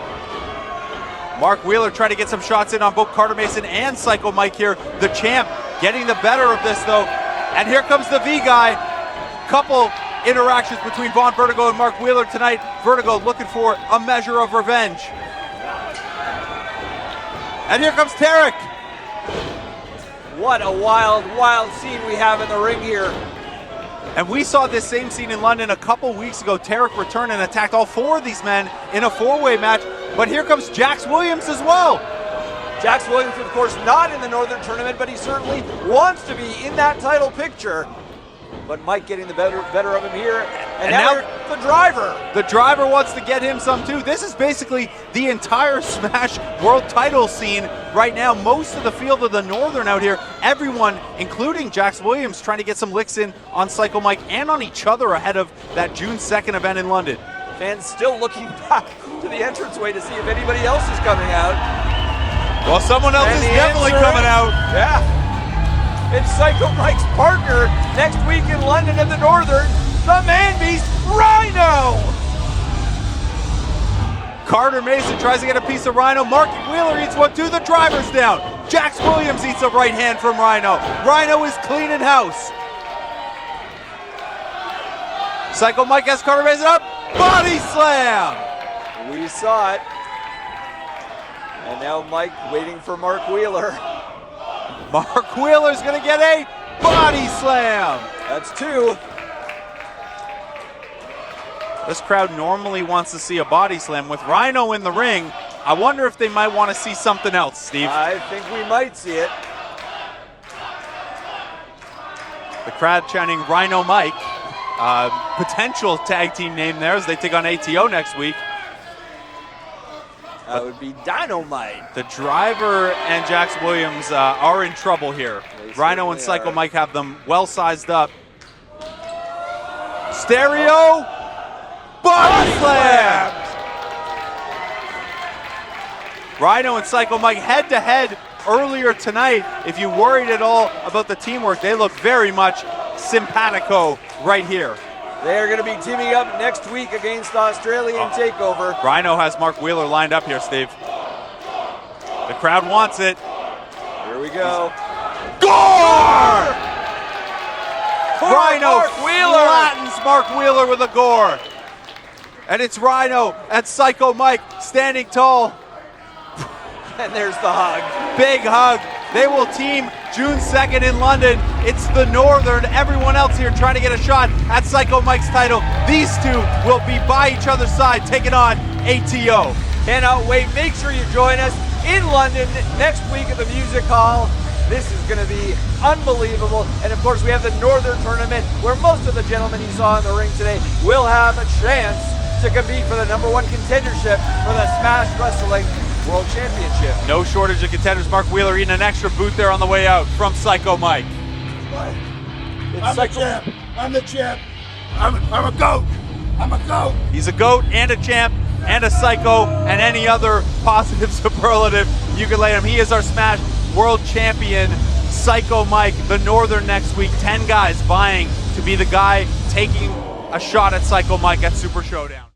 Mark Wheeler trying to get some shots in on both Carter Mason and Psycho Mike here. The champ getting the better of this, though. And here comes the V guy. Couple interactions between Von Vertigo and Mark Wheeler tonight. Vertigo looking for a measure of revenge. And here comes Tarek. What a wild scene we have in the ring here. And we saw this same scene in London a couple weeks ago. Tarek returned and attacked all 4 of these men in a 4-way match. But here comes Jax Williams as well. Jax Williams, of course, not in the Northern Tournament, but he certainly wants to be in that title picture. But Mike getting the better of him here. And now the driver. The driver wants to get him some too. This is basically the entire Smash World title scene right now. Most of the field of the Northern out here. Everyone, including Jax Williams, trying to get some licks in on Psycho Mike and on each other ahead of that June 2nd event in London. Fans still looking back to the entranceway to see if anybody else is coming out. Well, someone else is definitely coming out. Yeah. It's Psycho Mike's partner next week in London at the Northern, the man beast, Rhino! Carter Mason tries to get a piece of Rhino. Mark Wheeler eats one too. The driver's down. Jax Williams eats a right hand from Rhino. Rhino is cleaning house. Psycho Mike has Carter Mason up. Body slam! We saw it. And now Mike waiting for Mark Wheeler. Mark Wheeler's gonna get a body slam. That's 2. This crowd normally wants to see a body slam. With Rhino in the ring, I wonder if they might want to see something else, Steve. I think we might see it. The crowd chanting Rhino Mike. Potential tag team name there as they take on ATO next week. That would be Dynamite. The driver and Jax Williams are in trouble here. Rhino and Psycho Mike have them well sized up. Stereo. Body slam! Rhino and Psycho Mike head to head earlier tonight. If you worried at all about the teamwork, they look very much simpatico right here. They are going to be teaming up next week against Australian Takeover. Rhino has Mark Wheeler lined up here, Steve. The crowd wants it. Here we go. Gore! Rhino Mark Wheeler. flattens Mark Wheeler with a gore. And it's Rhino and Psycho Mike standing tall. And there's the hug. Big hug. They will team June 2nd in London. It's the Northern. Everyone else here trying to get a shot at Psycho Mike's title. These two will be by each other's side taking on ATO. Cannot wait. Make sure you join us in London next week at the Music Hall. This is going to be unbelievable. And of course, we have the Northern Tournament where most of the gentlemen you saw in the ring today will have a chance to compete for the #1 contendership for the Smash Wrestling World Championship. No shortage of contenders. Mark Wheeler eating an extra boot there on the way out from Psycho Mike. I'm the champ. I'm the champ. I'm a goat. I'm a goat. He's a goat and a champ and a psycho and any other positive superlative you can lay him. He is our Smash World Champion, Psycho Mike. The Northern next week. 10 guys vying to be the guy taking a shot at Psycho Mike at Super Showdown.